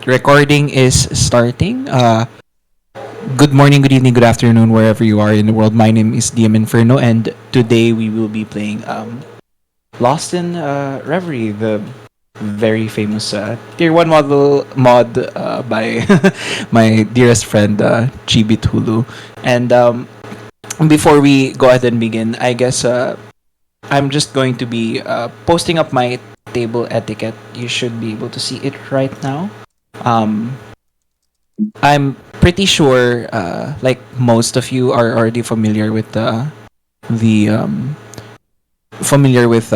Recording is starting. Good morning, good evening, good afternoon, wherever you are in the world. My name is DM Inferno, and today we will be playing Lost in Reverie, the very famous Tier 1 mod by my dearest friend, Chibi Tulu. And before we go ahead and begin, I guess I'm just going to be posting up my table etiquette. You should be able to see it right now. Um, I'm pretty sure, like most of you are already familiar with the familiar with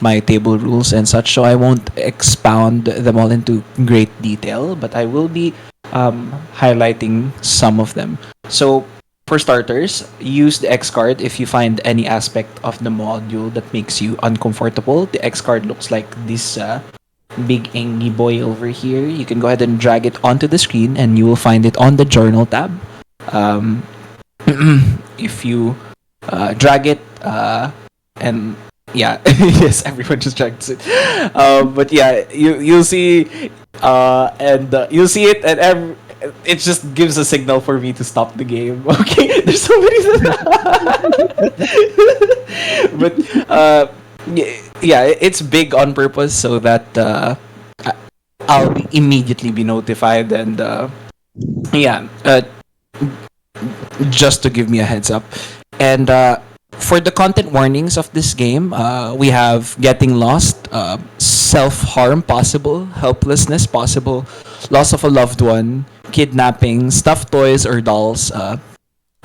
my table rules and such, so I won't expound them all into great detail, but I will be highlighting some of them. So, for starters, use the X card if you find any aspect of the module that makes you uncomfortable. The X card looks like this big angry boy over here. You can go ahead and drag it onto the screen and you will find it on the journal tab. Um, if you drag it and yeah, yes, everyone just drags it. But yeah, you'll see and you'll see it and it just gives a signal for me to stop the game. Okay, there's so many. But yeah, it's big on purpose so that I'll immediately be notified and yeah, just to give me a heads up. And for the content warnings of this game, we have getting lost, self-harm possible, helplessness possible, loss of a loved one, kidnapping, stuffed toys or dolls,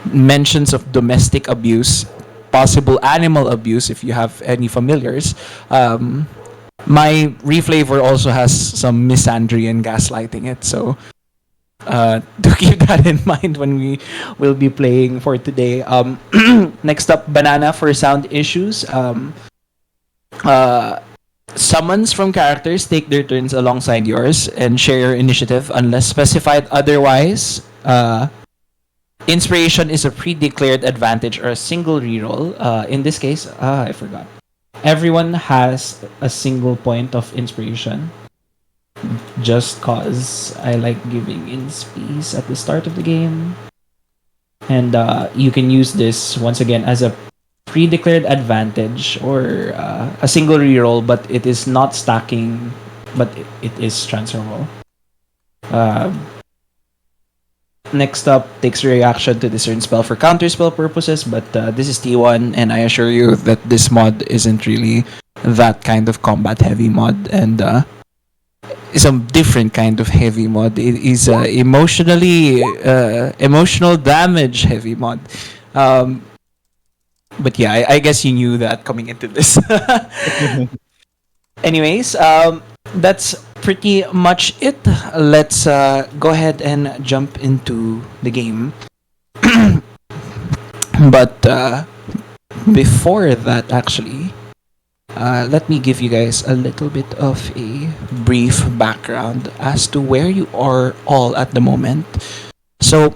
mentions of domestic abuse, possible animal abuse if you have any familiars. My Reflavor also has some misandry and gaslighting it, so to keep that in mind when we will be playing for today. Next up, Banana for sound issues. Summons from characters take their turns alongside yours and share your initiative unless specified otherwise. Inspiration is a pre-declared advantage or a single reroll. In this case, I forgot. Everyone has a single point of inspiration. Just cause I like giving inspees at the start of the game. And you can use this once again as a pre-declared advantage or a single reroll, but it is not stacking, but it is transferable. Next up, takes reaction to discern spell for counter spell purposes, but this is T1, and I assure you that this mod isn't really that kind of combat heavy mod, and it's a different kind of heavy mod. It is emotional damage heavy mod. But yeah, I guess you knew that coming into this. Anyways, that's pretty much it. Let's go ahead and jump into the game. But before that, actually, let me give you guys a little bit of a brief background as to where you are all at the moment. So,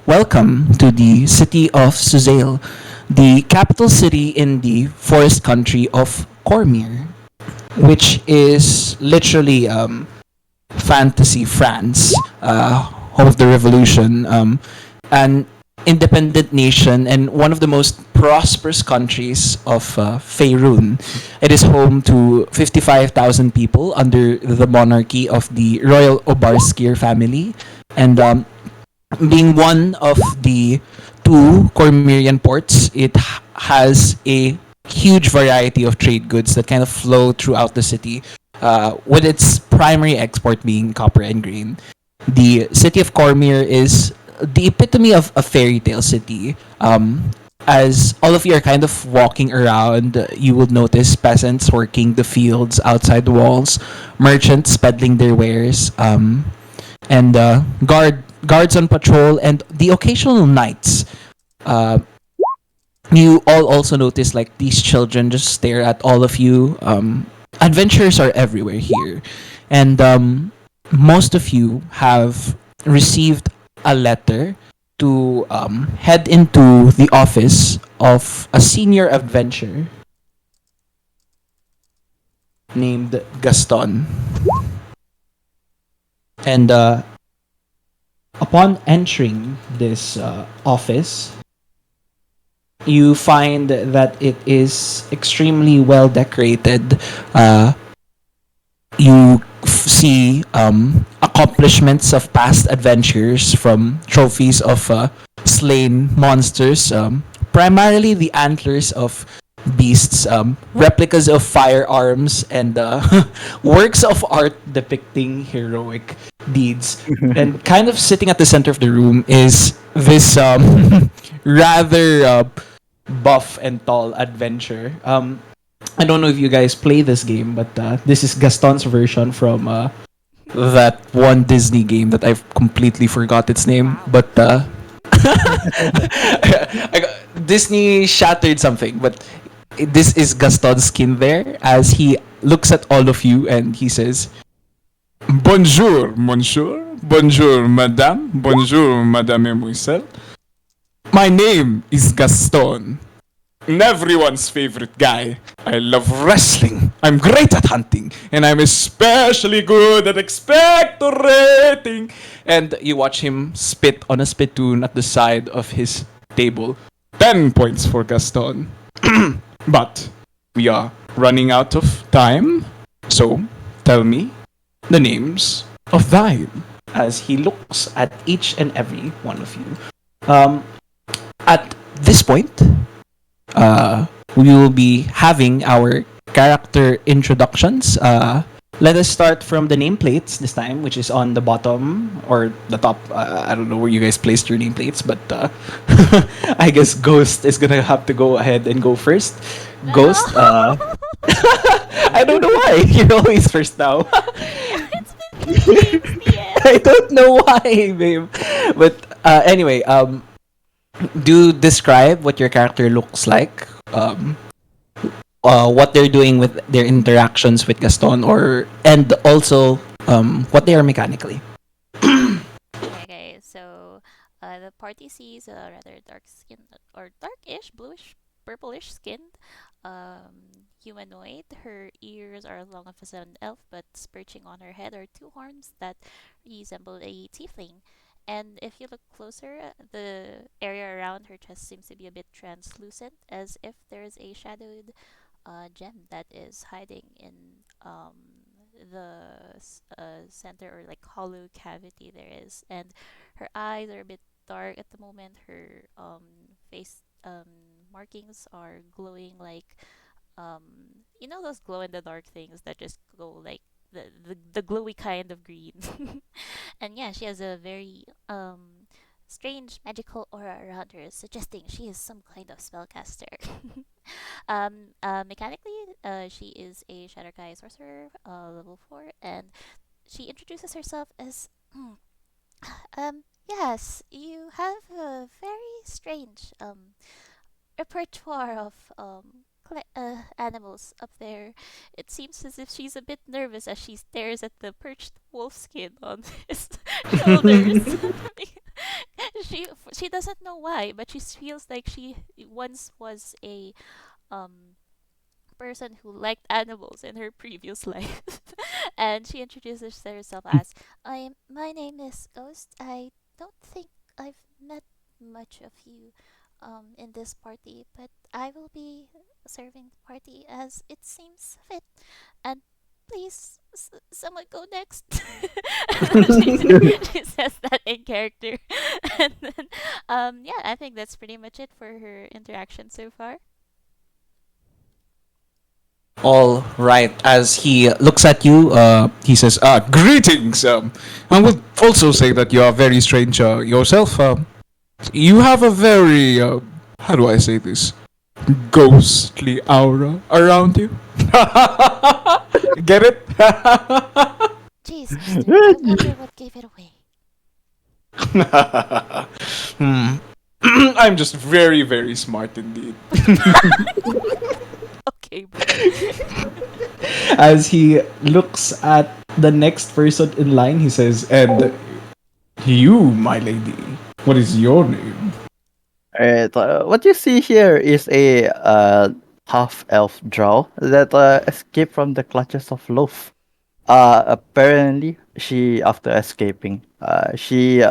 welcome to the city of Suzail, the capital city in the forest country of Cormyr, which is literally fantasy France, home of the revolution, an independent nation and one of the most prosperous countries of Faerun. It is home to 55,000 people under the monarchy of the Royal Obarskir family, and being one of the two Cormyrian ports, it has a huge variety of trade goods that kind of flow throughout the city, with its primary export being copper and grain. The city of Cormyr is the epitome of a fairy tale city. As all of you are kind of walking around, you will notice peasants working the fields outside the walls, merchants peddling their wares, and guards on patrol, and the occasional knights. You all also notice like these children just stare at all of you. Adventures are everywhere here, and most of you have received a letter to head into the office of a senior adventurer. named Gaston. And upon entering this office, you find that it is extremely well decorated. You see accomplishments of past adventures from trophies of slain monsters, primarily the antlers of beasts, replicas of firearms, and works of art depicting heroic deeds. And kind of sitting at the center of the room is this rather buff and tall adventurer. I don't know if you guys play this game, but this is Gaston's version from that one Disney game that I've completely forgot its name. But Disney shattered something. But this is Gaston's skin there as he looks at all of you and he says, "Bonjour, monsieur. Bonjour, madame. Bonjour, madame mademoiselle. My name is Gaston. I'm everyone's favorite guy. I love wrestling. I'm great at hunting. And I'm especially good at expectorating." And you watch him spit on a spittoon at the side of his table. 10 points for Gaston. But we are running out of time. So tell me the names of thine. As he looks at each and every one of you. At this point, we will be having our character introductions. Let us start from the nameplates this time, which is on the bottom or the top. I don't know where you guys placed your nameplates, but I guess Ghost is gonna have to go ahead and go first. Ghost, I don't know why you're always first now. It's been yeah. I don't know why, babe. But anyway, do describe what your character looks like. What they're doing with their interactions with Gaston, and also what they are mechanically. Okay, so the party sees a rather dark skin or darkish, bluish, purplish skinned humanoid. Her ears are as long as an elf, but perching on her head are two horns that resemble a tiefling. And if you look closer, the area around her chest seems to be a bit translucent, as if there's a shadowed gem that is hiding in the center or like hollow cavity there is. And her eyes are a bit dark at the moment. Her face markings are glowing like those glow in the dark things that just go like the glowy kind of green. And yeah, she has a very strange magical aura around her, suggesting she is some kind of spellcaster. Mechanically, she is a Shadar-Kai sorcerer, level 4, and she introduces herself as, yes, you have a very strange repertoire of animals up there. It seems as if she's a bit nervous as she stares at the perched wolf skin on his shoulders. she doesn't know why, but she feels like she once was a um person who liked animals in her previous life. And she introduces herself as, my name is Ghost. I don't think I've met much of you in this party, but I will be serving the party as it seems fit. And please, someone go next. She says that in character. And then, yeah, I think that's pretty much it for her interaction so far. All right. As he looks at you, he says, "Greetings. I would also say that you are very strange yourself. You have a very, how do I say this? Ghostly aura around you. Get it? Jeez, mister, I wonder what gave it away. I'm just very, very smart indeed." Okay, bro. As he looks at the next person in line, he says, "And you, my lady, what is your name?" Alright, what you see here is a half-elf drow that escaped from the clutches of Loaf. Apparently, after escaping, she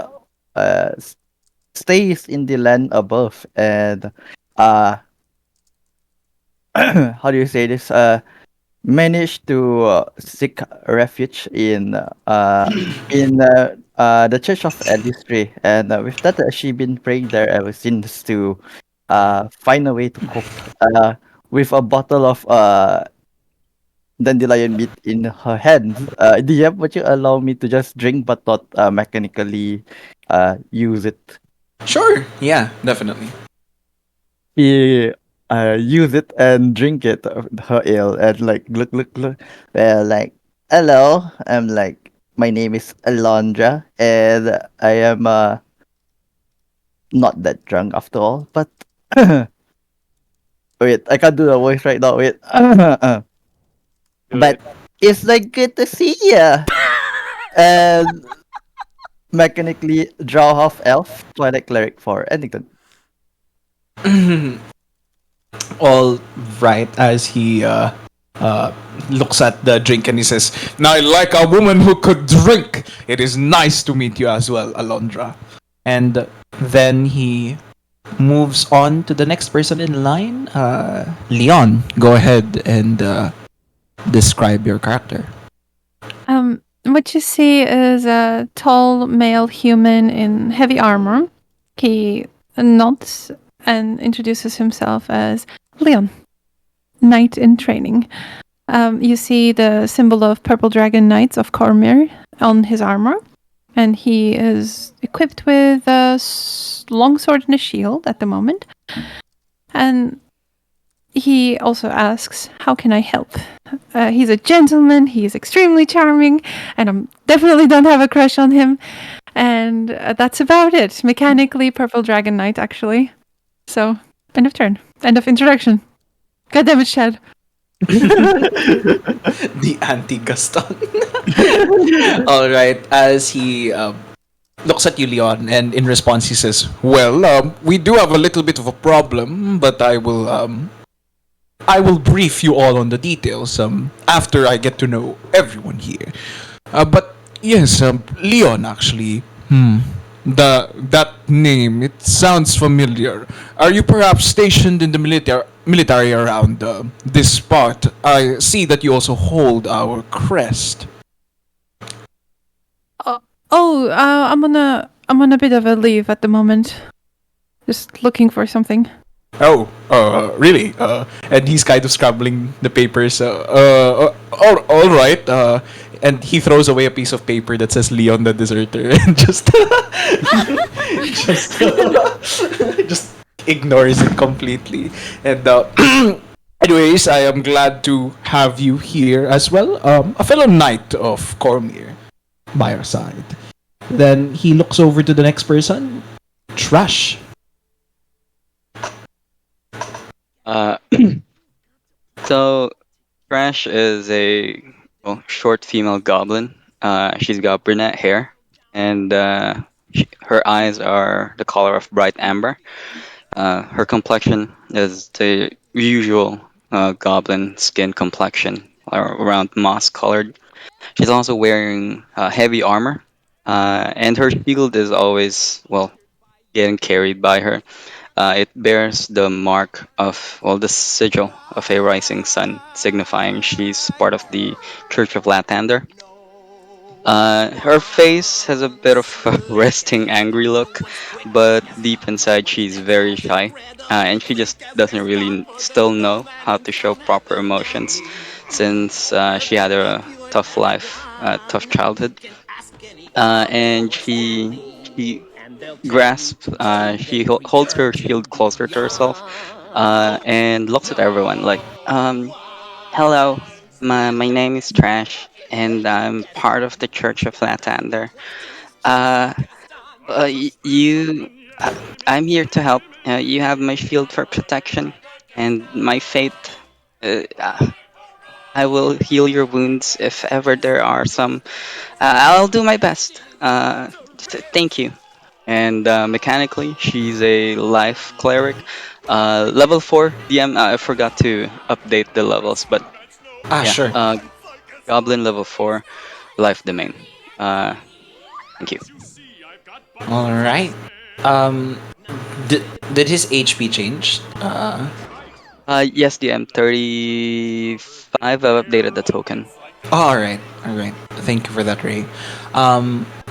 stays in the land above and uh, how do you say this? Managed to seek refuge in the Church of Elistri, and with that, she been praying there ever since to find a way to cope with a bottle of dandelion meat in her hands. DM, would you allow me to just drink but not mechanically use it? Sure. Yeah, definitely. He use it and drink it, her ale, and like look. Like, hello, I'm like, my name is Alondra, and I am not that drunk after all. But wait, I can't do the voice right now. Wait, Do but it. it's like good to see ya. And mechanically draw half elf, Twilight Cleric for Endington. All right, as he uh, looks at the drink and he says, "Now, like a woman who could drink, it is nice to meet you as well, Alondra." And then he moves on to the next person in line. Leon, go ahead and describe your character. What you see is a tall male human in heavy armor. He nods and introduces himself as Leon, knight in training. You see the symbol of Purple Dragon Knights of Cormyr on his armor, and he is equipped with a longsword and a shield at the moment. And he also asks, "How can I help?" He's a gentleman, he's extremely charming, and I definitely don't have a crush on him. And that's about it. Mechanically, Purple Dragon Knight, actually. So, end of turn. End of introduction. God damn it, Chad. The anti-Gaston. All right, as he looks at you, Leon, and in response he says, "Well, we do have a little bit of a problem, but I will brief you all on the details after I get to know everyone here. But yes, Leon actually. That name, it sounds familiar. Are you perhaps stationed in the military around this part? I see that you also hold our crest." I'm on a bit of a leave at the moment. Just looking for something. Oh, really? And he's kind of scrabbling the papers. All right. And he throws away a piece of paper that says Leon the Deserter and just, just ignores it completely. And anyways, I am glad to have you here as well. A fellow knight of Cormyr by our side. Then he looks over to the next person, Thrush. Uh, so Thrush is a short female goblin. She's got brunette hair, and her eyes are the color of bright amber. Her complexion is the usual goblin skin complexion, around moss colored. She's also wearing heavy armor, and her shield is always, well, getting carried by her. It bears the mark of, well, the sigil of a rising sun, signifying she's part of the Church of Lathander. Her face has a bit of a resting, angry look, but deep inside she's very shy, and she just doesn't really still know how to show proper emotions, since she had a tough life, tough childhood, and she grasps, holds her shield closer to herself, and looks at everyone like, hello, my name is Trash, and I'm part of the Church of Lathander. Uh, you, uh, I'm here to help. You have my shield for protection, and my fate. I will heal your wounds if ever there are some. I'll do my best. Thank you. And mechanically, she's a life cleric. Level 4 DM. I forgot to update the levels, but yeah. Sure. Goblin level 4, life domain. Thank you. All right. Um, did, did his HP change? Yes, DM 35. I've updated the token. All right, all right. Thank you for that, Ray.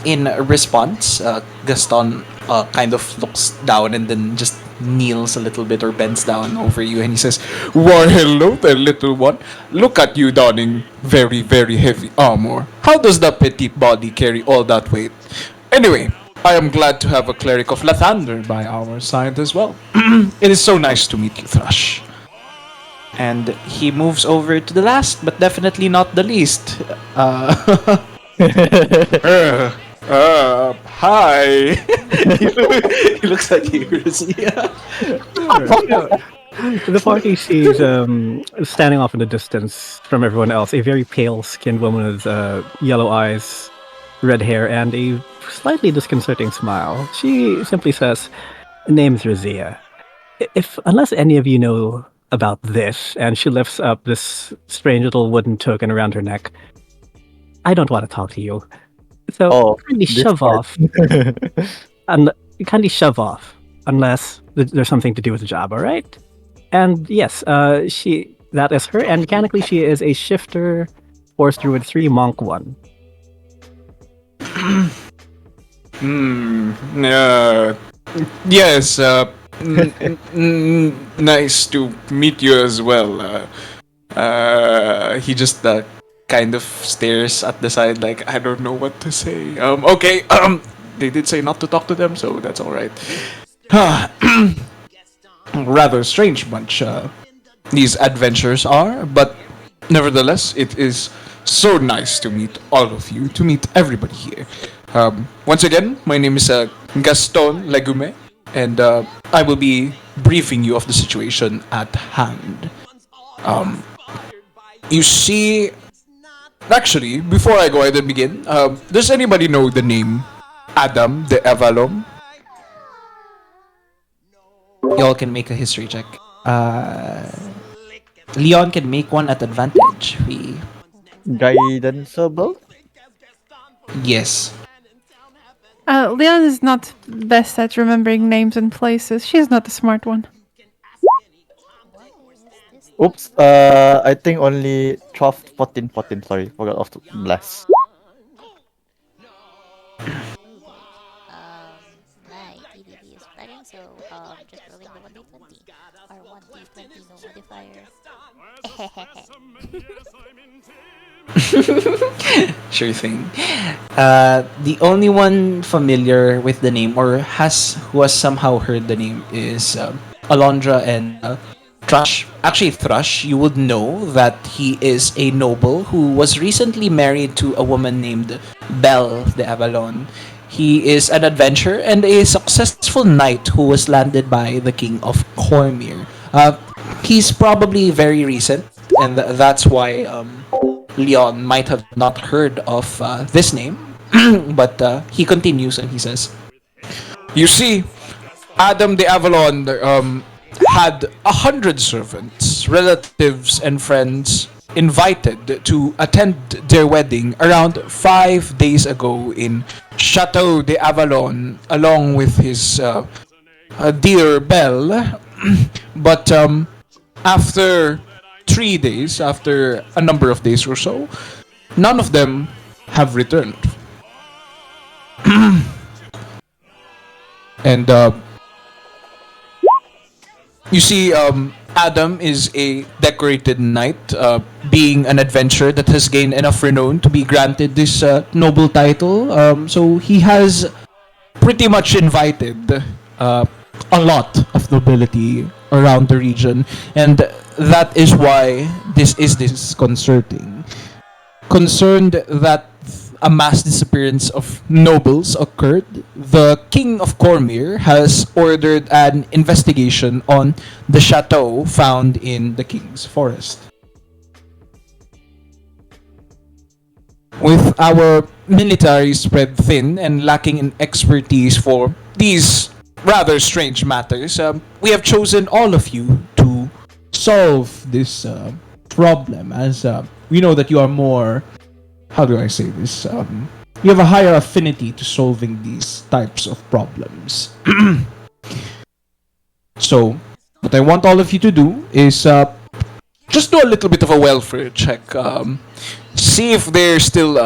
In response, Gaston kind of looks down and then just kneels a little bit or bends down over you, and he says, "Why, hello there, little one. Look at you donning very, very heavy armor. How does the petite body carry all that weight? Anyway, I am glad to have a cleric of Lathander by our side as well. It is so nice to meet you, Thrush." And he moves over to the last, but definitely not the least. Hi. He looks like you, Razija. The party sees standing off in the distance from everyone else a very pale-skinned woman with yellow eyes, red hair, and a slightly disconcerting smile. She simply says, "Name's Razija. Unless any of you know about this," and she lifts up this strange little wooden token around her neck, "I don't want to talk to you. So kindly this shove part. off. And kindly shove off, unless there's something to do with the job, all right?" And yes, that is her, and mechanically she is a shifter, Force Druid 3, Monk 1. Yes, nice to meet you as well. He just kind of stares at the side like, I don't know what to say. Okay, they did say not to talk to them, so that's alright. Rather strange bunch these adventures are, but nevertheless, it is so nice to meet all of you, to meet everybody here. Once again, my name is Gaston Legume, and I will be briefing you of the situation at hand. You see, actually, before I go ahead and begin, does anybody know the name Adam the Avalon? Y'all can make a history check. Leon can make one at advantage. Guidance-able? Yes. Leon is not best at remembering names and places. She's not the smart one. Oops, I think only 12, 14, 14, sorry, forgot of the blast. My TDD is spreading, so just rolling the 1d20 or 1d20 no modifier. Sure thing. The only one familiar with the name or who has somehow heard the name is Alondra and Thrush. Actually, Thrush, you would know that he is a noble who was recently married to a woman named Belle de Avalon. He is an adventurer and a successful knight who was landed by the king of Cormyr. He's probably very recent, and that's why Leon might have not heard of this name. But he continues and he says, "You see, Adam the Avalon had 100 servants, relatives, and friends invited to attend their wedding around 5 days ago in Chateau de Avalon, along with his dear Belle. But after 3 days, after a number of days or so, none of them have returned. And you see, Adam is a decorated knight, being an adventurer that has gained enough renown to be granted this noble title. So he has pretty much invited a lot of nobility around the region, and that is why this is disconcerting. Concerned that a mass disappearance of nobles occurred, the King of Cormyr has ordered an investigation on the chateau found in the King's Forest. With our military spread thin and lacking in expertise for these rather strange matters, we have chosen all of you to solve this problem, as we know that you are more. How do I say this? You have a higher affinity to solving these types of problems. So, what I want all of you to do is just do a little bit of a welfare check. See if they're still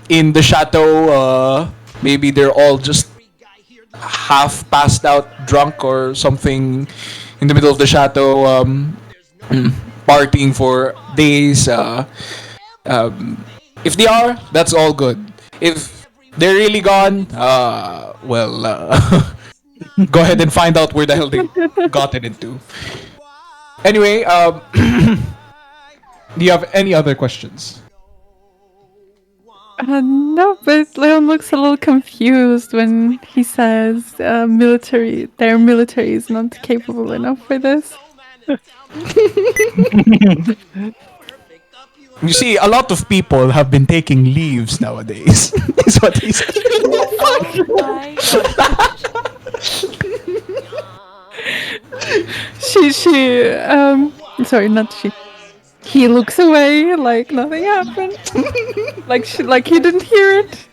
in the chateau. Maybe they're all just half passed out, drunk, or something in the middle of the chateau, partying for days. If they are, that's all good. If they're really gone, well, go ahead and find out where the hell they gotten into. Anyway, do you have any other questions? No, but Leon looks a little confused when he says their military is not capable enough for this. You see, a lot of people have been taking leaves nowadays. Is what he said. Oh my Sorry, not she. He looks away like nothing happened. like he didn't hear it.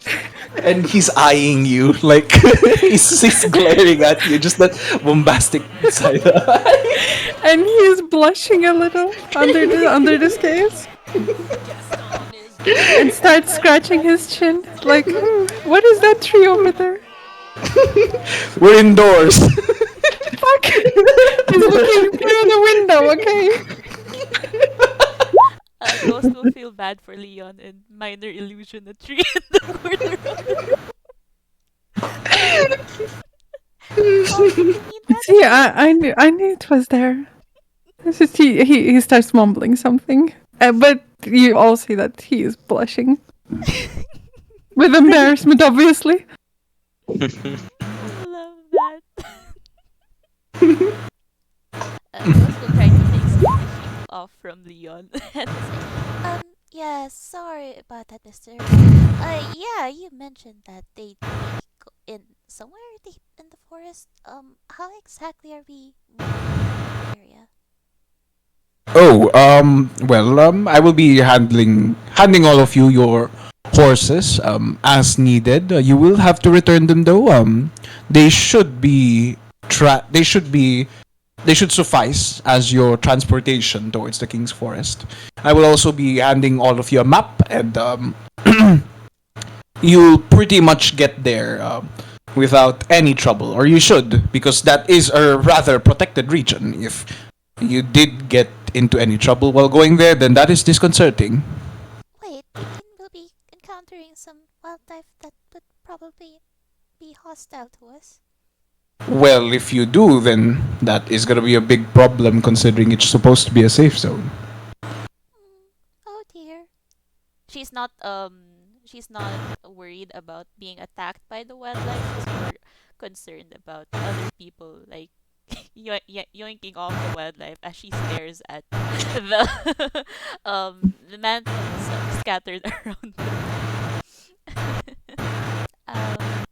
And he's eyeing you like he's glaring at you, just that bombastic side eye. And he's blushing a little under this gaze. And starts scratching his chin. Like, what is that tree over there? We're indoors. Fuck! He's looking through the window, okay? Ghost will feel bad for Leon and minor illusion a tree in the corner of the See, I knew it was there. It's just he starts mumbling something. But you all see that he is blushing. With embarrassment, obviously. I love that. Ghost will try to take some sheep off from Leon and say, yeah, sorry about that, mister. Yeah, you mentioned that they go in somewhere deep in the forest. How exactly are we moving in the area? Oh, well, I will be handing all of you your horses, as needed. You will have to return them though. They should be they should suffice as your transportation towards the King's Forest. I will also be handing all of you a map, and you'll pretty much get there without any trouble, or you should, because that is a rather protected region. If you did get into any trouble while going there, then that is disconcerting. Wait, we'll be encountering some wildlife that would probably be hostile to us. Well, if you do, then that is gonna be a big problem, considering it's supposed to be a safe zone. Oh dear. She's not worried about being attacked by the wildlife. She's more concerned about other people like yoinking off the wildlife as she stares at the mantlets scattered around them.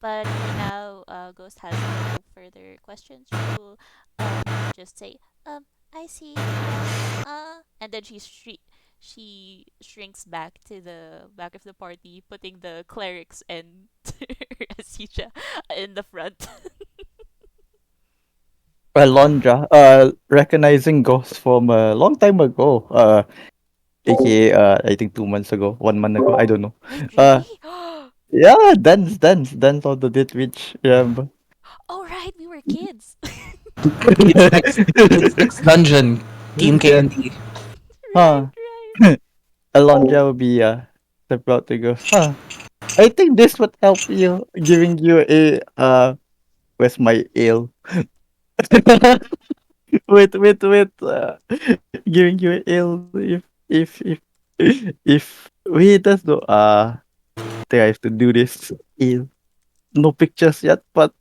But for now, Ghost has no further questions. She will just say, I see. And then she shrinks back to the back of the party, putting the clerics and Razija in the front. Alondra, recognizing Ghost from a long time ago. AKA, I think 2 months ago, 1 month ago, I don't know. Uh, Really? yeah, dance on the Dit Witch, remember? Oh right, we were kids. It's next dungeon, Team K&D. Huh. Right. Alondra will be step out to go. Huh. I think this would help you, giving you a where's my ale? with giving you a ale if we does no think I have to do this ale. No pictures yet, but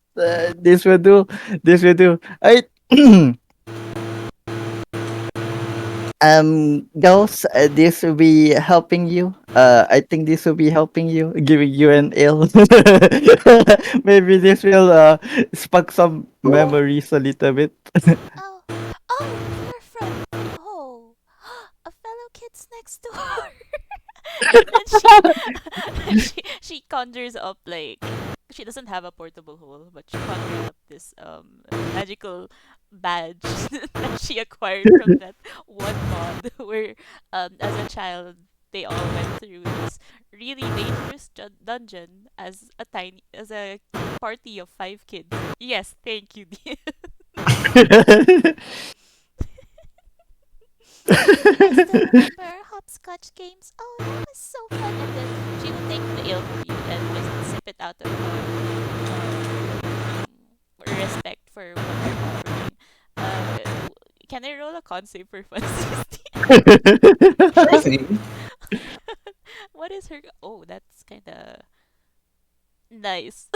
this will do. This will do. I Ghost, this will be helping you I think this will be helping you, giving you an ale. Maybe this will spark some memories a little bit. Oh, oh, you're from. Oh, a fellow kid's next door. And then she conjures up like she doesn't have a portable hole, but she conjures up this magical badge that she acquired from that one mod where as a child they all went through this really dangerous dungeon as a party of 5 kids. Yes, thank you, dear. I still remember hopscotch games. Oh, that was so fun. And then she would take the ale from you and just sip it out of respect for what you're offering. Can I roll a con save for fun? 16? What is her? Oh, that's kind of nice.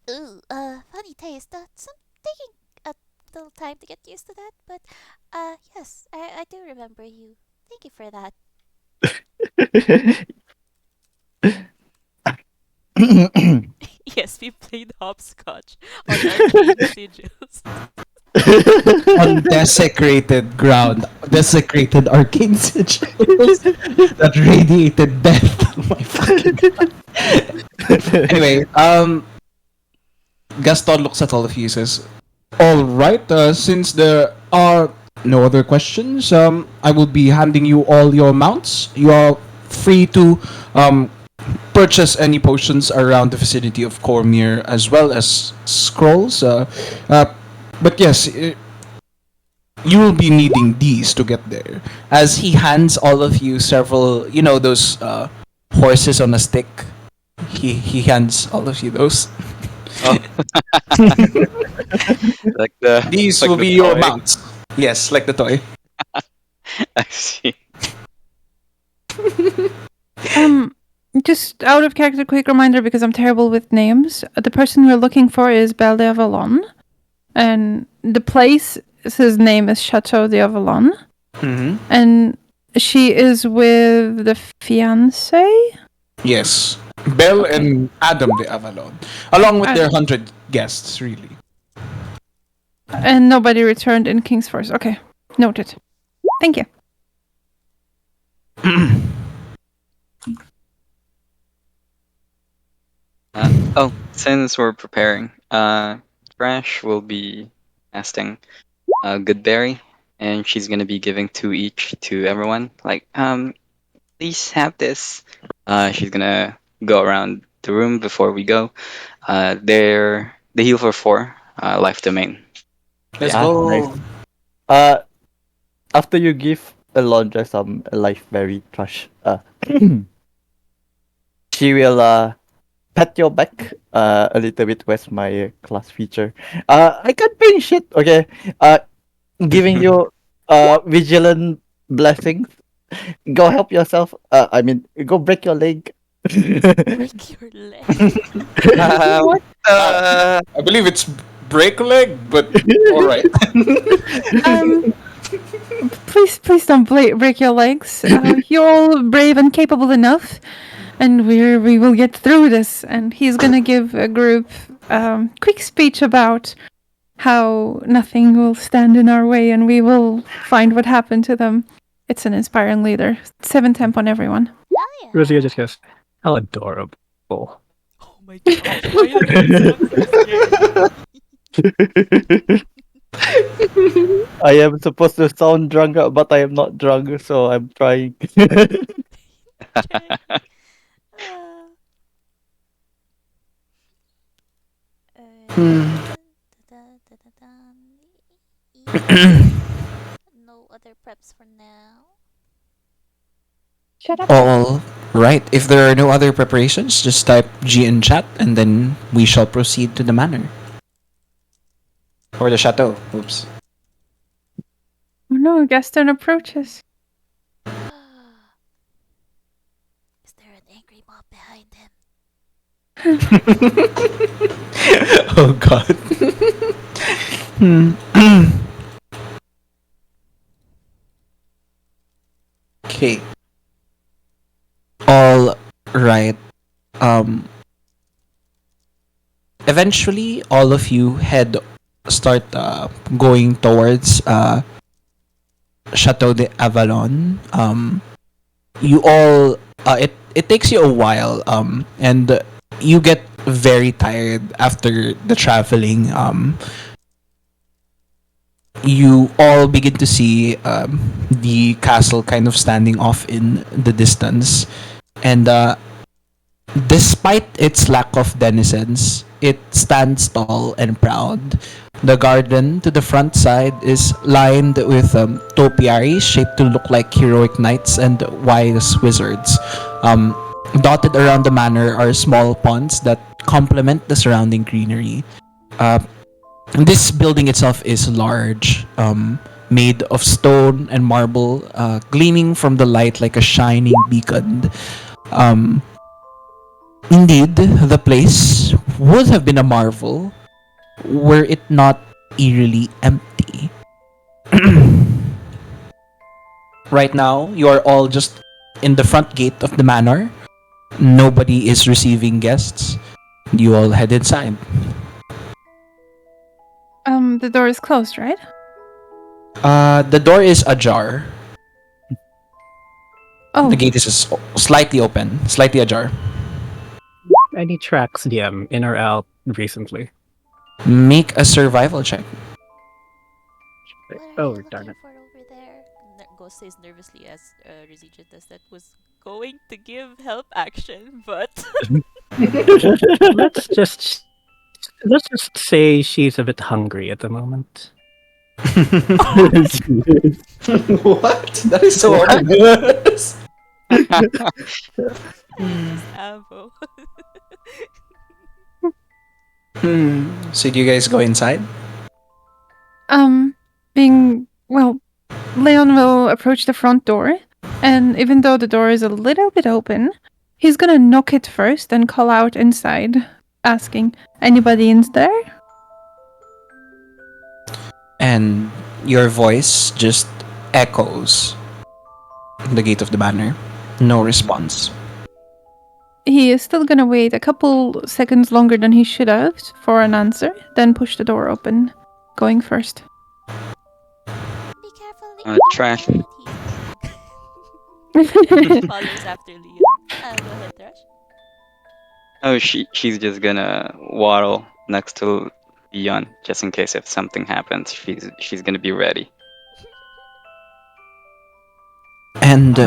Ooh, funny taste. Some taking a little time to get used to that, but yes, I do remember you. Thank you for that. Yes, we played hopscotch on arcane sigils. On desecrated ground, desecrated arcane sigils that radiated death. Oh my fucking god. Anyway, Gaston looks at all of you and says, all right, since there are no other questions, I will be handing you all your mounts. You are free to purchase any potions around the vicinity of Cormyr as well as scrolls. But yes, you will be needing these to get there. As he hands all of you several, those horses on a stick. He hands all of you those. Oh. Like the These like will the be your toy. mounts. Yes, like the toy. I see. Just out of character, quick reminder because I'm terrible with names. The person we're looking for is Belle de Avalon, and the place, his name is Chateau de Avalon, and she is with the fiance. Yes, Belle and Adam de Avalon, along with their 100 guests, really. And nobody returned in King's Force. Okay, noted. Thank you. Since we're preparing, Thrush will be casting Goodberry, and she's gonna be giving 2 each to everyone. Like, please have this. She's gonna go around the room before we go. They heal for 4 life domain. Let's Yeah, go. nice. After you give Alondra some life berry Thrush, she will pat your back a little bit. Where's my class feature? I can't bring shit. Okay. Giving you vigilant blessings. Go help yourself. I mean, go break your leg. Break your leg. I believe it's break leg, but all right. Please don't break your legs. You're all brave and capable enough, and we will get through this. And he's gonna give a group quick speech about how nothing will stand in our way, and we will find what happened to them. It's an inspiring leader. 7 temp on everyone. Oh yeah. Razija just goes, how adorable. Oh my gosh, why did it sound so scary? I am supposed to sound drunk, but I am not drunk, so I'm trying. No other preps for now. Shut up. All right. If there are no other preparations, just type G in chat, and then we shall proceed to the manor or the chateau. Oops. Oh no, Gaston approaches. Is there an angry mob behind him? Oh god. Okay. Right. Um, Eventually, all of you start going towards Chateau de Avalon. You all it takes you a while and you get very tired after the traveling. You all begin to see the castle kind of standing off in the distance, and despite its lack of denizens, it stands tall and proud. The garden to the front side is lined with topiaries shaped to look like heroic knights and wise wizards. Um, Dotted around the manor are small ponds that complement the surrounding greenery. Uh, this building itself is large, made of stone and marble, gleaming from the light like a shining beacon. Um, Indeed, the place would have been a marvel were it not eerily empty. Right now, you are all just in the front gate of the manor. Nobody is receiving guests. You all head inside. The door is closed, right? The door is ajar. Oh, The gate is slightly open, slightly ajar. Any tracks, DM, in or out recently? Make a survival check. What are Oh, you darn looking it. for over there? Ghost says nervously as Razija does that. Was going to give help action, but let's just let's just say she's a bit hungry at the moment. What? That is so obvious. Avo. So do you guys go inside? Leon will approach the front door, and even though the door is a little bit open, he's gonna knock it first and call out inside, asking, "Anybody in there?" And your voice just echoes the gate of the banner. No response. He is still gonna wait a couple seconds longer than he should have for an answer, then push the door open, going first. Be careful, Trash. He follows after Leon. Go ahead, Thrush. Oh, she's just gonna waddle next to Leon just in case if something happens. She's gonna be ready. And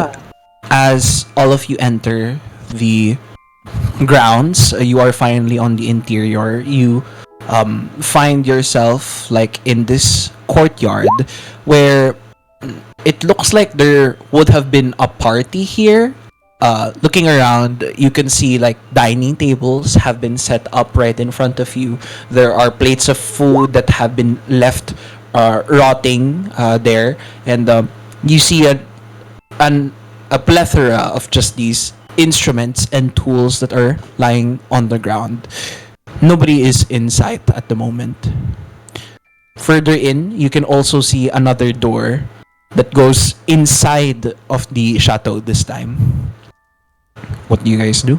as all of you enter the grounds, you are finally on the interior. You find yourself like in this courtyard where it looks like there would have been a party here. Looking around, you can see like dining tables have been set up right in front of you. There are plates of food that have been left rotting there, and you see a plethora of just these instruments and tools that are lying on the ground. Nobody is in sight at the moment. Further in, you can also see another door that goes inside of the chateau this time. What do you guys do?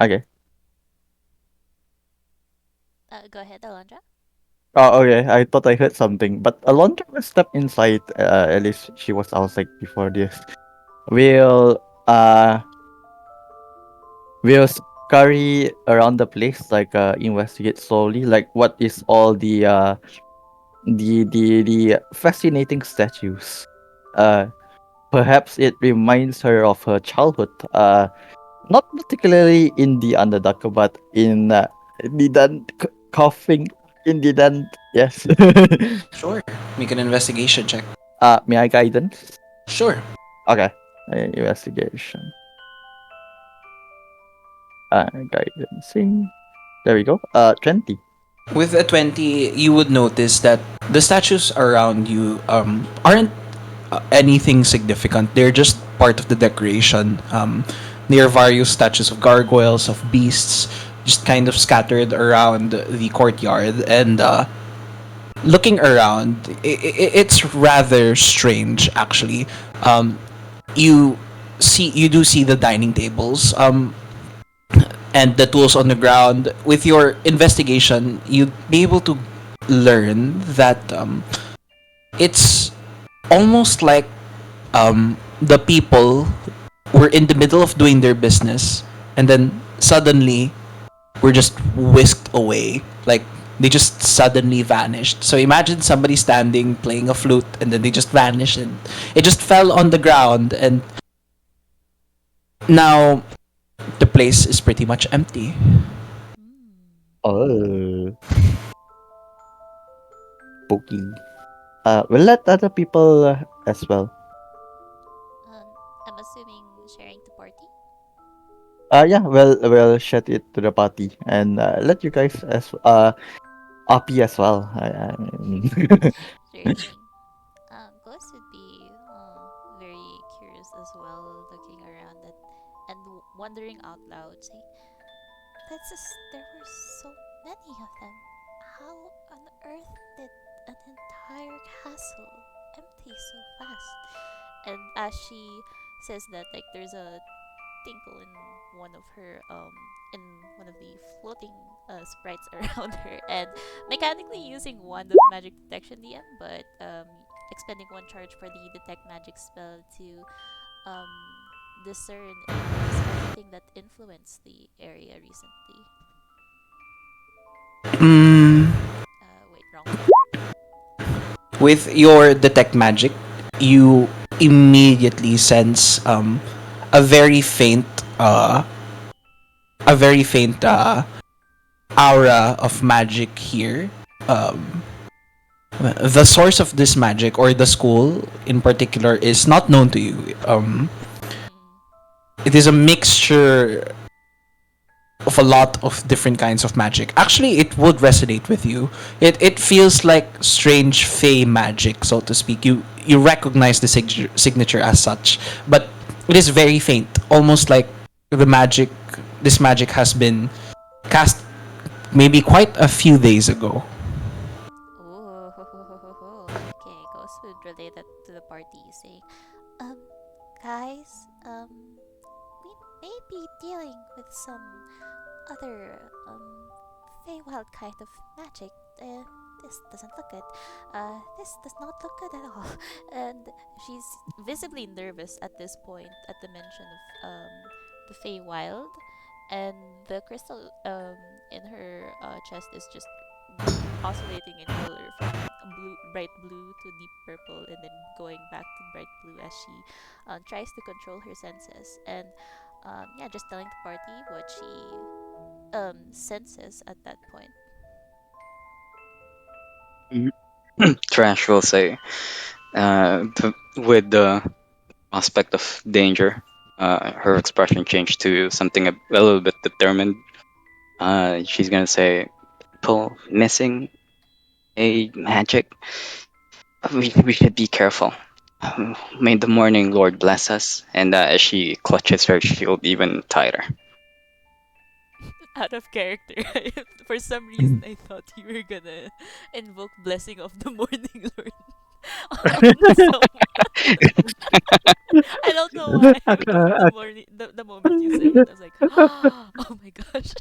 Okay. Go ahead, Alondra. Oh, okay. I thought I heard something, but Alondra will step inside. At least she was outside before this. We'll we'll scurry around the place, like investigate slowly, like what is all the fascinating statues. Perhaps it reminds her of her childhood. Not particularly in the Underdark, but in the coughing in the dun. Yes. Sure. Make an investigation check. May I guidance? Sure. Okay. Investigation. Guidance. There we go. 20. With a 20, you would notice that the statues around you aren't anything significant. They're just part of the decoration. There are various statues of gargoyles, of beasts, just kind of scattered around the courtyard. And looking around, it's rather strange actually. Um, you do see the dining tables and the tools on the ground. With your investigation, you'd be able to learn that it's almost like the people were in the middle of doing their business and then suddenly were just whisked away. Like they just suddenly vanished. So imagine somebody standing playing a flute and then they just vanished and it just fell on the ground and now the place is pretty much empty. Oh, spooky. We'll let other people as well. I'm assuming sharing the party. Yeah, we'll shut it to the party and let you guys as RP as well. I mean, Sure thing. Ghost would be very curious as well, looking around that and wondering out loud, say, there were so many of them. How on earth did an entire castle empty so fast? And as she says that, like there's a tinkle in one of her in one of the floating sprites around her, and mechanically using wand of magic detection DM, but expending one charge for the detect magic spell to um discern if there's anything that influenced the area recently. Mm, Wait, wrong one. with your detect magic, you immediately sense a very faint uh a very faint aura of magic here. Um, the source of this magic or the school in particular is not known to you. It is a mixture of a lot of different kinds of magic. Actually, it would resonate with you. It feels like strange fey magic, so to speak. You recognize the signature as such, but it is very faint, almost like the magic. This magic has been cast maybe quite a few days ago. Ooh, okay, Ghost would relay that to the party, saying, um, guys, we may be dealing with some other, Feywild kind of magic. This doesn't look good. This does not look good at all. And she's visibly nervous at this point at the mention of, the Feywild. And the crystal, in her chest is just oscillating in color from bright blue to deep purple, and then going back to bright blue as she tries to control her senses. And yeah, just telling the party what she senses at that point. Trash will say, with the aspect of danger, her expression changed to something a little bit determined. She's gonna say, "People missing a magic. We should be careful. May the morning Lord bless us." And as she clutches her shield even tighter. Out of character. For some reason, I thought you were gonna invoke blessing of the morning lord. So, I don't know why. The moment you said it, I was like, oh my gosh.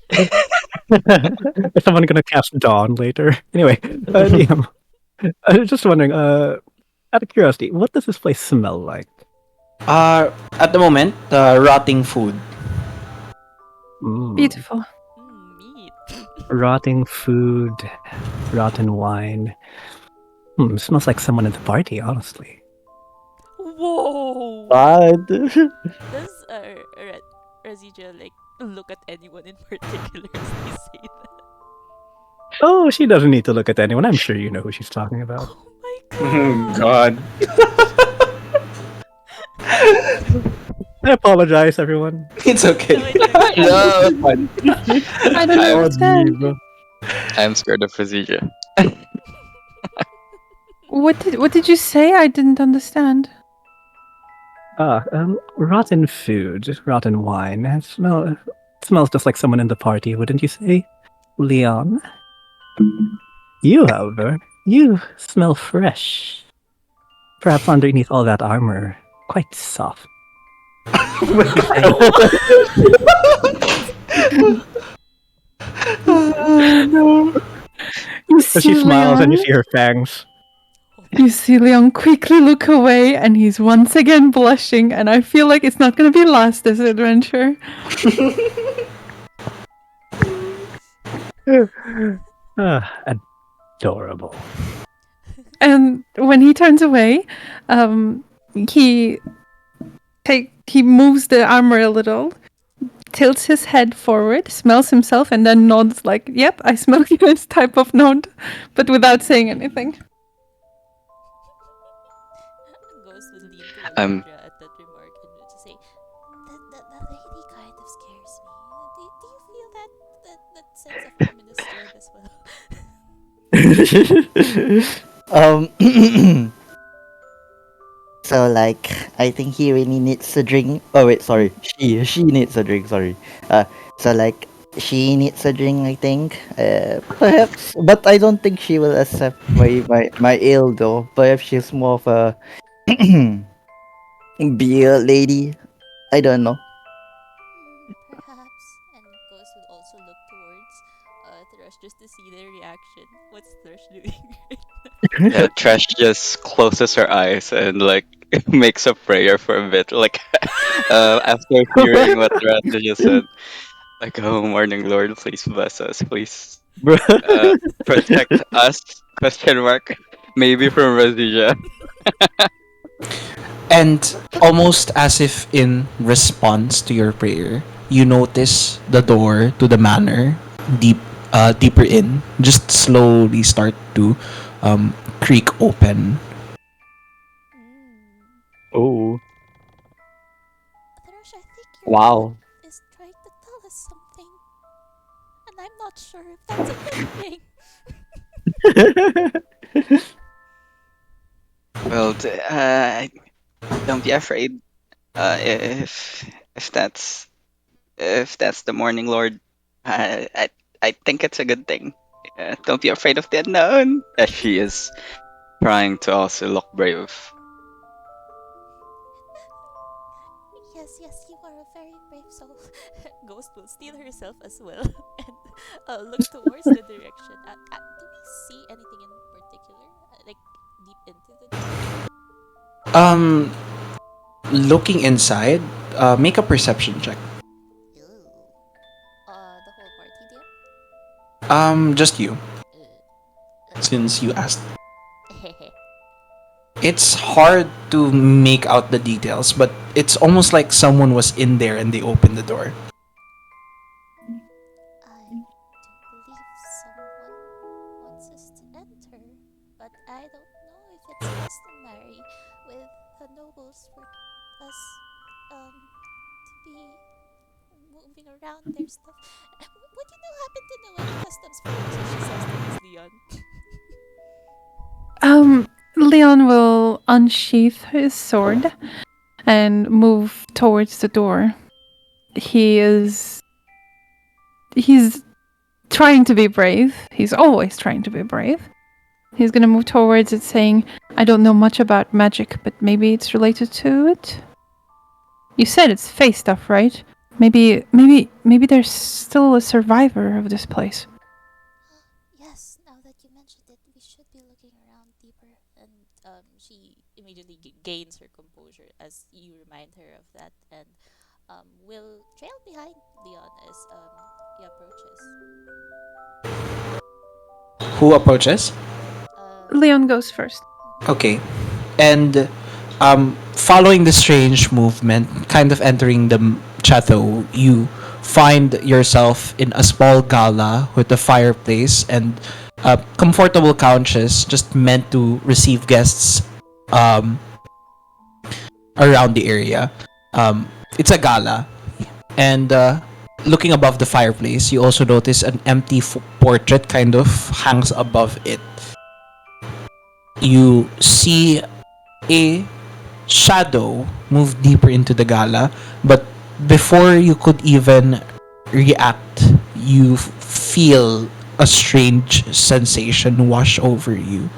Is someone gonna cast Dawn later? Anyway, DM. I was just wondering, out of curiosity, what does this place smell like? At the moment, rotting food. Beautiful. Meat. Rotting food, rotten wine. Smells like someone at the party, honestly. Whoa. bad. Does Razija like look at anyone in particular as they say that? Oh, she doesn't need to look at anyone. I'm sure you know who she's talking about. Oh my God. I apologize, everyone. It's okay. No, I don't understand. I'm scared of Razija. What did you say? I didn't understand. Rotten food, rotten wine. It smells just like someone in the party, wouldn't you say? Leon? You, however, You smell fresh. Perhaps underneath all that armor, quite soft. You So see she smiles and you Leon. see her fangs. You see Leon quickly look away, and he's once again blushing. And I feel like it's not going to be last this adventure. Adorable. And when he turns away, he he moves the armor a little, tilts his head forward, smells himself, and then nods like, "Yep, I smell you," this type of nod, but without saying anything. Ghost would lean to Um, Alondra at that remark and would just say, that lady kind of scares me. Do you feel that sense of ominous dread as well? So like, I think he really needs a drink. Oh wait, sorry. She needs a drink. Sorry. So like, she needs a drink. I think. Perhaps, but I don't think she will accept my ale though. Perhaps she's more of a beer lady. I don't know. Perhaps. And Ghost would also look towards Thrush just to see their reaction. What's Thrush doing? yeah, Trash just closes her eyes and like makes a prayer for a bit, like after hearing what Razija said. Like, oh, morning Lord, please bless us, please Bro. protect us? Question mark. Maybe from Razija. And almost as if in response to your prayer, you notice the door to the manor deeper in just slowly start to creak open. Oh. Thrush, I think your Wow. God is trying to tell us something. And I'm not sure if that's a good thing. Well, don't be afraid. If that's the morning Lord, I think it's a good thing. Don't be afraid of the unknown. As she is trying to also look brave. Yes, you are a very brave soul. Ghost will steal herself as well and look towards the direction. Do we see anything in particular? Like deep into the door? Um, Looking inside, make a perception check. Ew. The whole party, dear? Just you, since you asked. It's hard to make out the details, but it's almost like someone was in there and they opened the door. I do believe someone wants us to enter, but I don't know if it's customary with the nobles for us to be moving around their stuff. Would you know happen to know any customs for us? She says towards Leon. Leon will unsheath his sword and move towards the door. He's trying to be brave. He's always trying to be brave. He's gonna move towards it saying, "I don't know much about magic, but maybe it's related to it." You said it's face stuff, right? Maybe there's still a survivor of this place. Yes, now that you mentioned it, we should be looking around deeper. And she immediately gains her composure as you remind her of that, and will trail behind Leon as he approaches. Who approaches? Leon goes first. Okay. And following the strange movement, kind of entering the chateau, you find yourself in a small gala with a fireplace and comfortable couches just meant to receive guests um, around the area. It's a gala. And looking above the fireplace, you also notice an empty portrait kind of hangs above it. You see a shadow move deeper into the gala, but before you could even react, you feel a strange sensation wash over you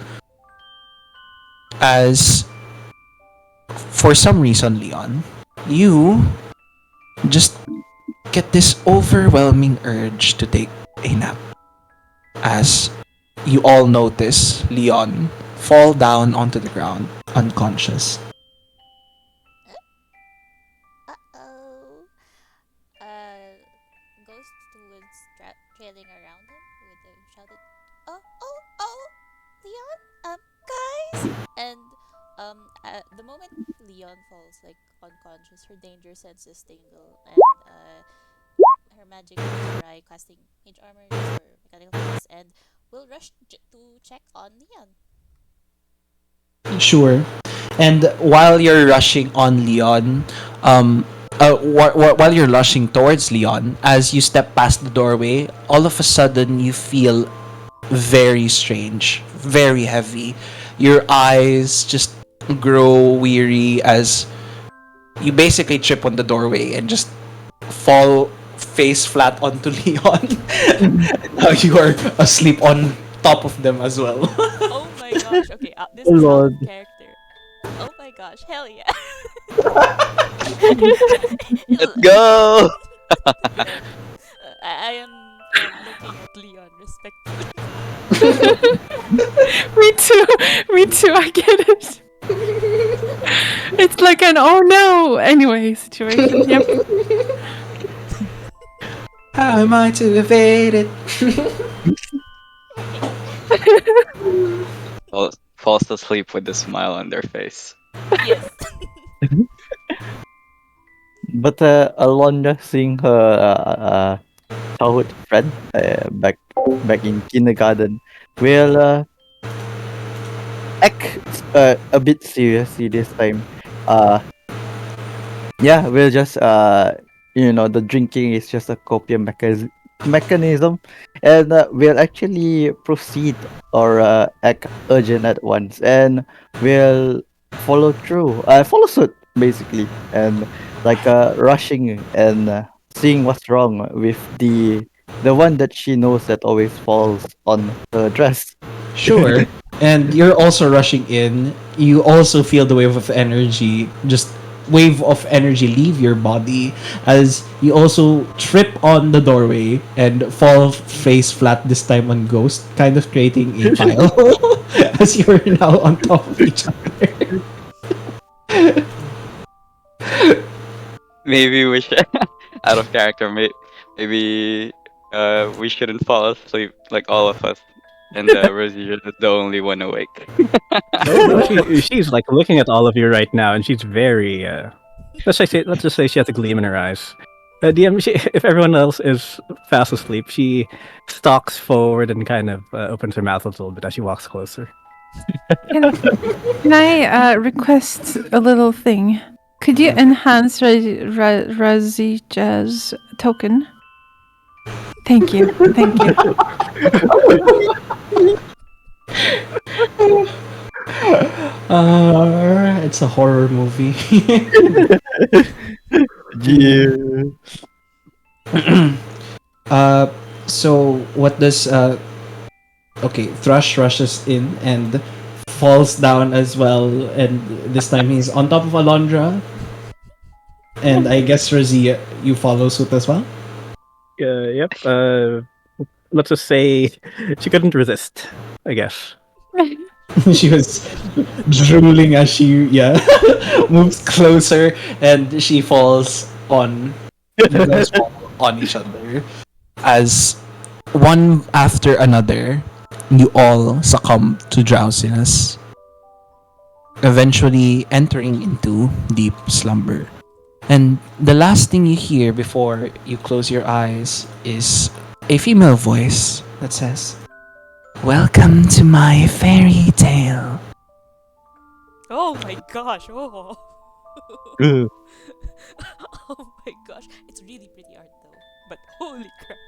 as for some reason, Leon, you just get this overwhelming urge to take a nap as you all notice Leon fall down onto the ground unconscious. Uh-oh. Uh, Ghost, who was trailing around him, would have shouted, "Oh, Leon, guys!" And the moment Leon falls like unconscious, her danger senses tingle, and her magic goes awry, casting mage armor or mechanical things, and will rush to check on Leon. Sure. And while you're rushing on Leon, while you're rushing towards Leon, as you step past the doorway, all of a sudden you feel very strange, very heavy. Your eyes just grow weary as you basically trip on the doorway and just fall face flat onto Leon. Now you are asleep on top of them as well. Oh my gosh! Okay, this Oh is out of Lord. character. Oh my gosh! Hell yeah! Let's go! I am looking at Leon respectfully. Me too. Me too. I get it. It's like an oh no anyway situation. Yep. How am I to evade it? Falls asleep with a smile on their face. Yes. But Alondra, seeing her childhood friend back in kindergarten, will act a bit seriously this time. Uh, yeah, we'll just the drinking is just a coping mechanism, and we'll actually proceed or act urgent at once, and we'll follow suit basically, and like rushing and seeing what's wrong with the one that she knows that always falls on her dress. Sure. And you're also rushing in. You also feel the wave of energy leave your body as you also trip on the doorway and fall face flat this time on Ghost, kind of creating a pile as you're now on top of each other. Maybe we should, out of character, maybe we shouldn't fall asleep like all of us. And Razija is the only one awake. No, she's like looking at all of you right now, and she's very. Let's just say she has a gleam in her eyes. DM, if everyone else is fast asleep, she stalks forward and kind of opens her mouth a little bit as she walks closer. Can I request a little thing? Could you enhance Razija's token? Thank you. Thank you. It's a horror movie. Yeah. So what does okay, Thrush rushes in and falls down as well, and this time he's on top of Alondra. And I guess Razia, you follow suit as well? Yep. Let's just say she couldn't resist, I guess. She was drooling as she moves closer, and she falls on you guys fall on each other as one after another you all succumb to drowsiness, eventually entering into deep slumber. And the last thing you hear before you close your eyes is a female voice that says, "Welcome to my fairy tale." Oh my gosh! Oh. Ugh. Oh my gosh! It's really pretty art though. But holy crap!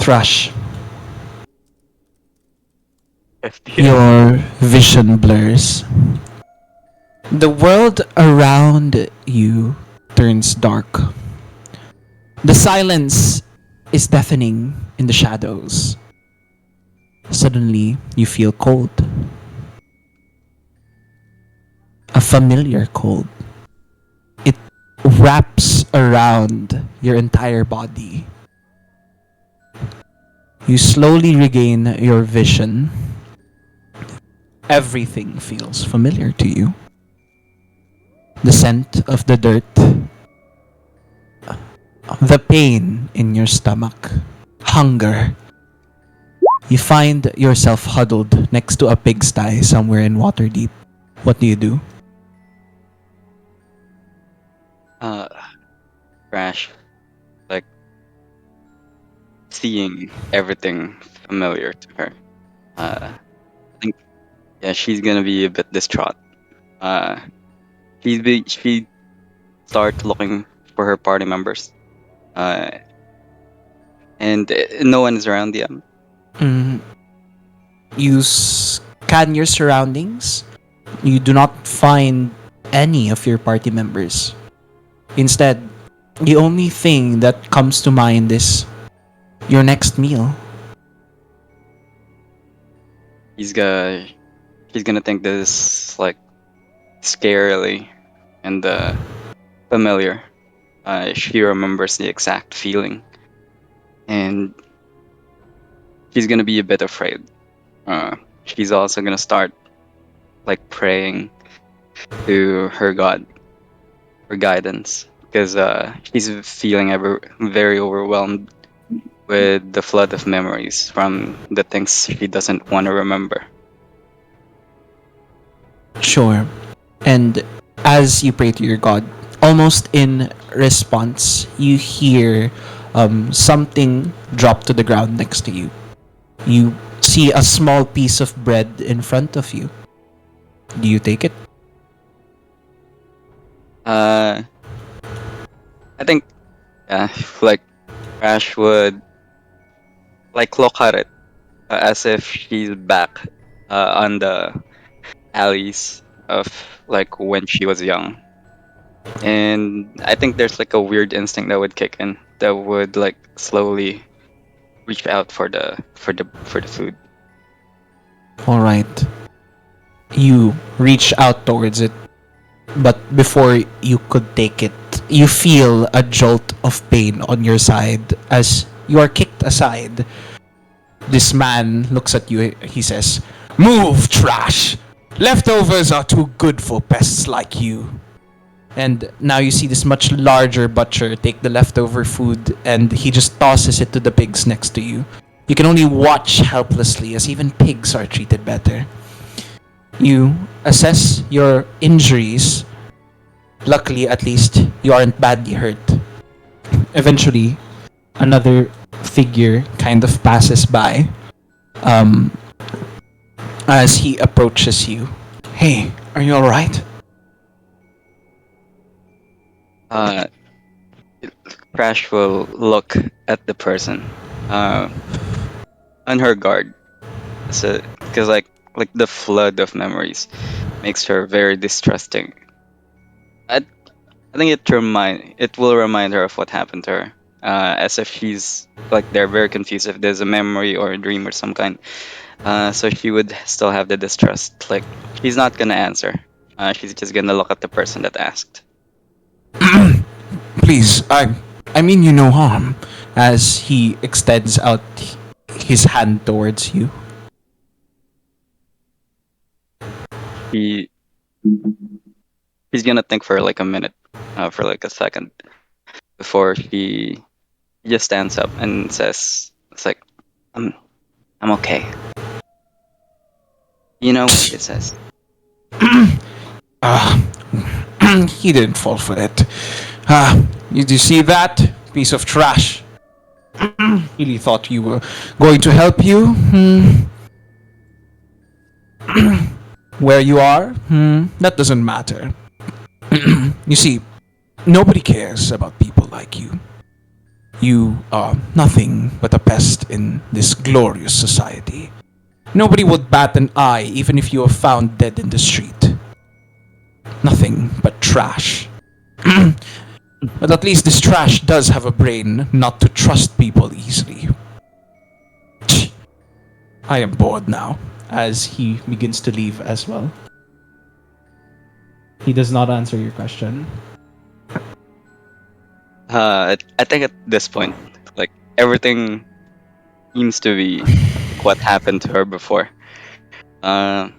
Thrush. Your vision blurs. The world around you turns dark. The silence is deafening in the shadows. Suddenly, you feel cold. A familiar cold. It wraps around your entire body. You slowly regain your vision. Everything feels familiar to you. The scent of the dirt, the pain in your stomach, hunger. You find yourself huddled next to a pigsty somewhere in Waterdeep. What do you do? Crash, like seeing everything familiar to her. I think, yeah, she's gonna be a bit distraught. Uh, she start looking for her party members, uh, and no one is around yet. Mm, you scan your surroundings. You do not find any of your party members. Instead, the only thing that comes to mind is your next meal. She's gonna think this is like scarily and familiar. She remembers the exact feeling, and she's gonna be a bit afraid. She's also gonna start like praying to her god for guidance because she's feeling very overwhelmed with the flood of memories from the things she doesn't want to remember. Sure. And as you pray to your god, almost in response, you hear something drop to the ground next to you. You see a small piece of bread in front of you. Do you take it? I think, like Ash would like look at it as if she's back on the alleys of like when she was young, and I think there's like a weird instinct that would kick in that would like slowly reach out for the food. All right. You reach out towards it, but before you could take it, you feel a jolt of pain on your side as you are kicked aside. This man looks at you. He says, "Move, trash! Leftovers are too good for pests like you." And now you see this much larger butcher take the leftover food and he just tosses it to the pigs next to you. You can only watch helplessly as even pigs are treated better. You assess your injuries. Luckily, at least, you aren't badly hurt. Eventually, another figure kind of passes by as he approaches you. "Hey, are you alright?" Crash will look at the person on her guard, so because like the flood of memories makes her very distrusting. I think it will remind her of what happened to her, as if she's like they're very confused if there's a memory or a dream or some kind. So she would still have the distrust. Like she's not gonna answer. She's just gonna look at the person that asked. "Please, I mean you no harm," as he extends out his hand towards you. He She's gonna think for like a minute, for like a second, before she just stands up and says, "It's like, I'm okay." You know what she says? Ah, he didn't fall for it. You see that piece of trash? Really thought you were going to help you? Where you are? That doesn't matter. You see, nobody cares about people like you. You are nothing but a pest in this glorious society. Nobody would bat an eye even if you were found dead in the street. Nothing but trash. But at least this trash does have a brain not to trust people easily. I am bored now, as he begins to leave as well. He does not answer your question. I think at this point, like everything seems to be what happened to her before. But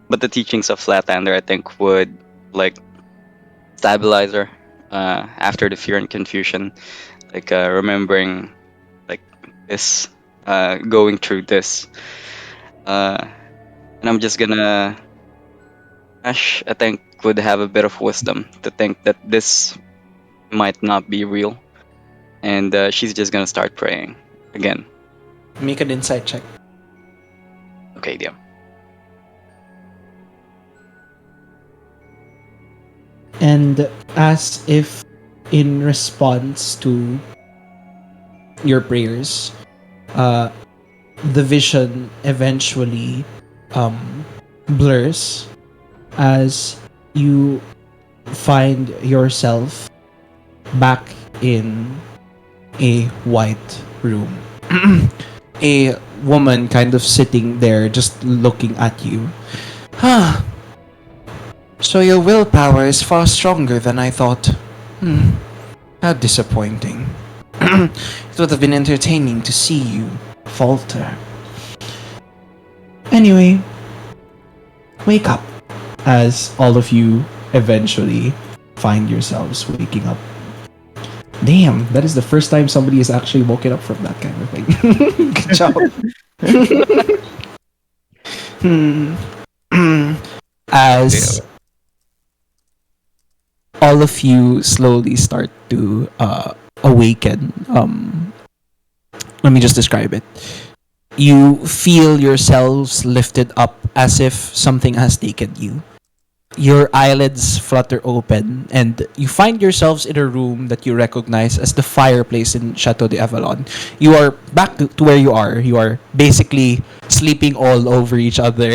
the teachings of Flatlander, I think, would like stabilize her after the fear and confusion, like remembering like this, going through this, and I'm just gonna. Ash, I think, would have a bit of wisdom to think that this might not be real, and she's just gonna start praying again. Make an insight check. Okay, dear. And as if in response to your prayers, the vision eventually blurs as you find yourself back in a white room. A woman kind of sitting there just looking at you. So your willpower is far stronger than I thought. How disappointing. It would have been entertaining to see you falter. Anyway, wake up as all of you eventually find yourselves waking up. Damn, that is the first time somebody has actually woken up from that kind of thing. Good job. As all of you slowly start to awaken, let me just describe it. You feel yourselves lifted up as if something has taken you. Your eyelids flutter open, and you find yourselves in a room that you recognize as the fireplace in Chateau de Avalon. You are back to where you are. You are basically sleeping all over each other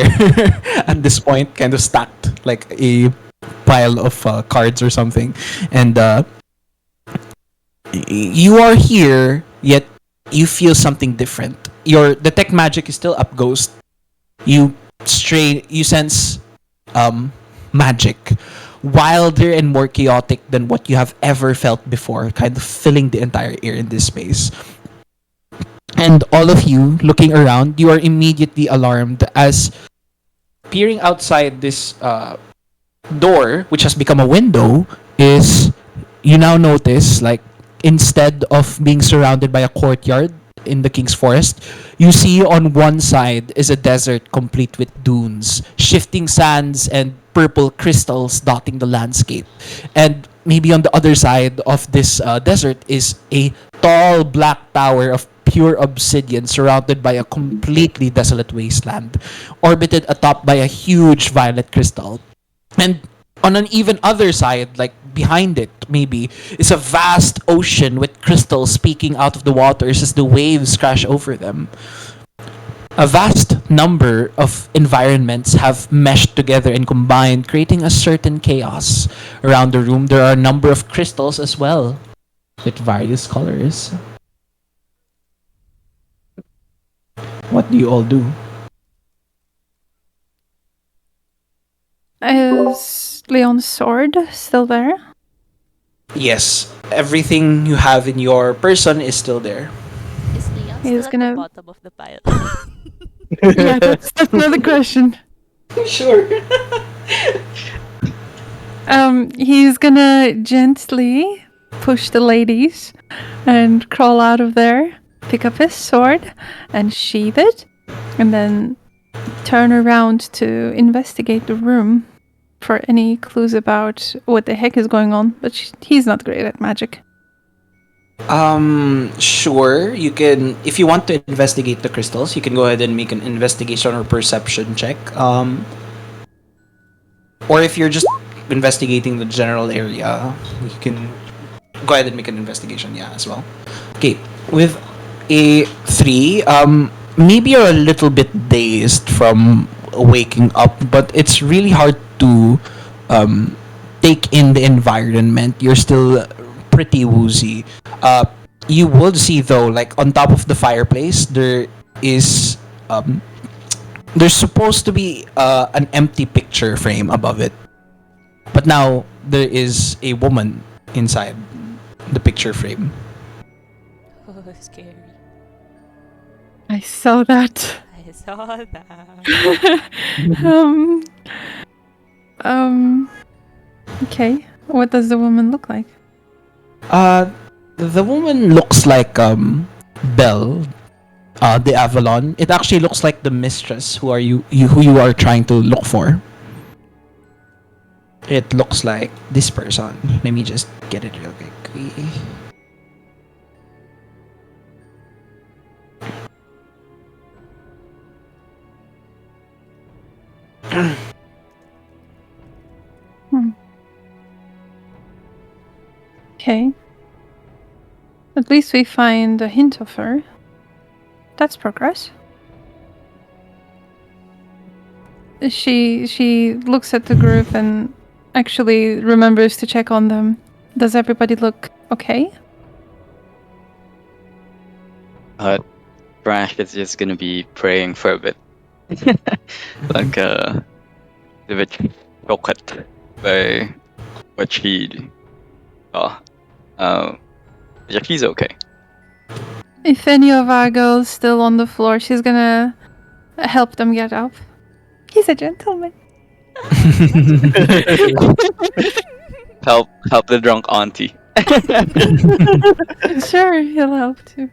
at this point, kind of stacked like a pile of cards or something. And you are here, yet you feel something different. Your detect magic is still up, Ghost. You sense magic, wilder and more chaotic than what you have ever felt before, kind of filling the entire air in this space. And all of you looking around, you are immediately alarmed as peering outside this door, which has become a window, is you now notice, like, instead of being surrounded by a courtyard in the King's Forest, you see on one side is a desert complete with dunes, shifting sands, and purple crystals dotting the landscape. And maybe on the other side of this desert is a tall black tower of pure obsidian surrounded by a completely desolate wasteland, orbited atop by a huge violet crystal. And on an even other side, like behind it, maybe, is a vast ocean with crystals peeking out of the waters as the waves crash over them. A vast number of environments have meshed together and combined, creating a certain chaos. Around the room, there are a number of crystals as well, with various colors. What do you all do? Is Leon's sword still there? Yes, everything you have in your person is still there. Is Leon He's still at gonna- the bottom of the pile? Yeah, that's another question. Sure. He's gonna gently push the ladies and crawl out of there, pick up his sword and sheath it, and then turn around to investigate the room for any clues about what the heck is going on, but he's not great at magic. Sure. You can, if you want to investigate the crystals, you can go ahead and make an investigation or perception check. Or if you're just investigating the general area, you can go ahead and make an investigation, yeah, as well. Okay, with a 3, maybe you're a little bit dazed from waking up, but it's really hard to um, take in the environment. You're still pretty woozy. You would see though, like on top of the fireplace, is um, there's supposed to be an empty picture frame above it, but now there is a woman inside the picture frame. Oh, scary. I saw that. I saw that. um, um, okay. What does the woman look like? The woman looks like Belle, the Avalon. It actually looks like the mistress who you are trying to look for. It looks like this person. Let me just get it real quickly. Okay. At least we find a hint of her. That's progress. She looks at the group and actually remembers to check on them. Does everybody look okay? Thrush is just gonna be praying for a bit. Like a bit shocked by what she saw. Yeah, she's okay. If any of our girls still on the floor, she's gonna help them get up. He's a gentleman. Help the drunk auntie. Sure, he'll help too.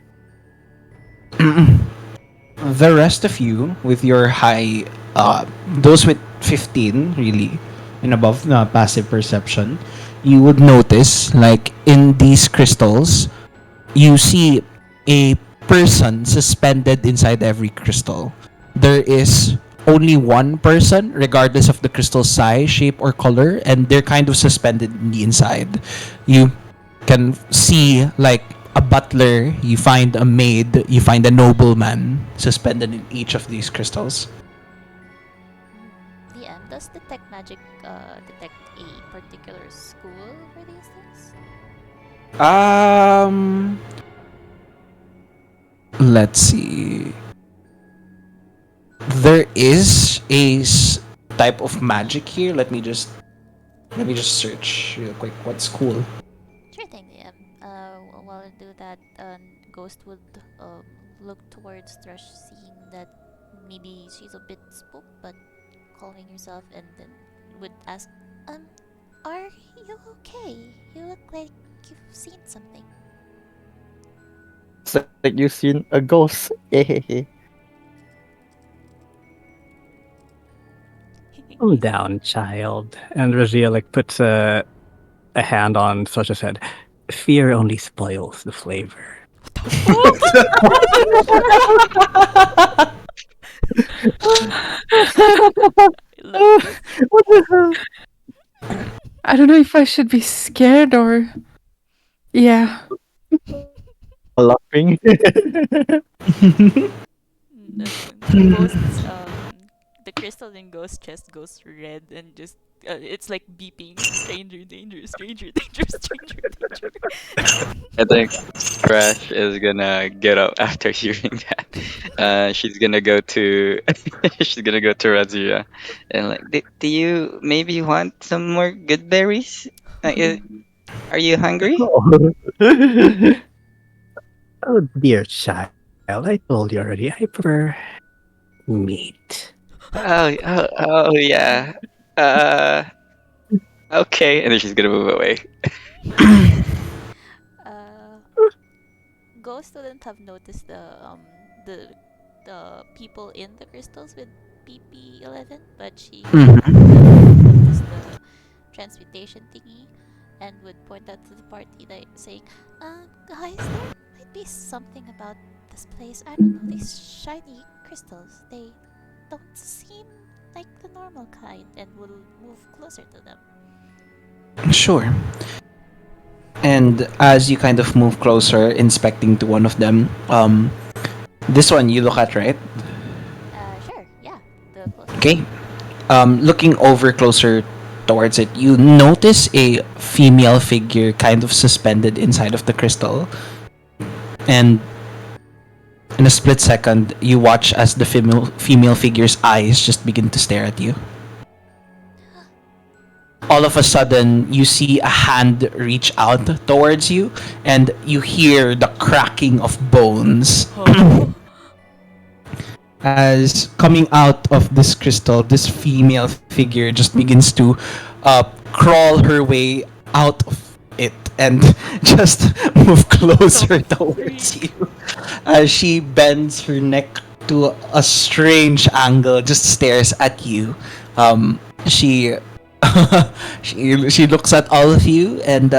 The rest of you with your high, those with 15 really and above the passive perception, you would notice like in these crystals, you see a person suspended inside every crystal. There is only one person, regardless of the crystal size, shape, or color, and they're kind of suspended in the inside. You can see like a butler, you find a maid, you find a nobleman suspended in each of these crystals. DM, does detect magic detect a particular school for these things? Let's see. There is a type of magic here. Let me just search real quick. What school? Sure thing, DM. While I do that, Ghost would look towards Thrush, seeing that maybe she's a bit spooked, but calming herself, and then would ask, are you okay? You look like you've seen something. It's like you've seen a ghost. Calm down, child. And Razija like puts a hand on Sush's head. Fear only spoils the flavor. I don't know if I should be scared or. Yeah. Laughing. Ghost's, the crystal in Ghost's chest goes red and just it's like beeping. Stranger danger, stranger danger, stranger danger. I think Thrush is gonna get up after hearing that. She's gonna go to she's gonna go to Razija and like, do you maybe want some more good berries? Are you hungry? Oh, dear child. I told you already, I prefer meat. Oh yeah. Okay. And then she's gonna move away. Ghost wouldn't have noticed the people in the crystals with PP11, but she noticed the transmutation thingy and would point out to the party, like saying, guys, there might be something about this place. I don't know, these shiny crystals, they don't seem like the normal kind, and will move closer to them. Sure. And as you kind of move closer, inspecting to one of them, This one you look at, right? Sure. Yeah. The closest. Okay. Looking over closer towards it, you notice a female figure kind of suspended inside of the crystal. And in a split second, you watch as the female figure's eyes just begin to stare at you. All of a sudden, you see a hand reach out towards you, and you hear the cracking of bones. As coming out of this crystal, this female figure just begins to crawl her way out of it and just move closer towards you. As she bends her neck to a strange angle, just stares at you. She she looks at all of you and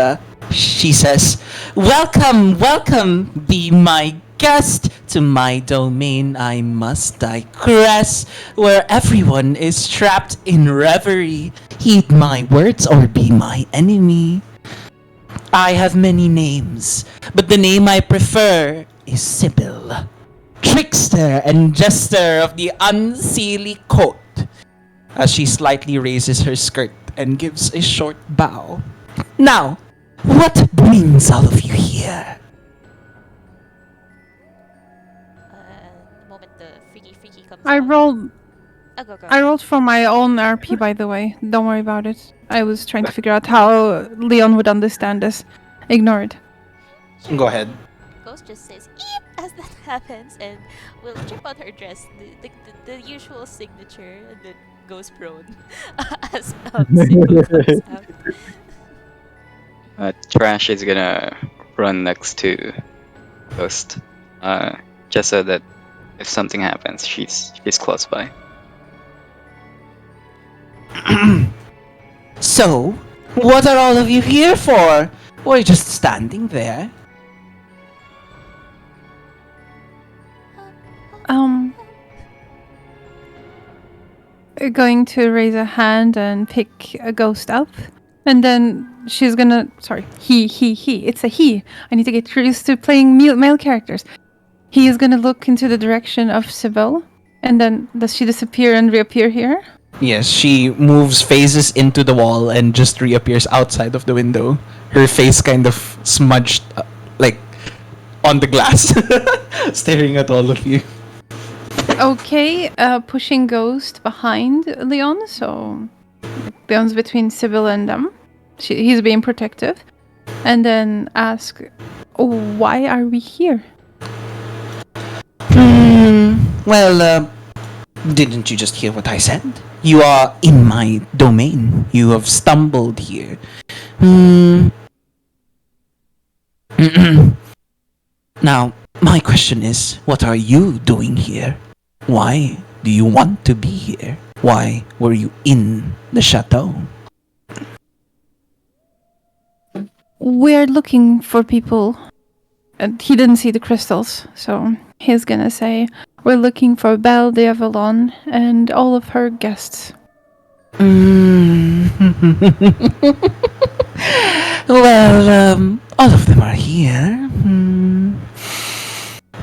she says, "Welcome, welcome, be my guest to my domain. I must digress, where everyone is trapped in reverie. Heed my words or be my enemy. I have many names, but the name I prefer is Sibyl, trickster and jester of the unseelie court." As she slightly raises her skirt and gives a short bow. "Now, what brings all of you here?" The moment the freaky comes I out. rolled. Oh, go. I rolled for my own RP, by the way. Don't worry about it. I was trying to figure out how Leon would understand this. Ignore it. Sure. Go ahead. Ghost just says "eep" as that happens and will chip on her dress, the usual signature, and then goes prone as Sibyl comes out. Trash is gonna run next to Ghost, just so that if something happens, she's close by. "So, what are all of you here for? Or just standing there?" Going to raise a hand and pick a ghost up. And then she's gonna. Sorry, he. It's a he. I need to get used to playing male characters. He is gonna look into the direction of Sibyl. And then does she disappear and reappear here? Yes, she moves, phases into the wall, and just reappears outside of the window. Her face kind of smudged, like, on the glass, staring at all of you. Okay, pushing Ghost behind Leon, so Leon's between Sibyl and them. He's being protective. And then ask, why are we here? Well, didn't you just hear what I said? You are in my domain. You have stumbled here. Now, my question is, what are you doing here? Why do you want to be here? Why were you in the chateau? We're looking for people. And he didn't see the crystals, so he's gonna say, we're looking for Belle de Avalon and all of her guests. Well, all of them are here.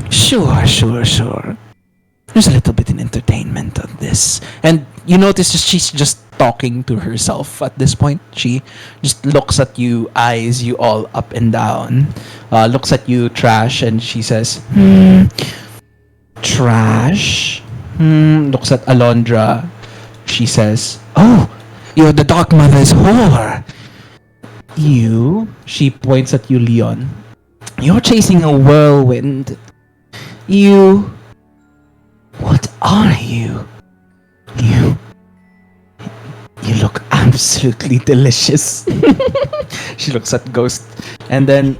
Sure. There's a little bit in entertainment on this. And you notice that she's just talking to herself at this point. She just looks at you, eyes you all up and down, looks at you, Trash, and she says, Trash? Looks at Alondra. She says, oh, you're the Dark Mother's whore. You, she points at you, Leon. You're chasing a whirlwind. You... What are you? You look absolutely delicious. She looks at Ghost. And then,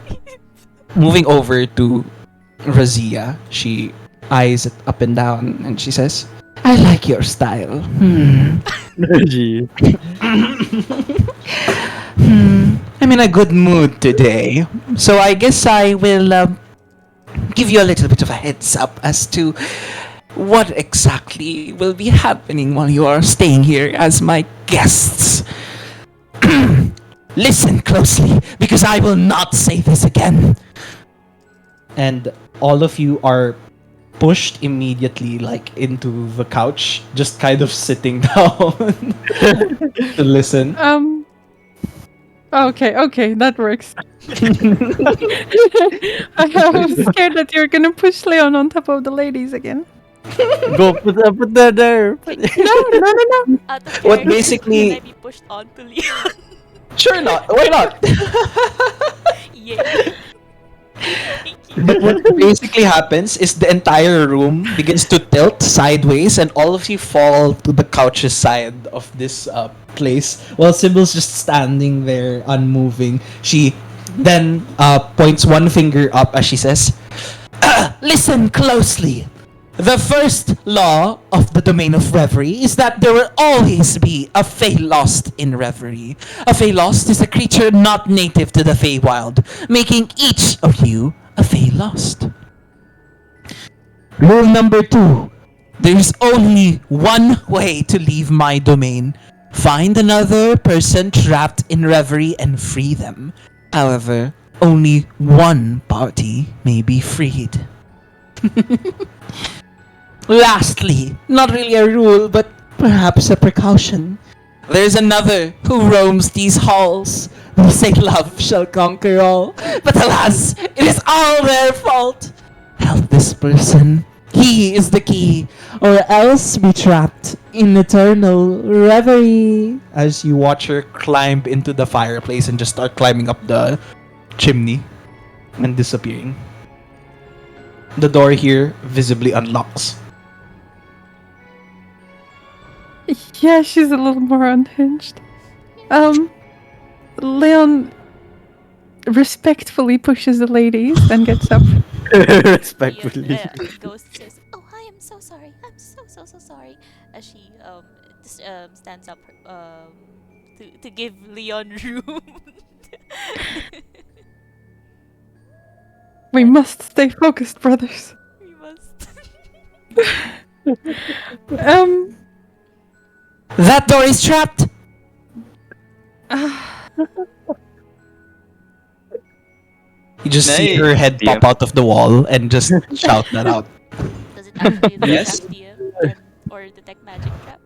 moving over to Razija, she eyes it up and down and she says, I like your style. I'm in a good mood today. So I guess I will give you a little bit of a heads up as to what exactly will be happening while you are staying here as my guests. Listen closely, because I will not say this again. And all of you are pushed immediately, like into the couch, just kind of sitting down to listen. Okay, that works. I was scared that you're gonna push Leon on top of the ladies again. Go put that there. No. Out of What character, basically- can I be pushed onto Leon? Sure not. Why not? Yeah. But what basically happens is the entire room begins to tilt sideways, and all of you fall to the couch's side of this place, while Sibyl's just standing there, unmoving. She then points one finger up as she says, "Listen closely. The first law of the Domain of Reverie is that there will always be a Fey Lost in Reverie. A Fey Lost is a creature not native to the Feywild, making each of you a Fey Lost. Rule number 2. There is only one way to leave my domain. Find another person trapped in Reverie and free them. However, only one party may be freed." Lastly, not really a rule, but perhaps a precaution. There's another who roams these halls. They say love shall conquer all, but alas, it is all their fault. Help this person. He is the key, or else be trapped in eternal reverie. As you watch her climb into the fireplace and just start climbing up the chimney and disappearing. The door here visibly unlocks. Yeah, she's a little more unhinged. Leon respectfully pushes the ladies, then gets up. Respectfully. Ghost says, "Oh, I am so sorry. I'm so sorry." As she stands up to give Leon room. We must stay focused, brothers. We must. That door is trapped! You just see her head Yeah. pop out of the wall and just shout that out. Does it actually Yes. detect or detect magic trap?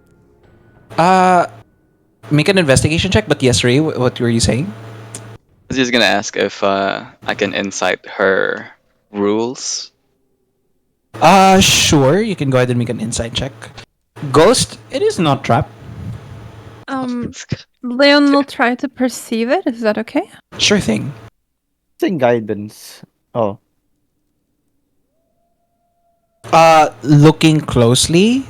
Make an investigation check, but yes, Ray, what were you saying? I was just gonna ask if I can insight her rules. Sure, you can go ahead and make an insight check. Ghost, it is not trapped. Leon will try to perceive it. Is that okay? Sure thing. Using guidance. Oh. Looking closely,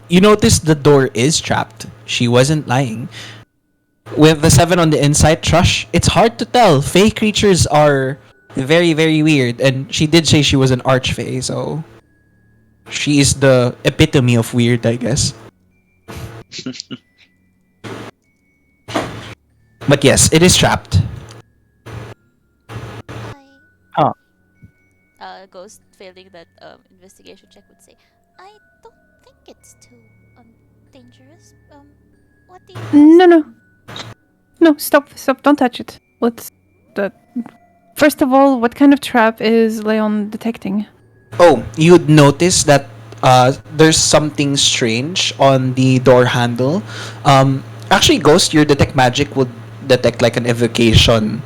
you notice the door is trapped. She wasn't lying. With the 7 on the inside, Thrush, it's hard to tell. Fey creatures are very, very weird, and she did say she was an Archfey, so she is the epitome of weird, I guess. But yes, it is trapped. Ghost failing that investigation check would say, "I don't think it's too dangerous. What do you?" No, stop, don't touch it. First of all, what kind of trap is Leon detecting? Oh, you'd notice that there's something strange on the door handle. Actually, Ghost, your detect magic would detect like an evocation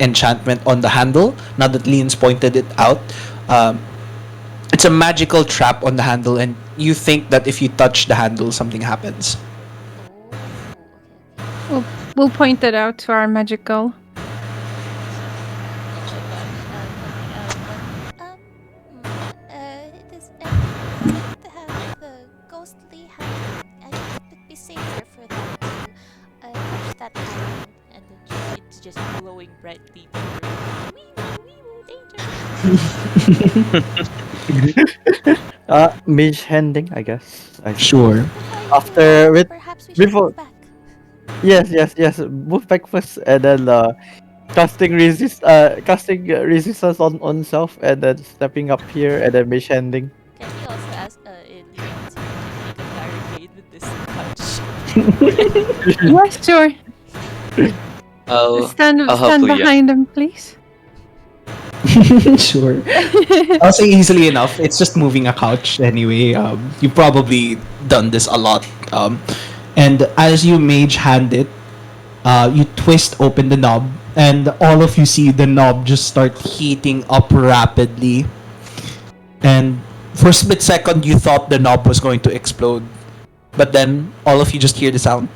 enchantment on the handle. Now that Leon's pointed it out, it's a magical trap on the handle, and you think that if you touch the handle, something happens. We'll point it out to our magic girl. It is good to have the ghostly hand. I think it'd be safer for them to touch that hand, and then it's just glowing brightly. Mage handing, I guess. Sure. After with Perhaps we should before. move back. Yes. Move back first, and then casting resistance on self, and then stepping up here, and then mage handing. Can we also ask Leon to make a barricade with this punch? Yes, sure. I'll Stand help Leon. behind him, please. Sure. I'll say easily enough. It's just moving a couch anyway. You've probably done this a lot. And as you mage hand it, you twist open the knob, and all of you see the knob just start heating up rapidly. And for a split second, you thought the knob was going to explode, but then all of you just hear the sound,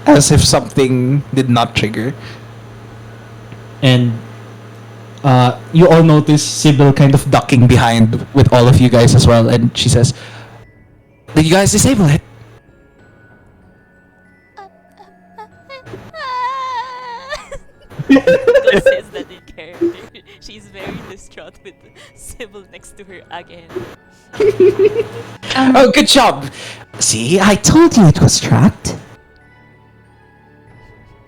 as if something did not trigger. And you all notice Sibyl kind of ducking behind with all of you guys as well, and she says, "Did you guys disable it?" Ghost says that in character. She's very distraught with Sibyl next to her again. Oh, good job! See, I told you it was trapped.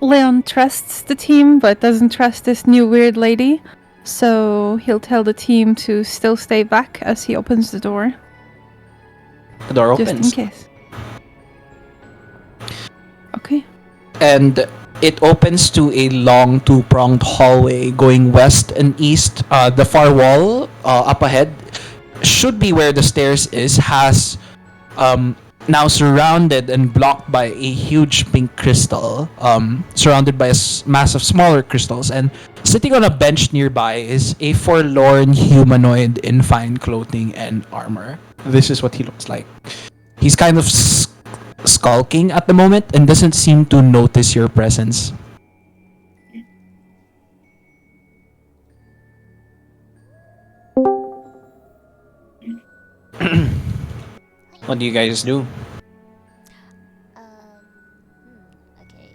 Leon trusts the team, but doesn't trust this new weird lady. So he'll tell the team to still stay back as he opens the door. The door Just in opens. case. Okay. And it opens to a long two-pronged hallway going west and east. The far wall up ahead should be where the stairs is, has now surrounded and blocked by a huge pink crystal, surrounded by a mass of smaller crystals, and sitting on a bench nearby is a forlorn humanoid in fine clothing and armor. This is what he looks like. He's kind of skulking at the moment and doesn't seem to notice your presence. What do you guys do? Okay.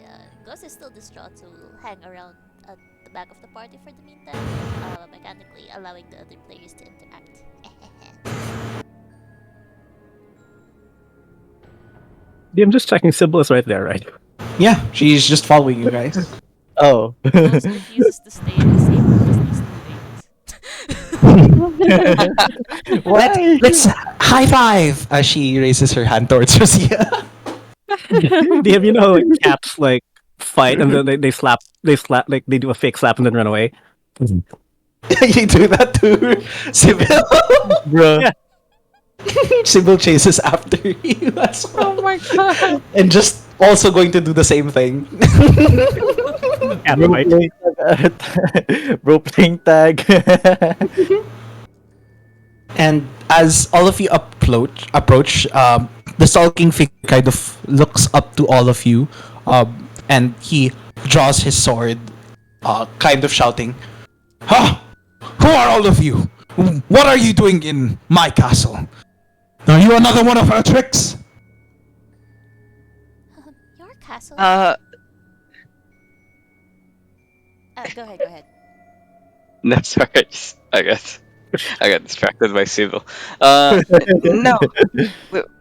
Yeah, Ghost is still distraught, so we'll hang around at the back of the party for the meantime, mechanically allowing the other players to interact. I'm just checking. Sibyl is right there, right? Yeah, she's just following you guys. Oh. Ghost refuses to stay in the same room as these two ladies. Why? Let's high five as she raises her hand towards Razija. DM, you know, like cats like fight and then they slap, like they do a fake slap and then run away. You do that too, Sibyl. Bro. Yeah. Sibyl chases after you as well. Oh my god. And just also going to do the same thing. Cat Bro fight. playing tag. Bro playing tag. And as all of you approach, the sulking figure kind of looks up to all of you, and he draws his sword, kind of shouting, "Ha! Who are all of you? What are you doing in my castle? Are you another one of her tricks?" Your castle? Go ahead. That's alright. I got distracted by Sibyl. No,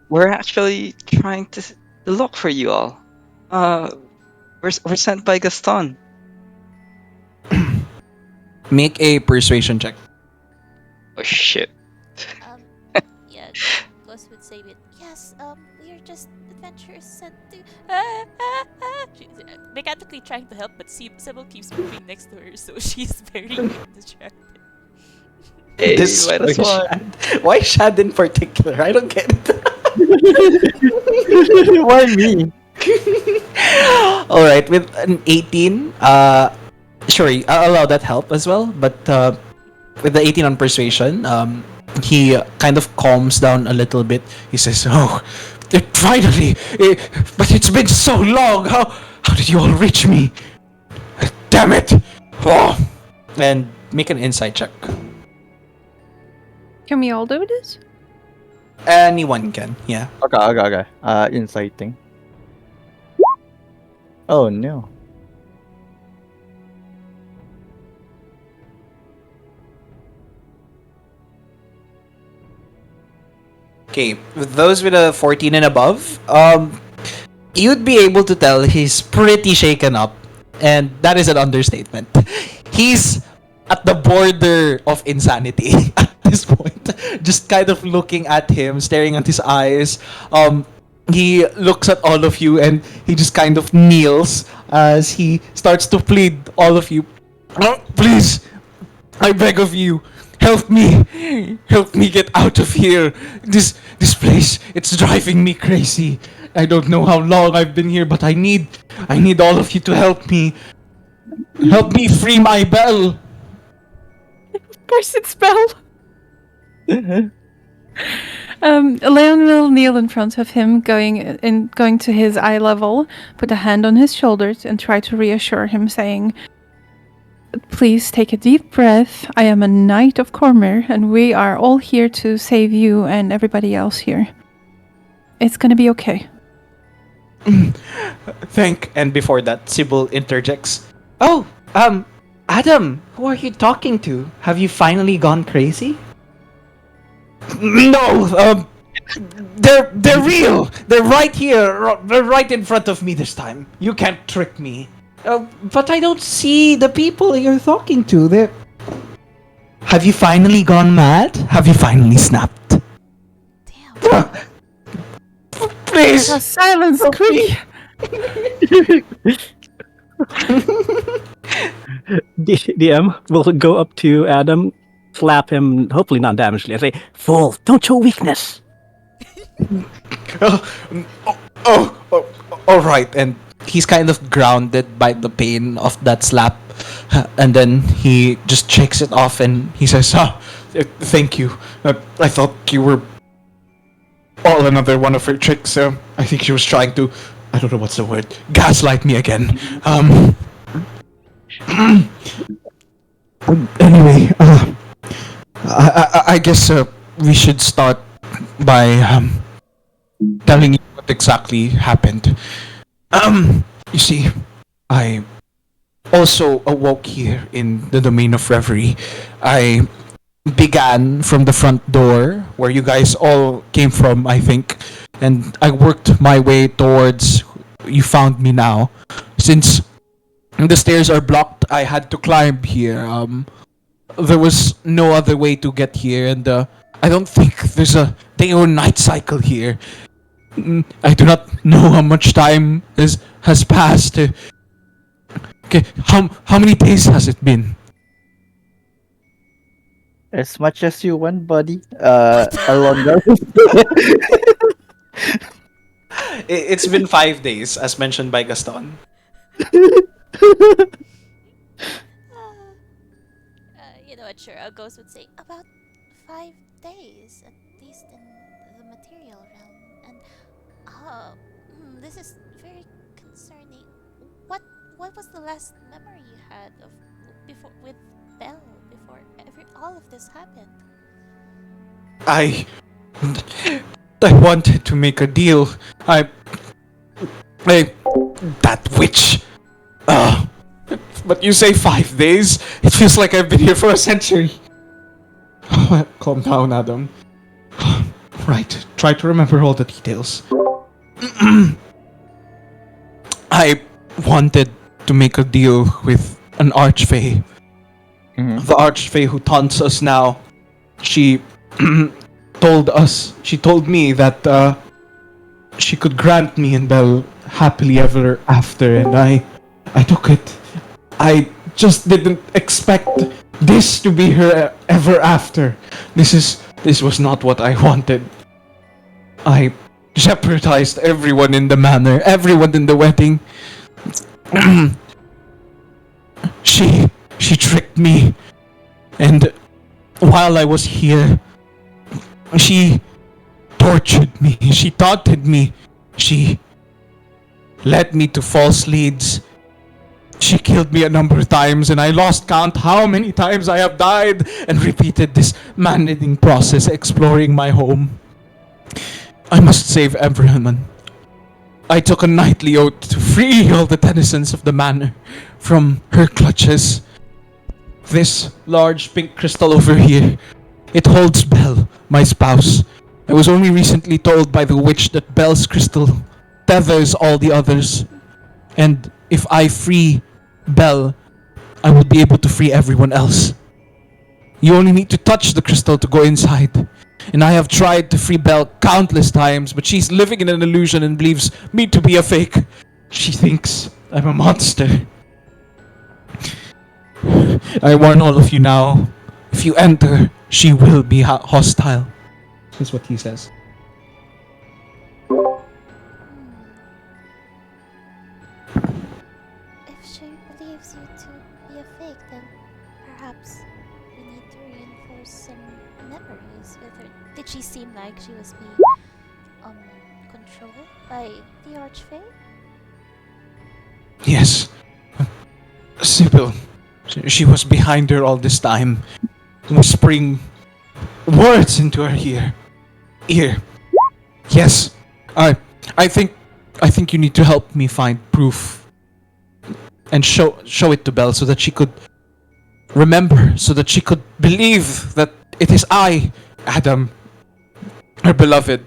we're actually trying to look for you all. We're sent by Gaston. Make a persuasion check. Oh shit. Yeah, Ghost would say it. Yes, we are just adventurers sent to. She's mechanically trying to help, but Sibyl keeps moving next to her, so she's very distracted. Hey, This might as well. Why Shad in particular? I don't get it. Why me? All right, with an 18, sure, I'll allow that help as well. But with the 18 on persuasion, he kind of calms down a little bit. He says, "Oh, finally! But it's been so long. How did you all reach me? Damn it! Oh." And make an insight check. Can we all do this? Anyone can, yeah. Okay. Inciting. Oh no. Okay, with those with a 14 and above, you'd be able to tell he's pretty shaken up, and that is an understatement. He's at the border of insanity at this point, just kind of looking at him, staring at his eyes. he looks at all of you and he just kind of kneels as he starts to plead all of you. "Oh, please, I beg of you, help me. Help me get out of here. This place, it's driving me crazy. I don't know how long I've been here, but I need all of you to help me. Help me free my bell." Cursed spell. Leon will kneel in front of him, going to his eye level, put a hand on his shoulders, and try to reassure him, saying, "Please take a deep breath. I am a knight of Cormyr, and we are all here to save you and everybody else here. It's gonna be okay." And before that, Sibyl interjects. "Oh, Adam, who are you talking to? Have you finally gone crazy?" "No, they're real. They're right here. They're right in front of me this time. You can't trick me." But I don't see the people you're talking to. Have you finally gone mad? Have you finally snapped? Damn. Please. Silence, quick! DM will go up to Adam, slap him, hopefully not damagely, and say, "Fool, don't show weakness." All right. And he's kind of grounded by the pain of that slap, and then he just shakes it off and he says, "Thank you. I thought you were all another one of her tricks. I think she was trying to, I don't know what's the word, gaslight me again. Anyway, I guess we should start by telling you what exactly happened. You see, I also awoke here in the Domain of Reverie. I began from the front door where you guys all came from, I think, and I worked my way towards you found me now. Since the stairs are blocked, I had to climb here. There was no other way to get here, and I don't think there's a day or night cycle here. I do not know how much time has passed. Okay, how many days has it been? As much as you want, buddy. Alondra. It's been 5 days, as mentioned by Gaston. You know what, sure, a ghost would say about 5 days, at least in the material realm. And this is very concerning. What was the last memory you had of before with Belle before all of this happened? I wanted to make a deal. I that witch. But you say 5 days? It feels like I've been here for a century. Calm down, Adam. Right, try to remember all the details. I wanted to make a deal with an Archfey. The Archfey who taunts us now. She told me that she could grant me and Belle happily ever after, and I took it. I just didn't expect this to be her ever after. This was not what I wanted. I jeopardized everyone in the manor, everyone in the wedding. She tricked me, and while I was here, she tortured me, she taunted me, she led me to false leads. She killed me a number of times, and I lost count how many times I have died and repeated this maddening process exploring my home. I must save everyone. I took a knightly oath to free all the denizens of the manor from her clutches. This large pink crystal over here, it holds Belle, my spouse. I was only recently told by the witch that Belle's crystal tethers all the others. And if I free Belle, I will be able to free everyone else. You only need to touch the crystal to go inside. and I have tried to free Belle countless times, but she's living in an illusion and believes me to be a fake. She thinks I'm a monster. I warn all of you now, if you enter, she will be hostile. Is what he says. If she believes you to be a fake, then perhaps we need to reinforce some memories with her. Did she seem like she was being controlled by the Archfey? Yes. Sibyl. She was behind her all this time, whispering words into her ear. Yes. I think you need to help me find proof and show it to Belle so that she could remember, so that she could believe that it is I, Adam, her beloved.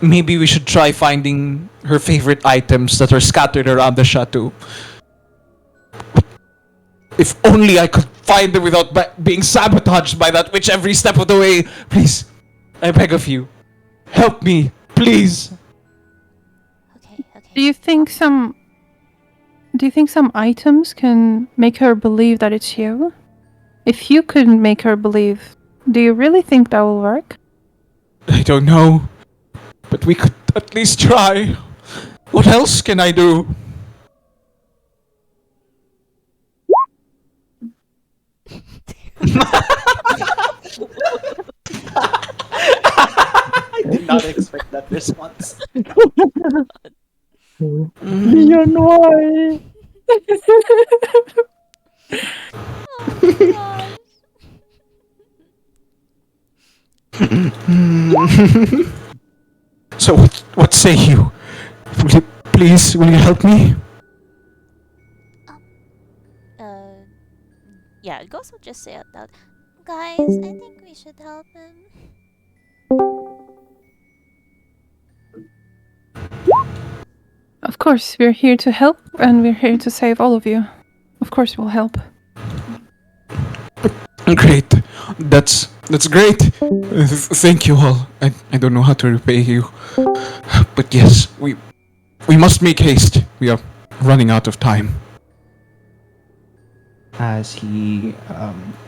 Maybe we should try finding her favorite items that are scattered around the chateau. If only I could find them without being sabotaged by that witch every step of the way. Please, I beg of you, help me, please. Okay. Do you think some items can make her believe that it's you? If you couldn't make her believe, do you really think that will work? I don't know, but we could at least try. What else can I do? I did not expect that response. Leon, why? Oh my gosh. So what say you? Will you help me? Yeah, Ghost will just say out loud, guys, I think we should help him. Of course, we're here to help, and we're here to save all of you. Of course, we'll help. Great. That's great. Thank you all. I don't know how to repay you. But yes, we must make haste. We are running out of time. As he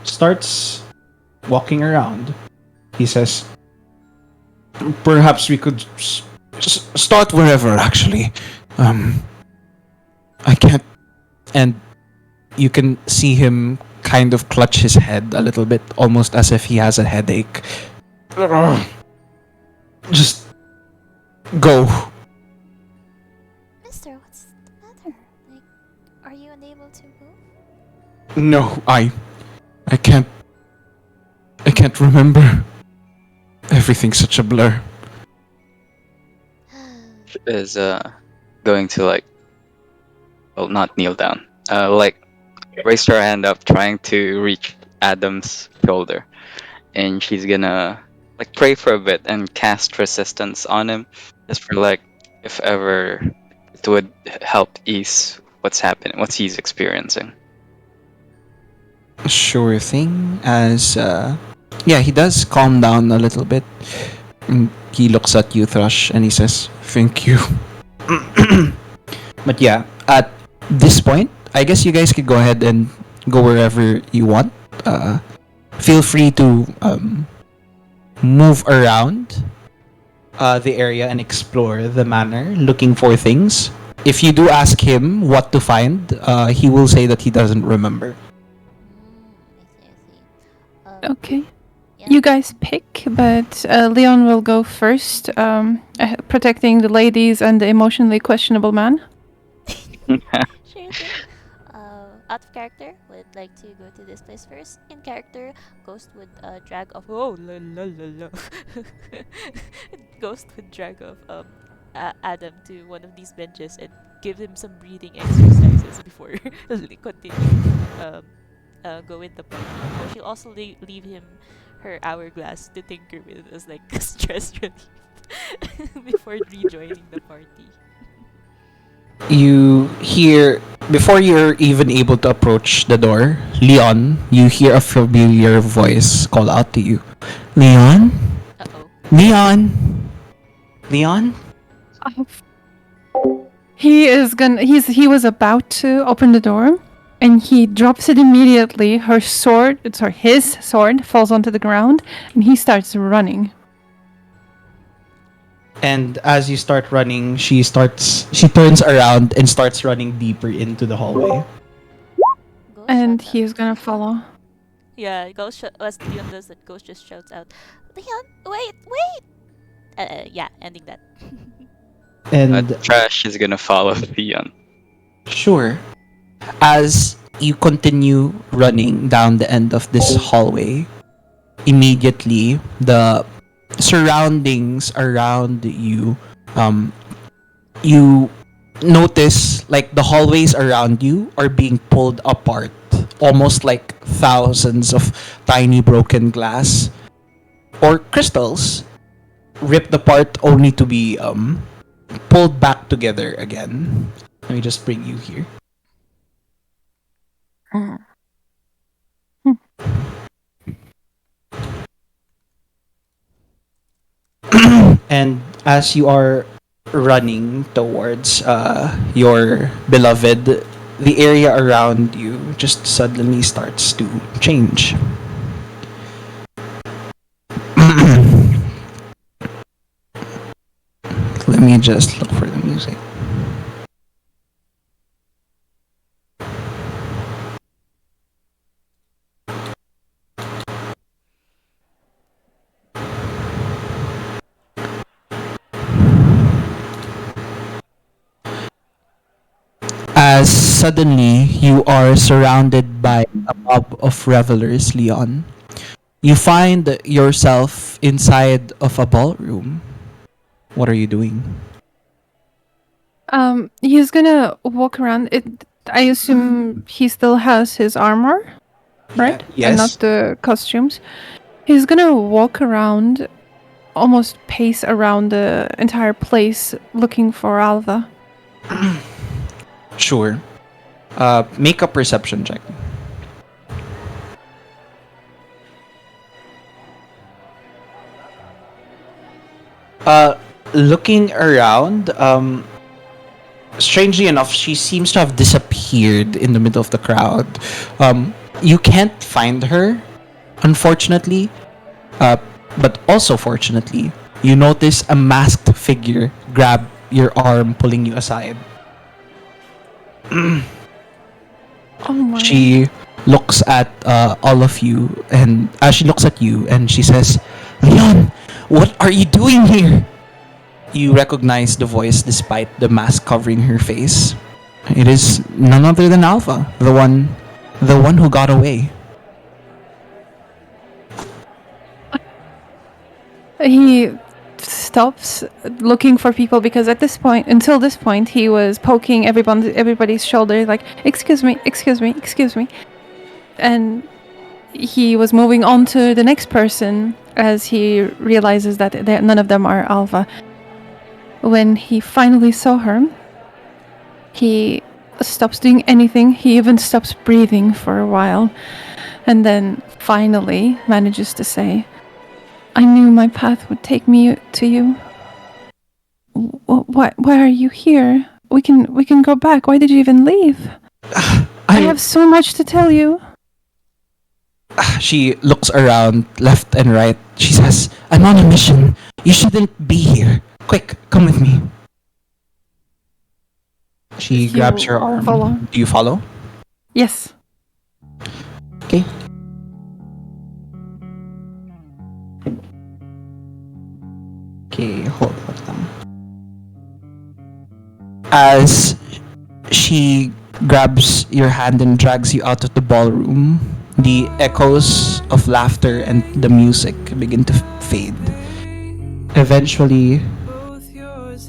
starts walking around, he says, perhaps we could start wherever, actually. I can't... And you can see him kind of clutch his head a little bit, almost as if he has a headache. Just go. Mister, what's the matter? Like, are you unable to move? No, I can't remember. Everything's such a blur. Is going to not kneel down. Raise her hand up, trying to reach Adam's shoulder, and she's gonna pray for a bit and cast resistance on him, just for if ever it would help ease what's happening, what he's experiencing. Sure thing. As he does calm down a little bit. He looks at you, Thrush, and he says, "Thank you." But yeah, at this point, I guess you guys could go ahead and go wherever you want. Feel free to move around the area and explore the manor, looking for things. If you do ask him what to find, he will say that he doesn't remember. I see. Okay. Yeah. You guys pick, but Leon will go first, protecting the ladies and the emotionally questionable man. Sure thing. Out of character, would like to go to this place first. In character, Ghost would drag off. Oh la la la la. Ghost would drag off Adam to one of these benches and give him some breathing exercises before continuing go with the party. She'll also leave him her hourglass to tinker with as stress relief before rejoining the party. You hear, before you're even able to approach the door, Leon, you hear a familiar voice call out to you. Leon? Uh-oh. Leon? Leon? He was about to open the door, and he drops it immediately. His sword falls onto the ground, and he starts running. And as you start running, she turns around and starts running deeper into the hallway. Ghost And shouts he out. is gonna follow. Yeah, as Leon does that, Ghost just shouts out, Leon, wait! Yeah, ending that. And Trash is gonna follow Theon. sure, as you continue running down the end of this hallway, immediately the surroundings around you, you notice like the hallways around you are being pulled apart, almost like thousands of tiny broken glass or crystals ripped apart only to be pulled back together again. Let me just bring you here. And as you are running towards your beloved, the area around you just suddenly starts to change. Let me just look for the music. As suddenly you are surrounded by a mob of revelers, Leon. You find yourself inside of a ballroom. What are you doing? He's gonna walk around. I assume he still has his armor, right? And not Yes. the costumes. He's gonna walk around, almost pace around the entire place looking for Alva. Sure. Make a perception check. Looking around, strangely enough, she seems to have disappeared in the middle of the crowd. You can't find her, unfortunately. But also, fortunately, you notice a masked figure grab your arm, pulling you aside. Oh my. She looks at all of you, and she looks at you, and she says, "Leon, what are you doing here?" You recognize the voice despite the mask covering her face. It is none other than Alpha, the one who got away. He stops looking for people because until this point, he was poking everybody's shoulder, like, excuse me, and he was moving on to the next person as he realizes that none of them are Alva. When he finally saw her, he stops doing anything. He even stops breathing for a while, and then finally manages to say, "I knew my path would take me to you. Why are you here? We can go back. Why did you even leave? I have so much to tell you." She looks around left and right. She says, "I'm on a mission. You shouldn't be here. Quick, come with me." She grabs your arm. Follow. Do you follow? Yes. Okay. Okay, hold on. As she grabs your hand and drags you out of the ballroom, the echoes of laughter and the music begin to fade. Eventually,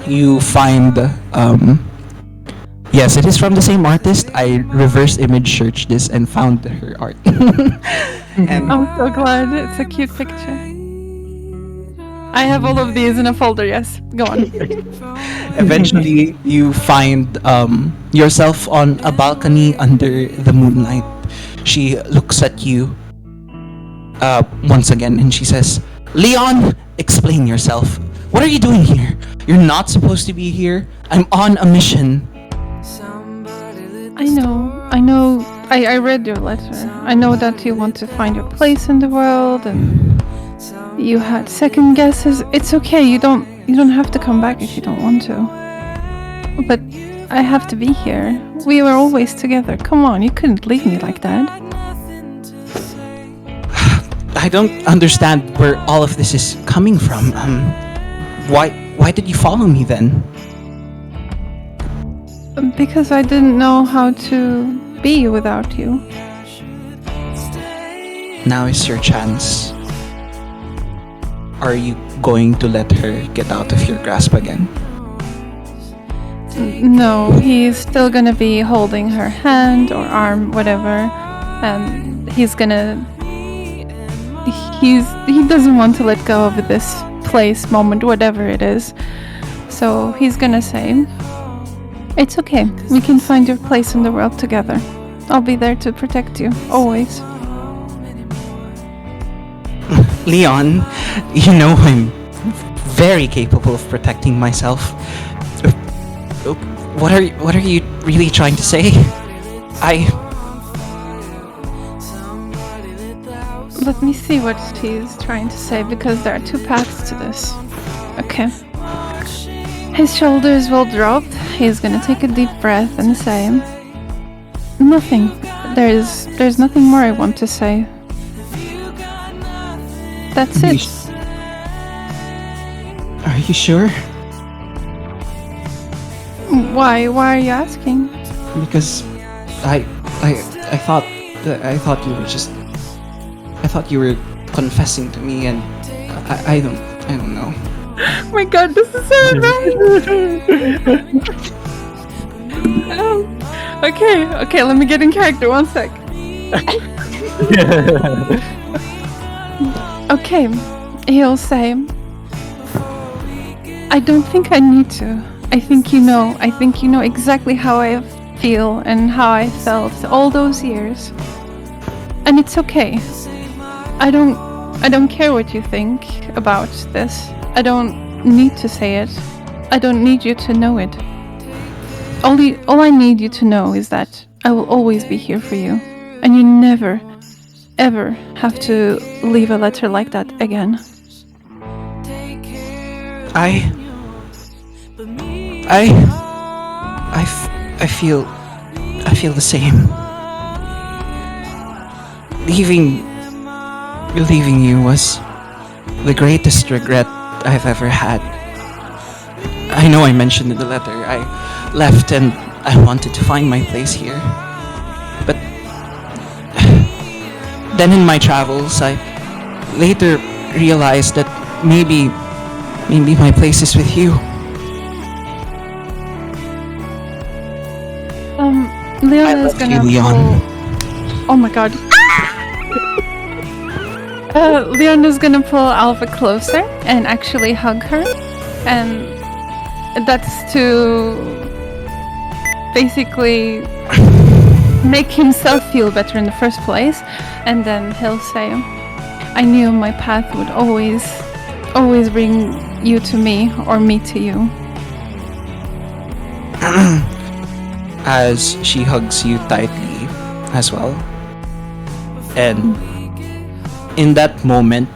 you find yes, it is from the same artist. I reverse image searched this and found her art. And I'm so glad. It's a cute picture. I have all of these in a folder, yes. Go on. eventually you find yourself on a balcony under the moonlight. She looks at you. once again, and she says, "Leon, explain yourself. What are you doing here? You're not supposed to be here. I'm on a mission." I know. I read your letter. I know that you want to find your place in the world, and you had second guesses. It's okay. You don't have to come back if you don't want to. But I have to be here. We were always together. Come on, you couldn't leave me like that. I don't understand where all of this is coming from. Why did you follow me then? Because I didn't know how to be without you. Now is your chance. Are you going to let her get out of your grasp again? No, he's still gonna be holding her hand or arm, whatever, and he doesn't want to let go of this place, moment, whatever it is. So he's gonna say, "It's okay. We can find your place in the world together. I'll be there to protect you, always." Leon, you know I'm very capable of protecting myself. What are you really trying to say? Let me see what he's trying to say, because there are two paths to this. Okay. His shoulders will drop. He's gonna take a deep breath and say, "Nothing. There's nothing more I want to say. That's it." Are you sure? Why are you asking? Because I thought you were confessing to me, and I don't know. Oh my god, this is so annoying. Okay, let me get in character, 1 sec. Okay, he'll say, "I don't think I need to. I think you know exactly how I feel and how I felt all those years. And it's okay. I don't care what you think about this. I don't need to say it. I don't need you to know it. All I need you to know is that I will always be here for you. And you never, ever have to leave a letter like that again." I feel the same. Leaving you was the greatest regret I've ever had. I know I mentioned in the letter I left and I wanted to find my place here. But then in my travels, I later realized that maybe my place is with you. Leon I is love gonna you, Leon. pull... Oh my god. Leon is gonna pull Alva closer and actually hug her. And that's to basically make himself feel better in the first place. And then he'll say, "I knew my path would always bring you to me or me to you." As she hugs you tightly as well. And in that moment,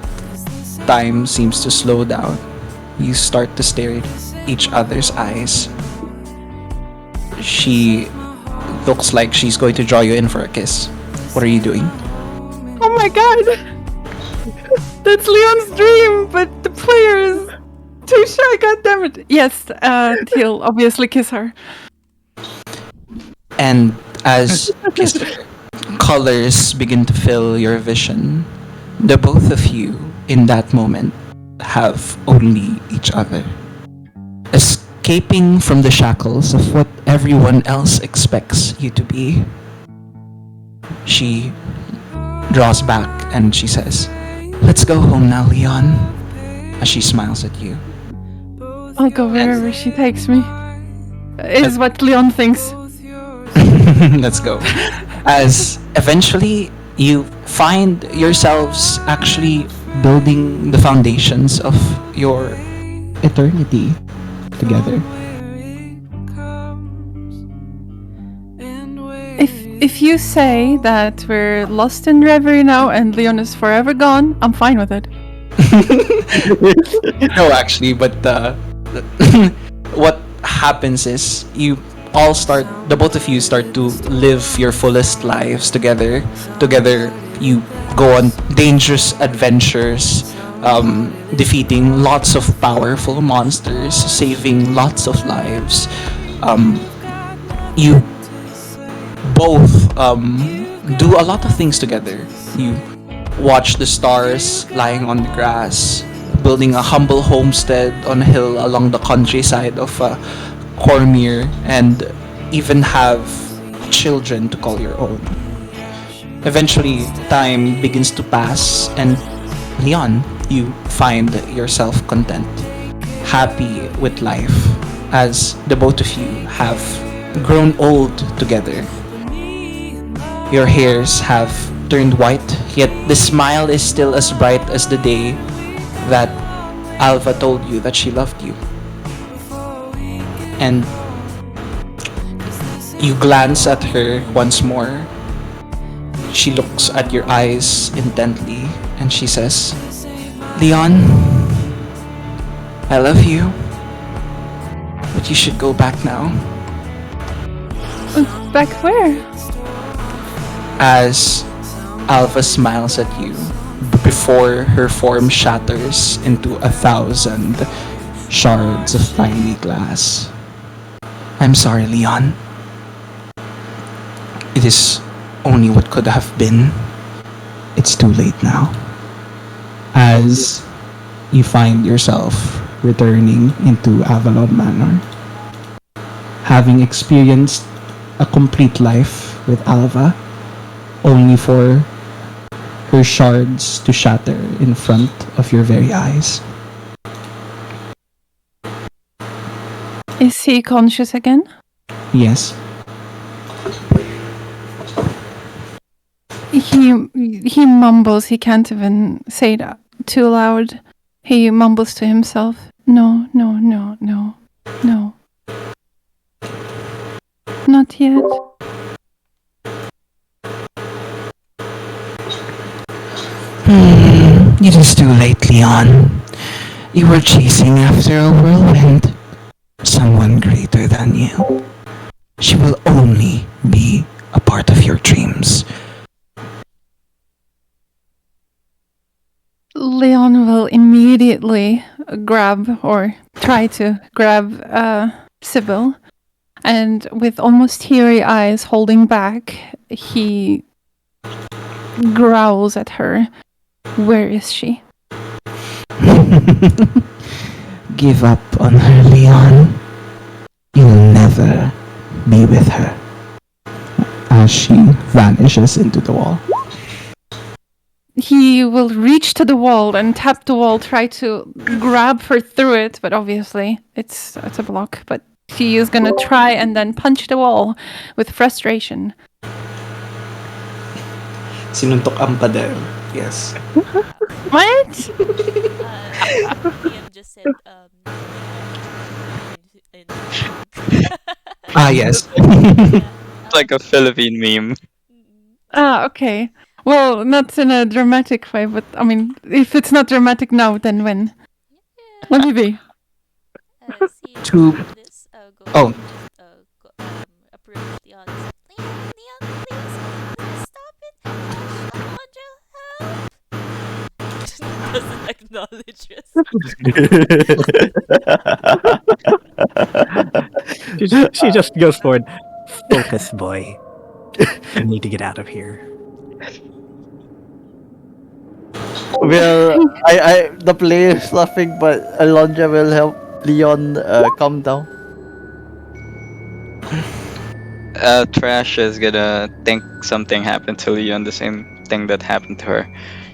time seems to slow down. You start to stare at each other's eyes. She looks like she's going to draw you in for a kiss. What are you doing? Oh my god! That's Leon's dream, but the player is too shy, goddammit. Yes, he'll obviously kiss her. And as colors begin to fill your vision, the both of you in that moment have only each other. Escaping from the shackles of what everyone else expects you to be, she draws back and she says, "Let's go home now, Leon," as she smiles at you. I'll go wherever she takes me, is what Leon thinks. Let's go. As eventually you find yourselves actually building the foundations of your eternity together. If you say that we're lost in reverie now and Leon is forever gone, I'm fine with it. No, actually, but what happens is the both of you start to live your fullest lives together. Together, you go on dangerous adventures, defeating lots of powerful monsters, saving lots of lives. You both do a lot of things together. You watch the stars lying on the grass, building a humble homestead on a hill along the countryside of Cormyr, and even have children to call your own. Eventually, time begins to pass, and Leon, you find yourself content, happy with life, as the both of you have grown old together. Your hairs have turned white, yet the smile is still as bright as the day that Alva told you that she loved you. And you glance at her once more. She looks at your eyes intently and she says, Leon, I love you, but you should go back now. Back where? As Alva smiles at you before her form shatters into 1,000 shards of tiny glass. I'm sorry, Leon. It is only what could have been. It's too late now. As you find yourself returning into Avalon Manor, having experienced a complete life with Alva, only for her shards to shatter in front of your very eyes. Is he conscious again? Yes. He mumbles. He can't even say that too loud. He mumbles to himself. No, no, no, no, no. Not yet. It is too late, Leon. You were chasing after a whirlwind. Someone greater than you. She will only be a part of your dreams. Leon will immediately grab or try to grab Sibyl, and with almost teary eyes holding back, he growls at her. Where is she? Give up on her, Leon. You'll never be with her. As she vanishes into the wall. He will reach to the wall and tap the wall, try to grab her through it, but obviously it's a block. But she is gonna try and then punch the wall with frustration. Sinuntok ang pader. Yes. What? Ian just said, Yes. It's like a Philippine meme. Okay. Well, not in a dramatic way, but I mean, if it's not dramatic now, then when? Let me be. To- This, Oh. approach Leon. Leon, please stop it. Alondra, help. Doesn't acknowledge us. She just goes forward. Focus, boy. I need to get out of here. Well, the player is laughing, but Alondra will help Leon calm down. Trash is gonna think something happened to Leon, the same thing that happened to her.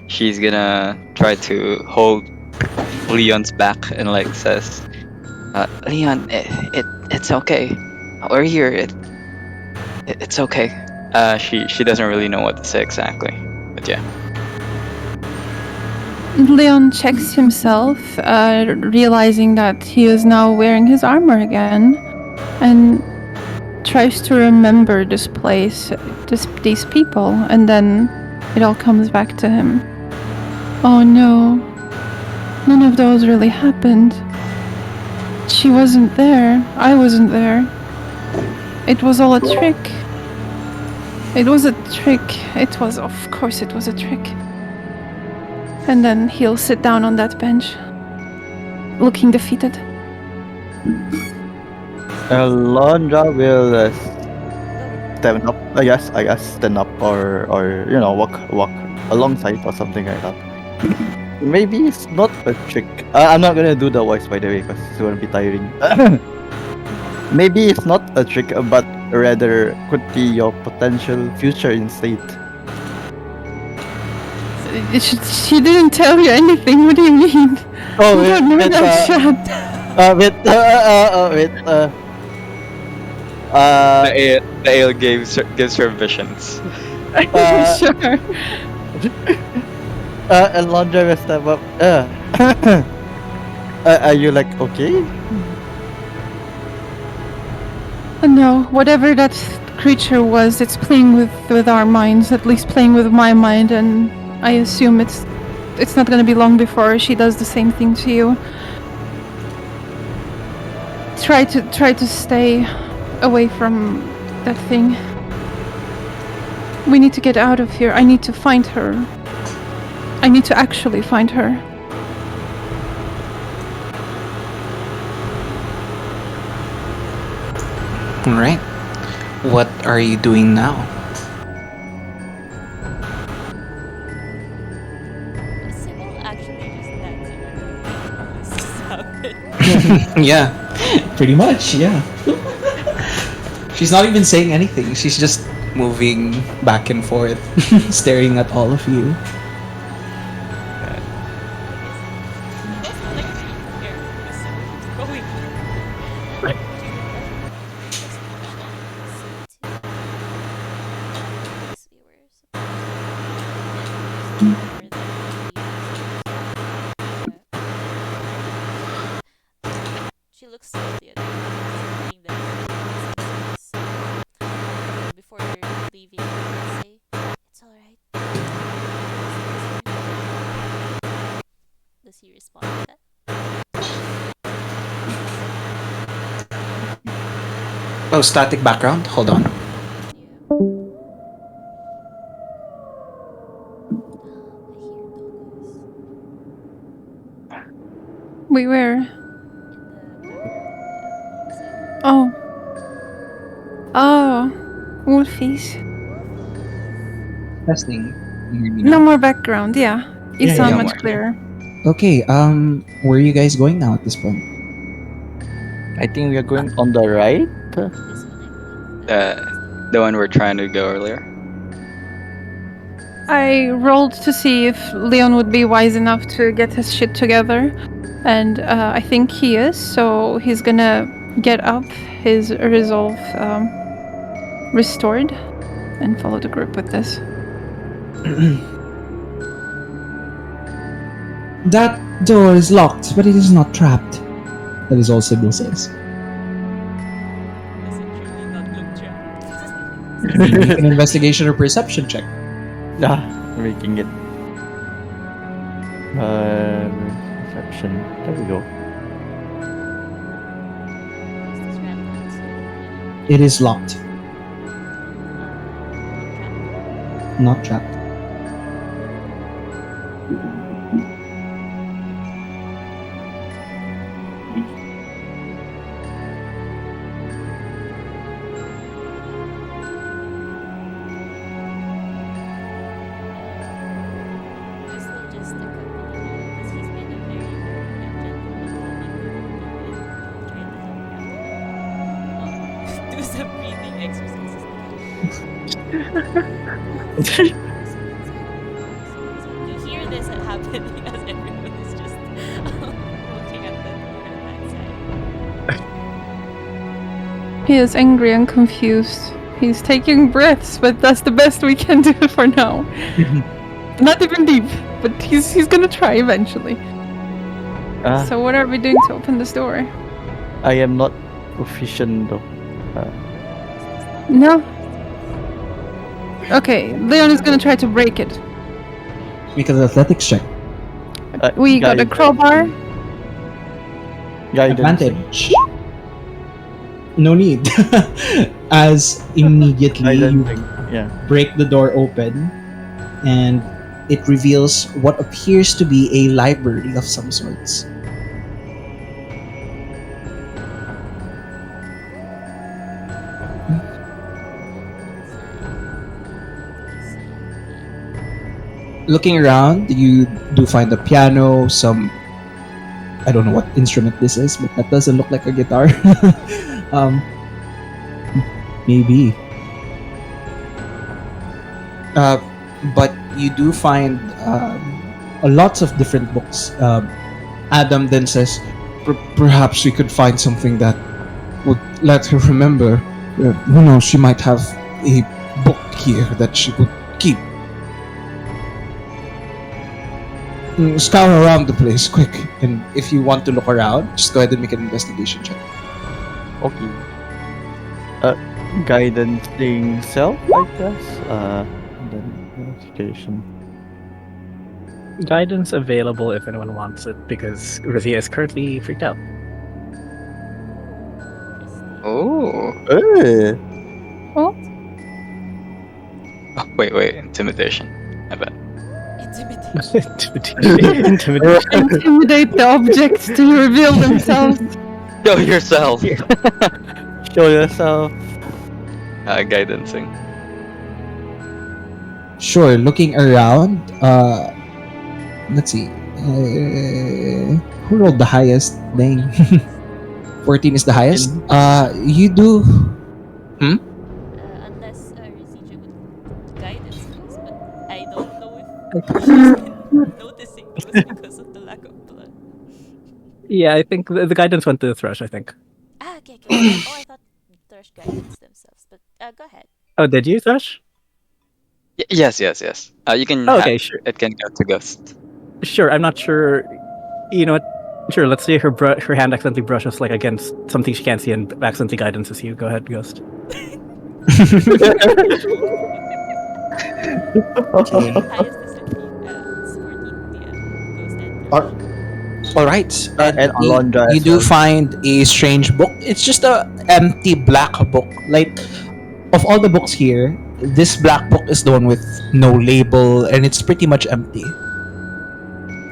She's gonna try to hold Leon's back and like says, Leon, it's okay. We're here. It's okay. She doesn't really know what to say exactly. But yeah. Leon checks himself, realizing that he is now wearing his armor again, and tries to remember this place, these people, and then it all comes back to him. Oh no, none of those really happened. She wasn't there, I wasn't there. It was all a trick. It was a trick. Of course it was a trick. And then he'll sit down on that bench, looking defeated. Alondra will stand up. I guess stand up or walk alongside or something like that. Maybe it's not a trick. I'm not gonna do the voice, by the way, because it's gonna be tiring. Maybe it's not a trick, but rather could be your potential future instead. She didn't tell you anything. What do you mean? Oh, You don't know that shot. The ale gives her visions. Sure. Alondra will step up. Are you like okay? No, whatever that creature was, it's playing with our minds, at least playing with my mind, and I assume it's not gonna be long before she does the same thing to you. Try to stay away from that thing. We need to get out of here. I need to find her. I need to actually find her. Alright. What are you doing now? Sibyl actually just dancing. Yeah, pretty much, yeah. She's not even saying anything. She's just moving back and forth, staring at all of you. She looks salty at saying that before leaving, say, "It's alright." Does he respond to that? Oh, static background? Hold on. We were. Oh. Oh. Wolfies. Testing. You hear me No now? more background, yeah. You Yeah, sound no much more. clearer. Okay, where are you guys going now at this point? I think we are going on the right. This one, I believe. The one we're trying to go earlier. I rolled to see if Leon would be wise enough to get his shit together, and I think he is, so he's gonna get up, his resolve restored, and follow the group with this. That door is locked, but it is not trapped. That is all Sibyl says. Does it truly not look trapped? Make an investigation or perception check. Yeah, making it. Perception. There we go. Is this rat also, It is locked, not not trapped? trapped. This will just accompany him because he's been a very warm and gentleman human. Trying to help out. Do some breathing exercises. You hear this happening as everyone is just looking at the door at that side. He is angry and confused. He's taking breaths, but that's the best we can do for now. Not even deep, but he's gonna try eventually. So what are we doing to open this door? I am not proficient though. No. Okay, Leon is gonna try to break it. Make an athletics check. We got a crowbar. Guidance. Advantage. No need. As immediately you Yeah. break the door open, and it reveals what appears to be a library of some sorts. Looking around, you do find a piano, some... I don't know what instrument this is, but that doesn't look like a guitar. Maybe. But you do find lots of different books. Adam then says, perhaps we could find something that would let her remember. Who knows, she might have a book here that she could keep. Scour around the place, quick. And if you want to look around, just go ahead and make an investigation check. Okay. Guidance thing self, I guess. Then investigation. Guidance available if anyone wants it, because Razija is currently freaked out. Oh. Oh, Oh, wait. Intimidation. I bet. Intimidation. intimidate the objects to reveal themselves. Show yourself. Show yourself. Guidancing. Sure, looking around, let's see. Who rolled the highest? Dang. 14 is the highest. You do. Unless Razija would guide us first, but I don't know if she's been noticing those because of the lack of blood. Yeah, I think the guidance went to Thrush, I think. Okay. Oh, I thought Thrush guidance themselves, but go ahead. Oh, did you, Thrush? Yes. You can. Oh, okay, sure. It can go to Ghost. Sure, I'm not sure. You know what? Sure, let's say her hand accidentally brushes like against something she can't see and accidentally guidances you. Go ahead, Ghost. Highest is 14, Ghost and Alright. And Alondra You as do well. find a strange book. It's just a empty black book. Like, of all the books here, this black book is the one with no label, and it's pretty much empty.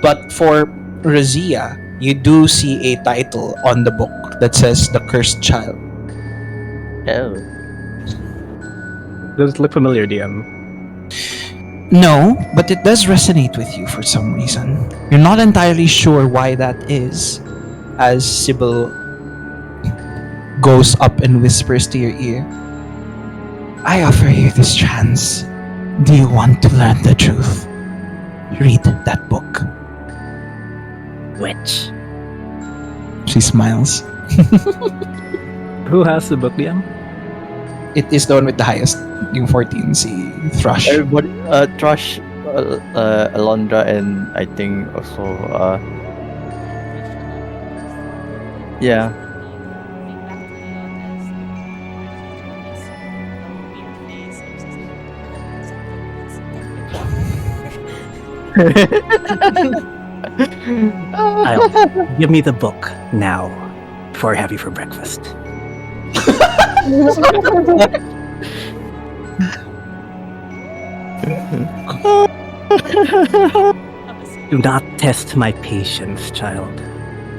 But for Razija, you do see a title on the book that says The Cursed Child. Oh. Does it look familiar, DM? No, but it does resonate with you for some reason. You're not entirely sure why that is, as Sibyl goes up and whispers to your ear. I offer you this chance. Do you want to learn the truth? Read that book. Which? She smiles. Who has the book, DM? It is the one with the highest, yung 14, si Thrush. Everybody, Thrush, Alondra, and I think also, yeah. Give me the book now, before I have you for breakfast. Do not test my patience, child.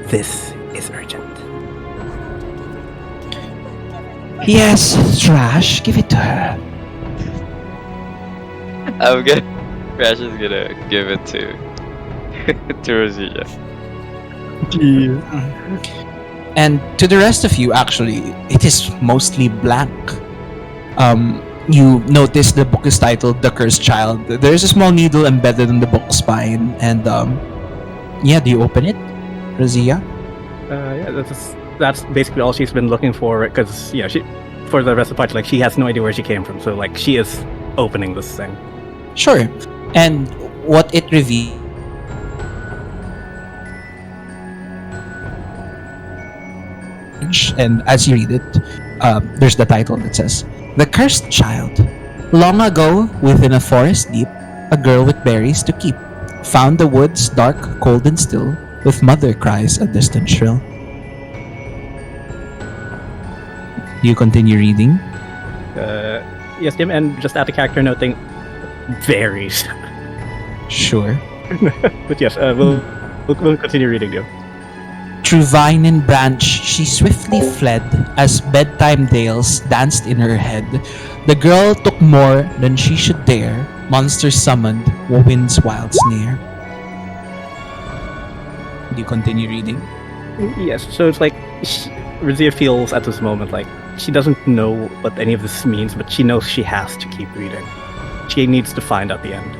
This is urgent. Yes, Thrush, give it to her. I'm gonna. Crash is gonna give it to to Razija. And to the rest of you, actually, it is mostly blank. You notice the book is titled The Cursed Child. There's a small needle embedded in the book spine, and yeah, do you open it, Razija? Yeah, that's basically all she's been looking for. Because she, for the rest of the party, like she has no idea where she came from. So like she is opening this thing. Sure. And what it reveals, and as you read it, there's the title that says, "The Cursed Child. Long ago, within a forest deep, a girl with berries to keep found the woods dark, cold, and still, with mother cries a distant shrill." Do you continue reading? Yes, Tim, and just add a character noting varies. Sure. But yes, we'll continue reading, Tim. Through vine and branch she swiftly fled as bedtime dales danced in her head. The girl took more than she should dare. Monsters summoned, wind's wild snare. Do you continue reading? Yes, so it's like Razija feels at this moment like she doesn't know what any of this means, but she knows she has to keep reading. She needs to find out the end.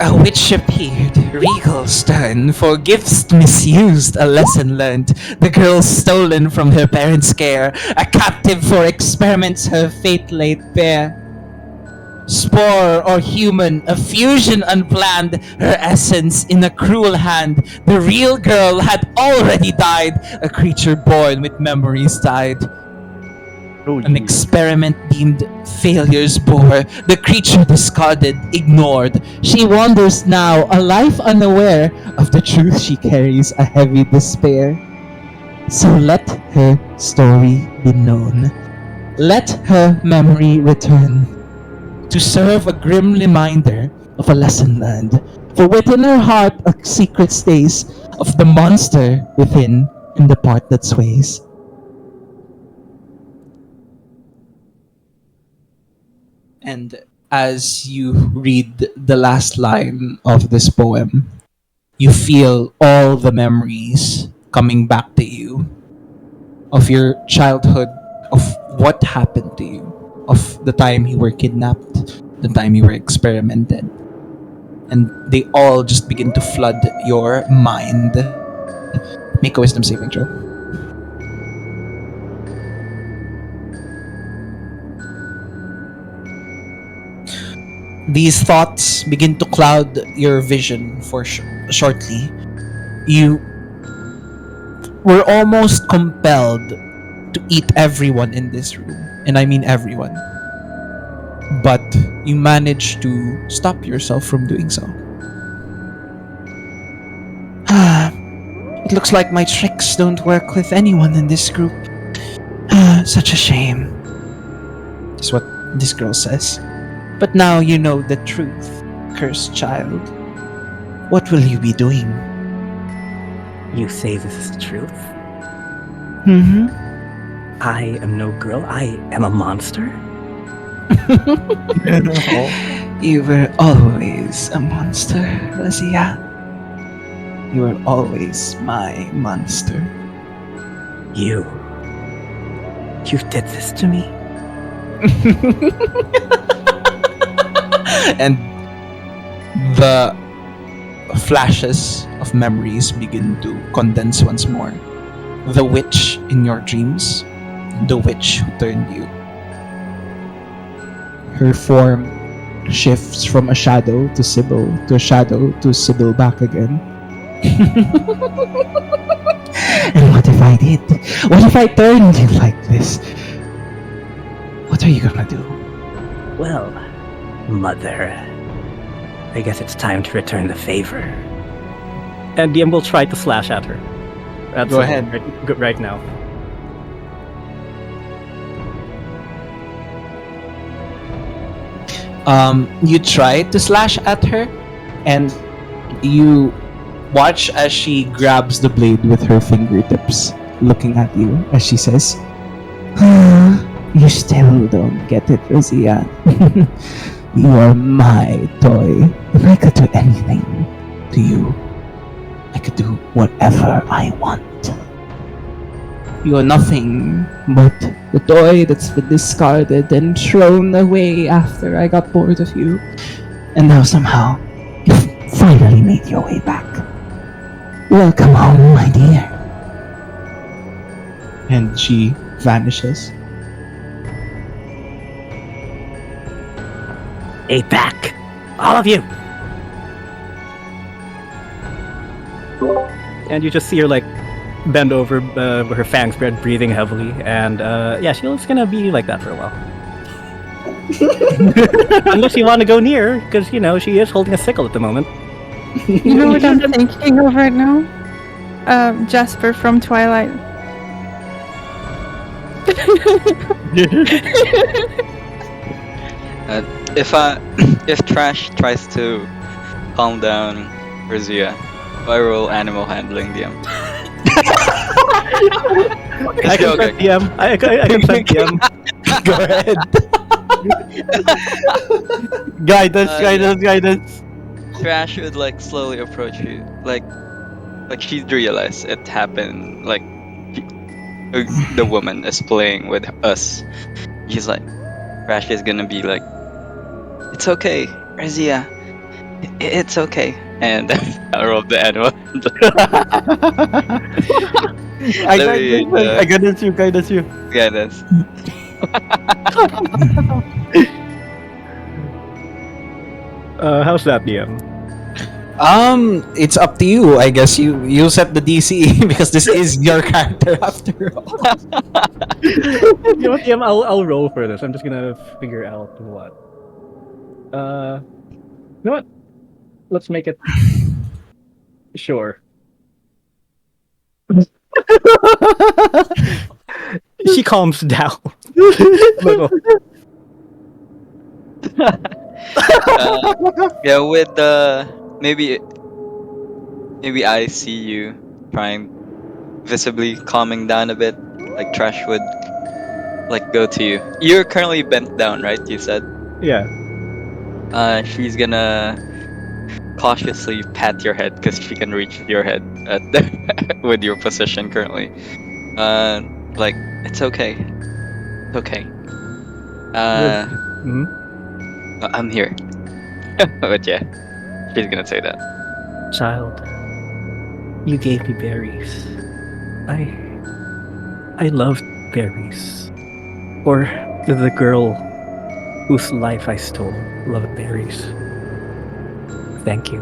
A witch appeared, regal stern, for gifts misused, a lesson learned. The girl stolen from her parents' care, a captive for experiments her fate laid bare. Spore or human, a fusion unplanned, her essence in a cruel hand. The real girl had already died, a creature born with memories tied. An experiment deemed failures bore, the creature discarded, ignored. She wanders now, a life unaware of the truth she carries, a heavy despair. So let her story be known. Let her memory return to serve a grim reminder of a lesson learned. For within her heart a secret stays of the monster within and the part that sways. And as you read the last line of this poem, you feel all the memories coming back to you of your childhood, of what happened to you, of the time you were kidnapped, the time you were experimented. And they all just begin to flood your mind. Make a wisdom saving throw. These thoughts begin to cloud your vision for shortly. You were almost compelled to eat everyone in this room, and I mean everyone. But you managed to stop yourself from doing so. It looks like my tricks don't work with anyone in this group. Such a shame. Is what this girl says. But now you know the truth, cursed child. What will you be doing? You say this is the truth? Mm-hmm. I am no girl. I am a monster? You were always a monster, Razija. You were always my monster. You did this to me? And the flashes of memories begin to condense once more. The witch in your dreams, the witch who turned you. Her form shifts from a shadow to Sibyl, to a shadow to Sibyl back again. And what if I did? What if I turned you like this? What are you gonna do? Well, Mother, I guess it's time to return the favor. And DM will try to slash at her. Go ahead. Right now. You try to slash at her, and you watch as she grabs the blade with her fingertips, looking at you as she says, "You still don't get it, Razija. You are my toy, and I could do anything to you. I could do whatever I want. You are nothing but the toy that's been discarded and thrown away after I got bored of you. And now somehow, you've finally made your way back. Welcome home, my dear." And she vanishes. Hey, back! All of you! and you just see her like bend over with her fangs spread, breathing heavily, and yeah, she's gonna be like that for a while. Unless you want to go near, because you know she is holding a sickle at the moment. You know what I'm thinking of right now? Jasper from Twilight. If Trash tries to calm down Razija, I roll animal handling DM. I can Okay. set DM. I can set DM. Go ahead. Guidance. Trash would like slowly approach you, like she'd realize it happened. Like the woman is playing with us. She's like, Trash is gonna be like, "It's okay, Razija. It's okay." And I rolled the animal. I guidance you. Yeah, that's. How's that DM? It's up to you. I guess you set the DC because this is your character after all. You know what, DM? I'll roll for this. I'm just gonna figure out what. You know what? Let's make it. Sure. She calms down. Yeah, with maybe I see you trying visibly calming down a bit, like Trash would like go to you. You're currently bent down, right? You said. Yeah. She's gonna cautiously pat your head because she can reach your head with your position currently. Like it's okay. It's okay. I'm here. But yeah, she's gonna say that. Child, you gave me berries. I loved berries. Or the girl whose life I stole loved berries. Thank you.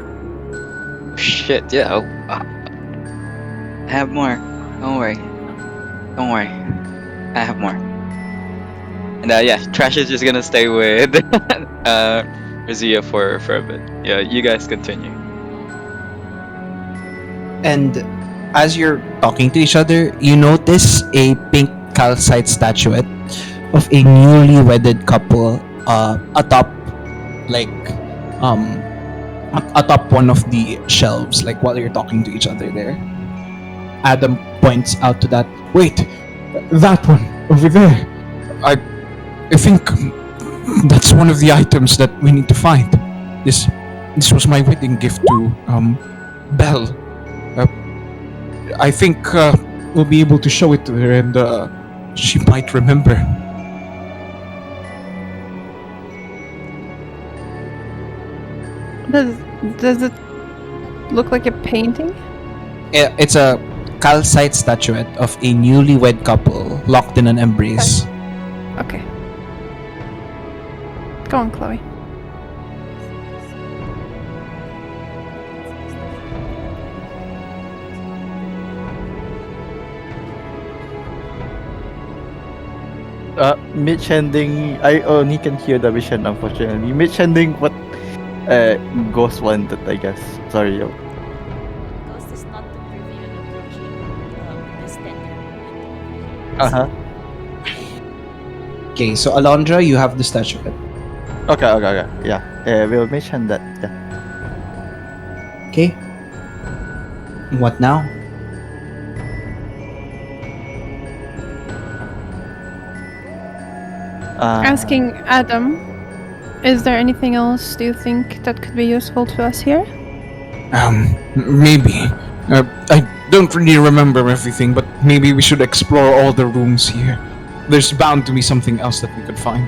Shit, yeah. I have more. Don't worry. I have more. And yeah, Trash is just gonna stay with Razija for a bit. Yeah, you guys continue. And as you're talking to each other, you notice a pink calcite statuette of a newly wedded couple atop atop one of the shelves, like while you're talking to each other there. Adam points out to that. Wait, that one over there. I think that's one of the items that we need to find. This was my wedding gift to Belle. I think we'll be able to show it to her, and she might remember. Does it look like a painting? It's a calcite statuette of a newlywed couple locked in an embrace. Okay. Go on, Chloe. Mitch handing. I only can hear the vision, unfortunately. Mitch handing what Ghost wanted, I guess. Sorry. Ghost is not to reveal the standard. Uh-huh. Okay, so Alondra, you have the statuette. Okay. Yeah. We'll mention that. Yeah. Okay. What now? Asking Adam, is there anything else do you think that could be useful to us here? Maybe. I don't really remember everything, but maybe we should explore all the rooms here. There's bound to be something else that we could find.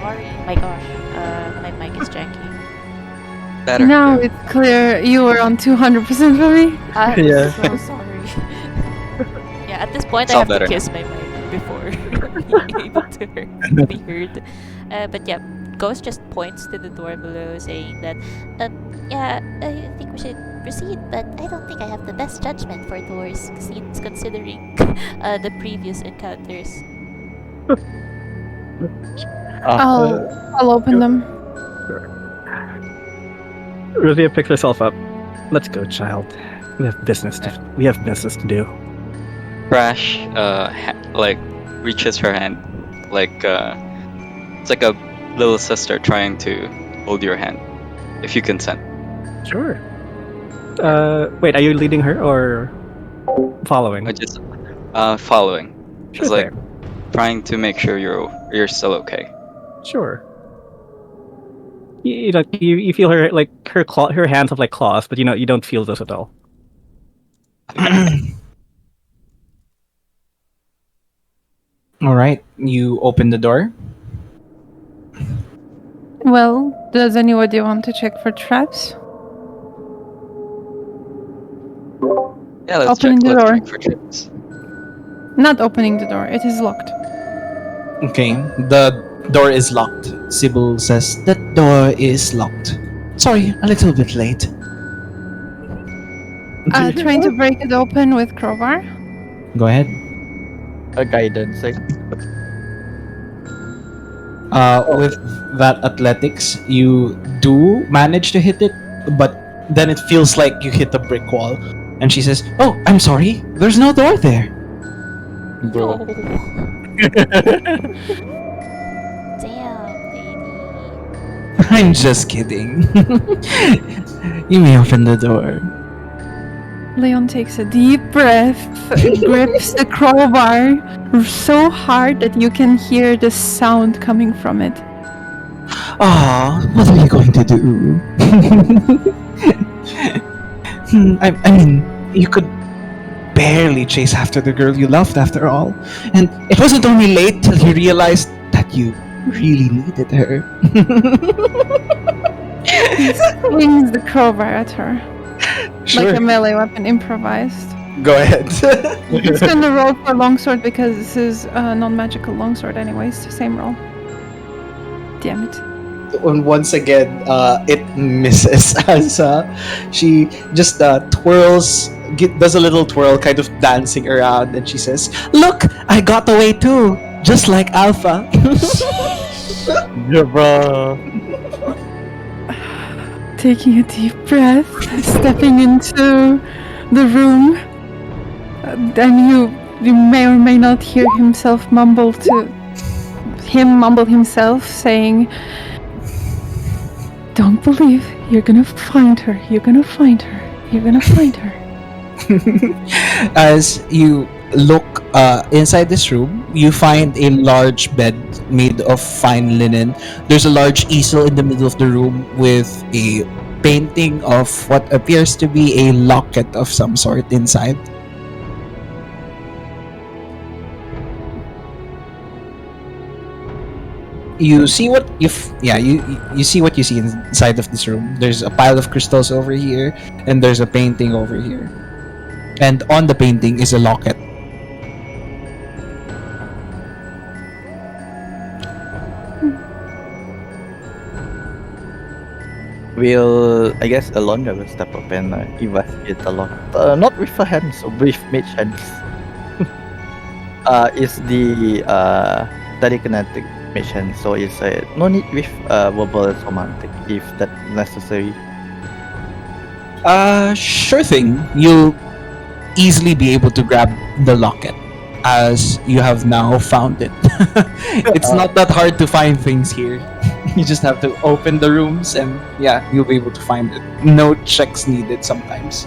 Sorry, my gosh, my mic mic is janky. Better. Now yeah. it's clear you were on 200% for me. I'm Yeah. so sorry. Yeah, at this point It's I all have to better kiss my mic before being able to be heard. But yeah, Ghost just points to the door below, saying that, yeah, I think we should proceed, but I don't think I have the best judgment for doors, considering the previous encounters. I'll open them. Razija picks herself up. Let's go, child. We have business to do. Crash like reaches her hand like it's like a little sister trying to hold your hand if you consent. Sure. Wait, are you leading her or following? Or just following. Sure It's like thing. trying to make sure you're still okay. Sure. You feel her like her hands have like claws, but you don't feel this at all. All right, you open the door. Well, does anybody want to check for traps? Yeah, let's Opening check. the Let's door. check for traps. Not opening the door. It is locked. Okay, the door is locked. Sibyl says, "That door is locked. Sorry, a little bit late." Trying to break it open with crowbar. Go ahead. A guidance, like. With that athletics, you do manage to hit it, but then it feels like you hit a brick wall. And she says, "Oh, I'm sorry. There's no door there." Oh. Damn, lady. I'm just kidding. You may open the door. Leon takes a deep breath, grips the crowbar so hard that you can hear the sound coming from it. Ah, what are you going to do? I mean, you could barely chase after the girl you loved after all. And it wasn't only late till you realized that you really needed her. He swings the crowbar at her, like a melee weapon improvised. Go ahead. It's gonna roll for longsword because this is a non-magical longsword anyways. Same roll. Damn it. And once again, it misses as she just twirls, does a little twirl, kind of dancing around, and she says, "Look, I got away too, just like Alpha." Yeah, bro. Taking a deep breath, stepping into the room, and you may or may not hear himself mumble himself, saying, "Don't believe. You're gonna find her. You're gonna find her. You're gonna find her." As you look inside this room, you find a large bed made of fine linen. There's a large easel in the middle of the room with a painting of what appears to be a locket of some sort inside. You see what you see what you see inside of this room. There's a pile of crystals over here, and there's a painting over here. And on the painting is a locket. I guess Alondra will step up and investigate the lock. Not with her hands, so with mage hands. It's the telekinetic mission, so it's no need with verbal somatic if that's necessary. Sure thing. You'll easily be able to grab the locket, as you have now found it. It's not that hard to find things here. You just have to open the rooms, and yeah, you'll be able to find it. No checks needed sometimes.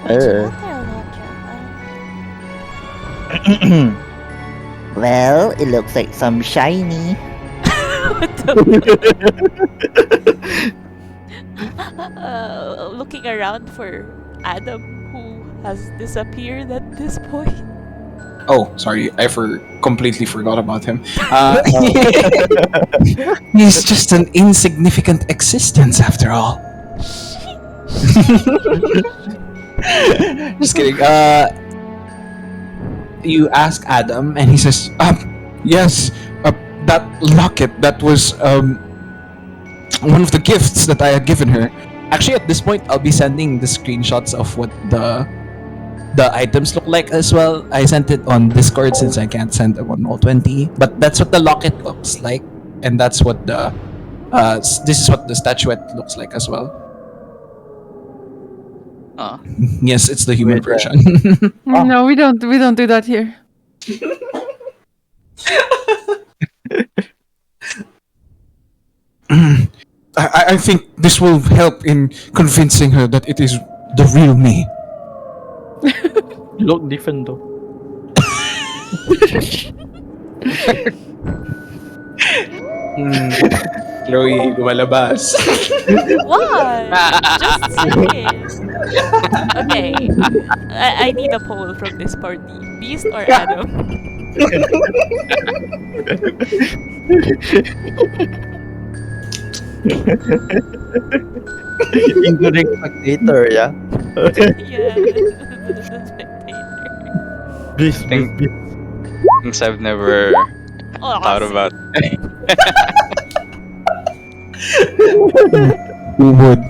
What's Eh. not there, Alondra? Well, it looks like some shiny. Looking around for Adam, who has disappeared at this point. Oh, sorry, completely forgot about him. He's just an insignificant existence after all. Just kidding. You ask Adam, and he says, yes, that locket, that was one of the gifts that I had given her. Actually, at this point, I'll be sending the screenshots of what the items look like as well. I sent it on Discord since I can't send them on Roll20, but that's what the locket looks like, and that's what the this is what the statuette looks like as well. Yes, it's the human version. No, we don't do that here. I think this will help in convincing her that it is the real me. You look different though. Chloe, lumalabas. What? Just saying. Okay. I need a poll from this party. Beast or Adam? Including spectator, yeah. Yeah, the spectator. This Things I've never Oh, thought about. Who would?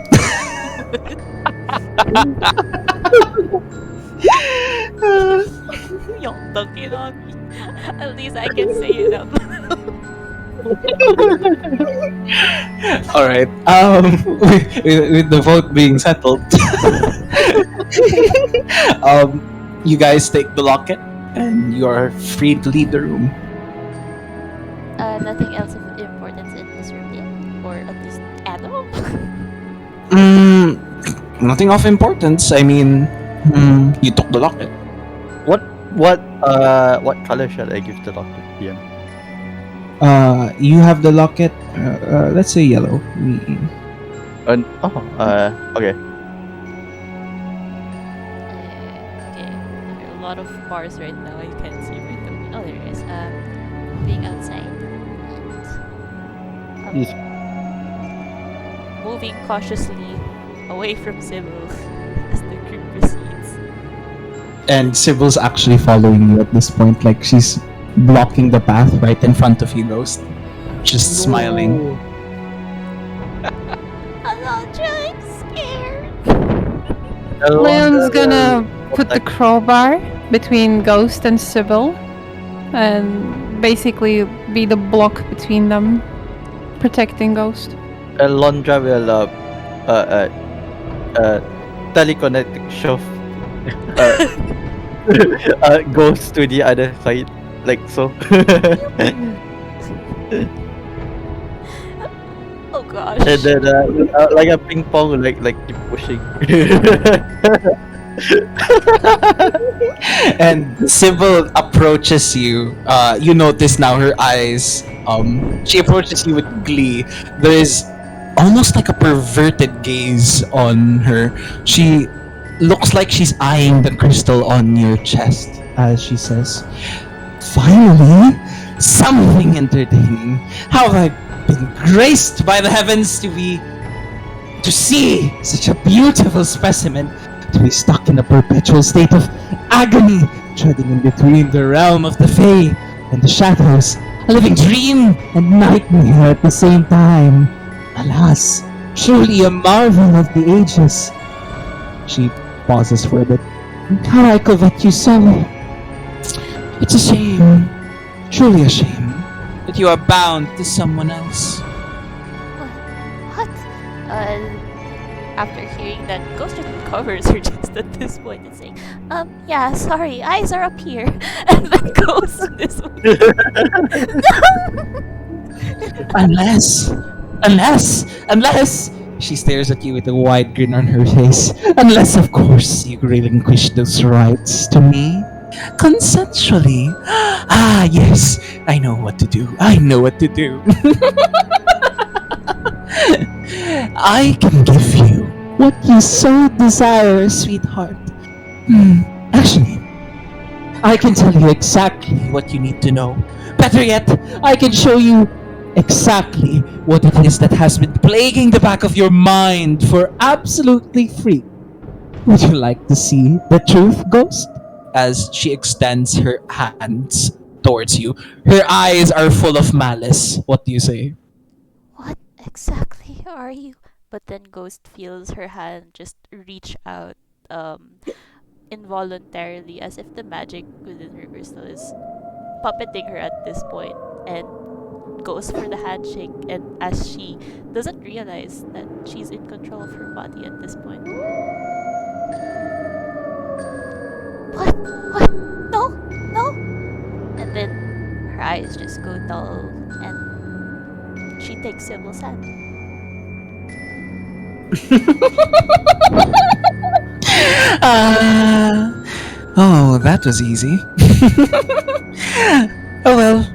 Yung tangin on me. At least I can say it out loud. All right. With the vote being settled, you guys take the locket, and you are free to leave the room. Nothing else of importance in this room yet? Or at least Adam? Nothing of importance. I mean, you took the locket. what color shall I give the locket? Yeah. You have the locket. Let's say yellow. Okay. Okay. There are a lot of bars right now. I can't see right away. Oh, there it is. Being outside. And, Yes. moving cautiously away from Sibyl as the group proceeds. And Sibyl's actually following you at this point. Like she's blocking the path right in front of you, Ghost. Just smiling. Alondra, I'm scared. Leon's gonna put the crowbar between Ghost and Sibyl and basically be the block between them, protecting Ghost. Alondra will telekinetic shove goes to the other side, like so. Oh gosh. And then like a ping pong, like keep pushing. And Sybil approaches you. You notice now her eyes. She approaches you with glee. There is almost like a perverted gaze on her. She looks like she's eyeing the crystal on your chest as she says, "Finally, something entertaining. How have I been graced by the heavens to see such a beautiful specimen, to be stuck in a perpetual state of agony, treading in between the realm of the Fae and the shadows, a living dream and nightmare at the same time. Alas, truly a marvel of the ages." She pauses for a bit. "How I covet you so. It's a shame, truly a shame, that you are bound to someone else." What? After hearing that, Ghost just covers her chest at this point and saying, yeah, sorry, eyes are up here. And then goes to this one. Unless she stares at you with a wide grin on her face. "Unless, of course, you relinquish those rights to me consensually. Ah, yes, I know what to do. I can give you what you so desire, sweetheart. Actually, I can tell you exactly what you need to know. Better yet, I can show you exactly what it is that has been plaguing the back of your mind for absolutely free. Would you like to see the truth, Ghost? As she extends her hands towards you. Her eyes are full of malice. What do you say? What exactly are you? But then Ghost feels her hand just reach out involuntarily as if the magic within her crystal is puppeting her at this point and goes for the handshake, and as she doesn't realize that she's in control of her body at this point. What? No! No! And then her eyes just go dull and she takes Sibyl's hand. Oh, that was easy. Oh well.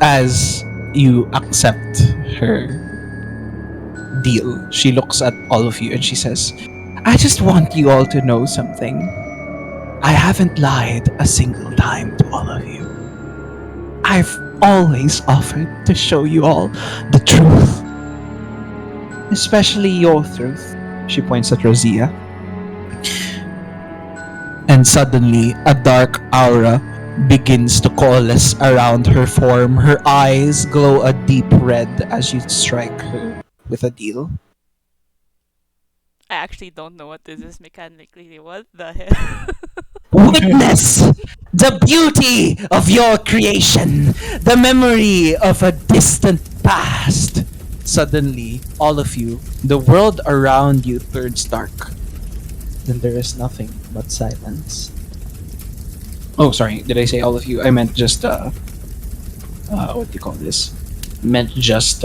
As you accept her deal, she looks at all of you and she says, I just want you all to know something. I haven't lied a single time to all of you. I've always offered to show you all the truth. Especially your truth. She points at Razija. And suddenly, a dark aura begins to coalesce around her form. Her eyes glow a deep red as you strike her with a deal. I actually don't know what this is mechanically. What the hell? Witness the beauty of your creation, the memory of a distant past. Suddenly, all of you, the world around you turns dark. Then there is nothing but silence. Oh, sorry. Did I say all of you? I meant just what do you call this? Meant just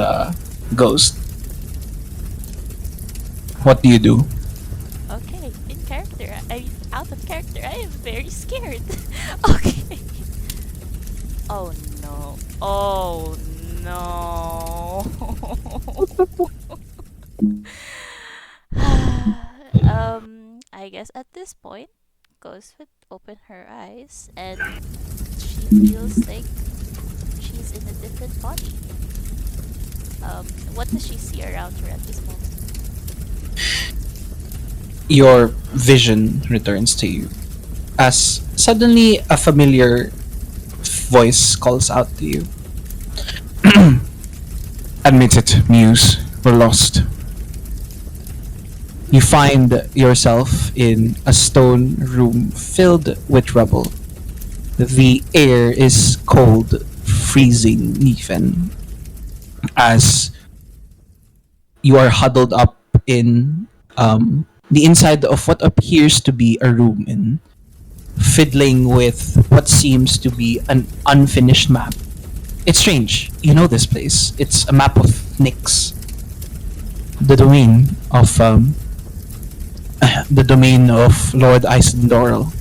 ghost. What do you do? Okay, in character. Out of character. I am very scared. Okay. Oh no. Oh no. I guess at this point, Ghost would open her eyes and she feels like she's in a different body. What does she see around her at this moment? Your vision returns to you as suddenly a familiar voice calls out to you. Admit it, Muse. We're lost. You find yourself in a stone room filled with rubble. The air is cold, freezing even, as you are huddled up in the inside of what appears to be a room in, fiddling with what seems to be an unfinished map. It's strange. You know this place. It's a map of Nyx, the domain of Lord Isendoral.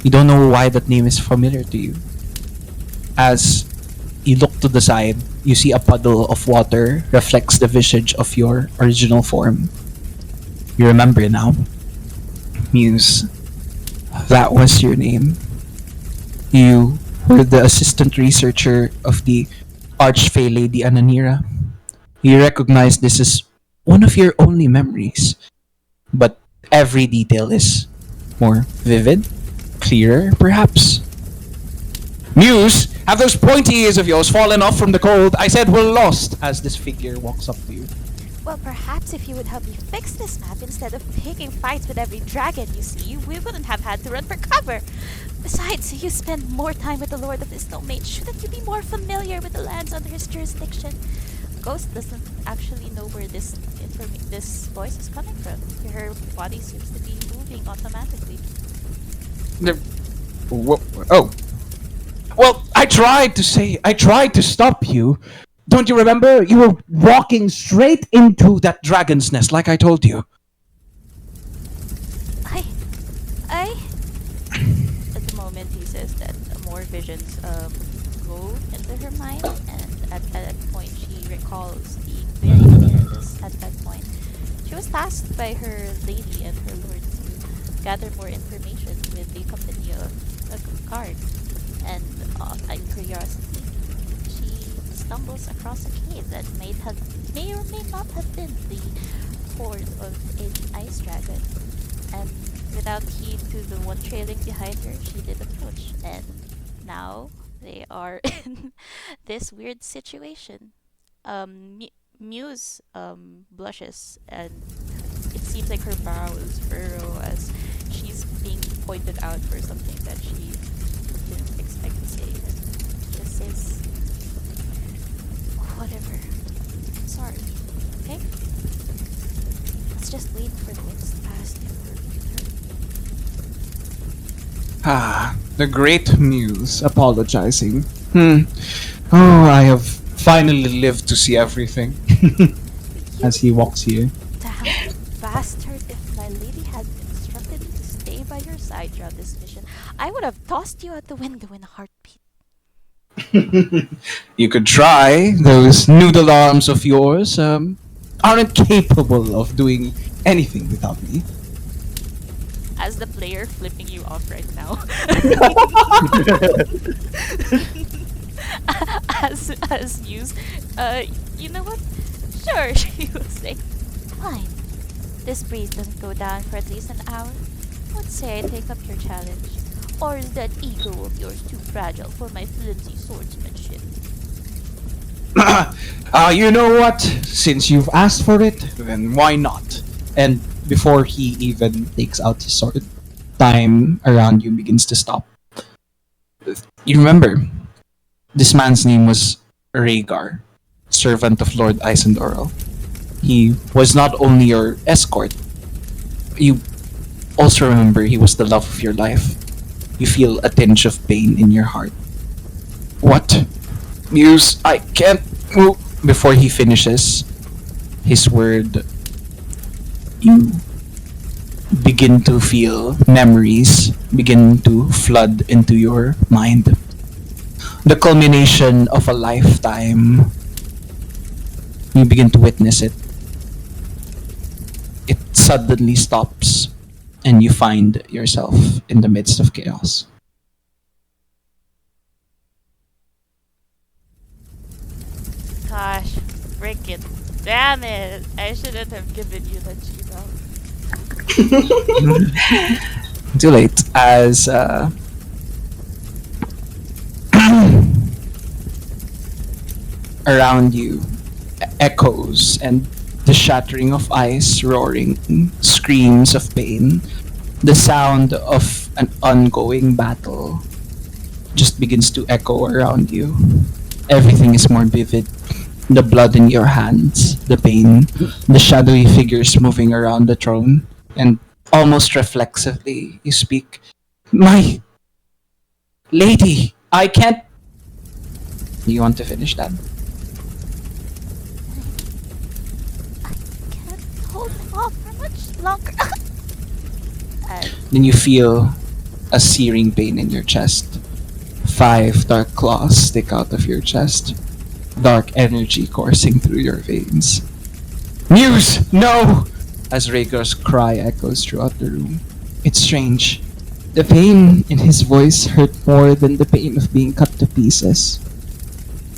You don't know why that name is familiar to you. As you look to the side, you see a puddle of water reflects the visage of your original form. You remember now. Muse. That was your name. You were the assistant researcher of the Archfey Lady Ananira. You recognize this as one of your only memories, but every detail is more vivid, clearer, perhaps. Muse, have those pointy ears of yours fallen off from the cold? I said we're lost, as this figure walks up to you. Well, perhaps if you would help me fix this map instead of picking fights with every dragon you see, we wouldn't have had to run for cover. Besides, you spend more time with the Lord of this domain. Shouldn't you be more familiar with the lands under his jurisdiction? Ghost doesn't actually know where this voice is coming from. Her body seems to be moving automatically. Oh. Well, I tried to stop you. Don't you remember? You were walking straight into that dragon's nest, like I told you. I... At the moment, he says that more visions go into her mind, and at that point, she recalls being very nervous at that point. She was tasked by her lady and her lord to gather more information with the company of a guard. And in curiosity, she stumbles across a cave that may or may not have been the hoard of an ice dragon. And without heed to the one trailing behind her, she did approach. And now they are in this weird situation. Muse blushes, and it seems like her brows furrow as she's being pointed out for something that she didn't expect to say. And just says, whatever. I'm sorry. Okay? Let's just wait for the winds to pass before we return. Ah, the great muse apologizing. Oh, I have finally lived to see everything. As he walks here. Damn bastard, if my lady had instructed me to stay by your side throughout this mission, I would have tossed you out the window in a heartbeat. You could try. Those noodle arms of yours aren't capable of doing anything without me. As the player flipping you off right now. as news, you know what? Sure, she will say. Fine. This breeze doesn't go down for at least an hour. What say I take up your challenge? Or is that ego of yours too fragile for my flimsy swordsmanship? You know what? Since you've asked for it, then why not? And before he even takes out his sword, time around you begins to stop. You remember, this man's name was Rhaegar, servant of Lord Isendorel. He was not only your escort, you also remember he was the love of your life. You feel a tinge of pain in your heart. What? Muse, I can't move. Before he finishes his word, you begin to feel memories begin to flood into your mind. The culmination of a lifetime. You begin to witness it. It suddenly stops, and you find yourself in the midst of chaos. Gosh, frick it. Damn it! I shouldn't have given you the G-Dog. Too late, as around you echoes and the shattering of ice, roaring screams of pain, the sound of an ongoing battle just begins to echo around you. Everything is more vivid. The blood in your hands, the pain, the shadowy figures moving around the throne, and almost reflexively you speak, "My lady, I can't." You want to finish that? Can't hold off for much longer. Then you feel a searing pain in your chest. 5 dark claws stick out of your chest. Dark energy coursing through your veins. Muse, no! As Rhaegar's cry echoes throughout the room. It's strange. The pain in his voice hurt more than the pain of being cut to pieces.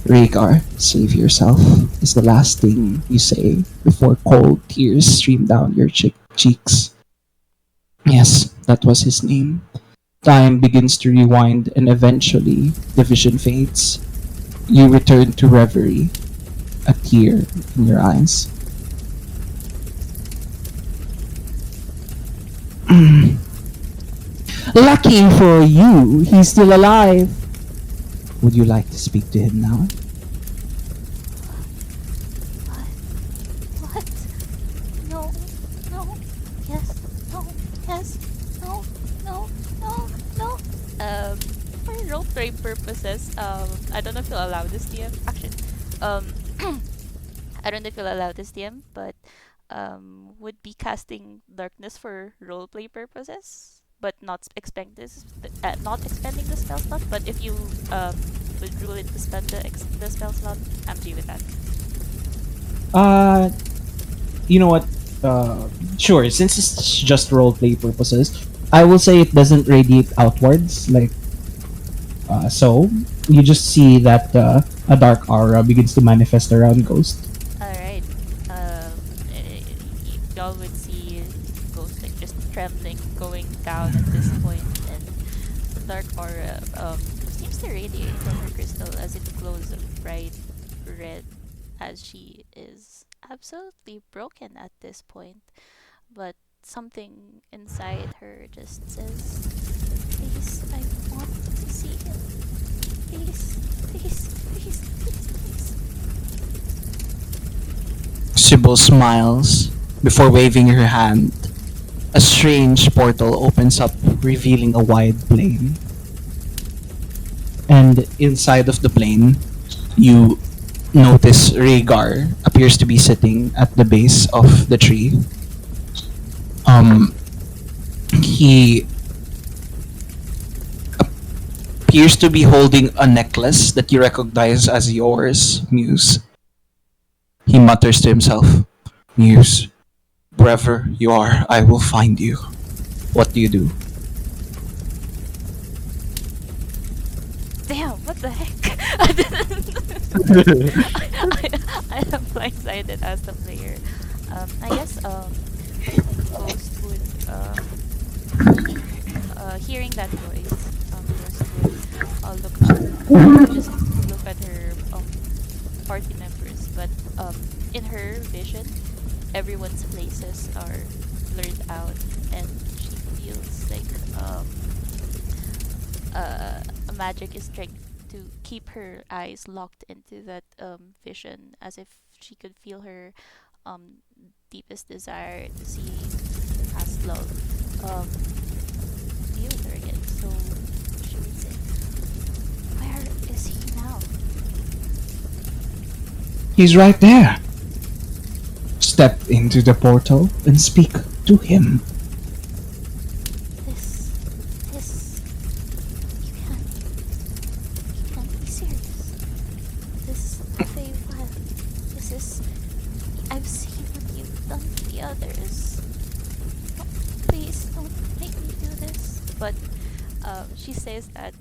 Rhaegar, save yourself, is the last thing you say before cold tears stream down your cheeks. Yes, that was his name. Time begins to rewind, and eventually the vision fades. You return to reverie, a tear in your eyes. Lucky for you, he's still alive. Would you like to speak to him now? What? No, no, yes, no, yes, no, no, no, no. For roleplay purposes, I don't know if you'll allow this DM. Actually, I don't know if you'll allow this DM, but would be casting darkness for roleplay purposes, but not expending the spell slot. But if you would rule it to spend the spell slot, I'm G with that. You know what? Sure, since it's just roleplay purposes, I will say it doesn't radiate outwards like so. You just see that a dark aura begins to manifest around Ghost. Alright. Y'all would see Ghost like just trembling, going down at this point, and the dark aura seems to radiate from her crystal as it glows bright red, as she is absolutely broken at this point. But something inside her just says, "Please, I want to see him. Please, please, please, please, please." Sibyl smiles before waving her hand. A strange portal opens up, revealing a wide plain. And inside of the plain, you notice Rhaegar appears to be sitting at the base of the tree. He appears to be holding a necklace that you recognize as yours, Muse. He mutters to himself, "Muse, wherever you are, I will find you." What do you do? Damn, what the heck? I am blindsided as the player. I guess Ghost would hearing that voice, Ghost would just look at her party members, but in her vision, everyone's places are blurred out, and she feels like a magic is trying to keep her eyes locked into that vision, as if she could feel her deepest desire to see past love be with her again. So she would say, "Where is he now?" He's right there. Step into the portal and speak to him. This, you can't be serious. This, this is, I've seen what you've done to the others. Oh, please don't make me do this. But, she says that,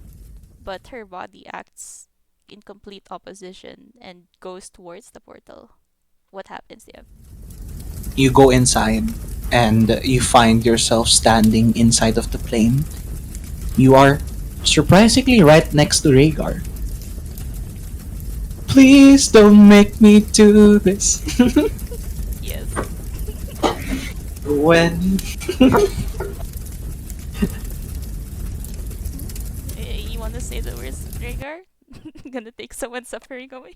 but her body acts in complete opposition and goes towards the portal. What happens to him? You go inside and you find yourself standing inside of the plane. You are surprisingly right next to Rhaegar. Please don't make me do this. Yes. When You want to say the words, Rhaegar? Gonna take someone's suffering away.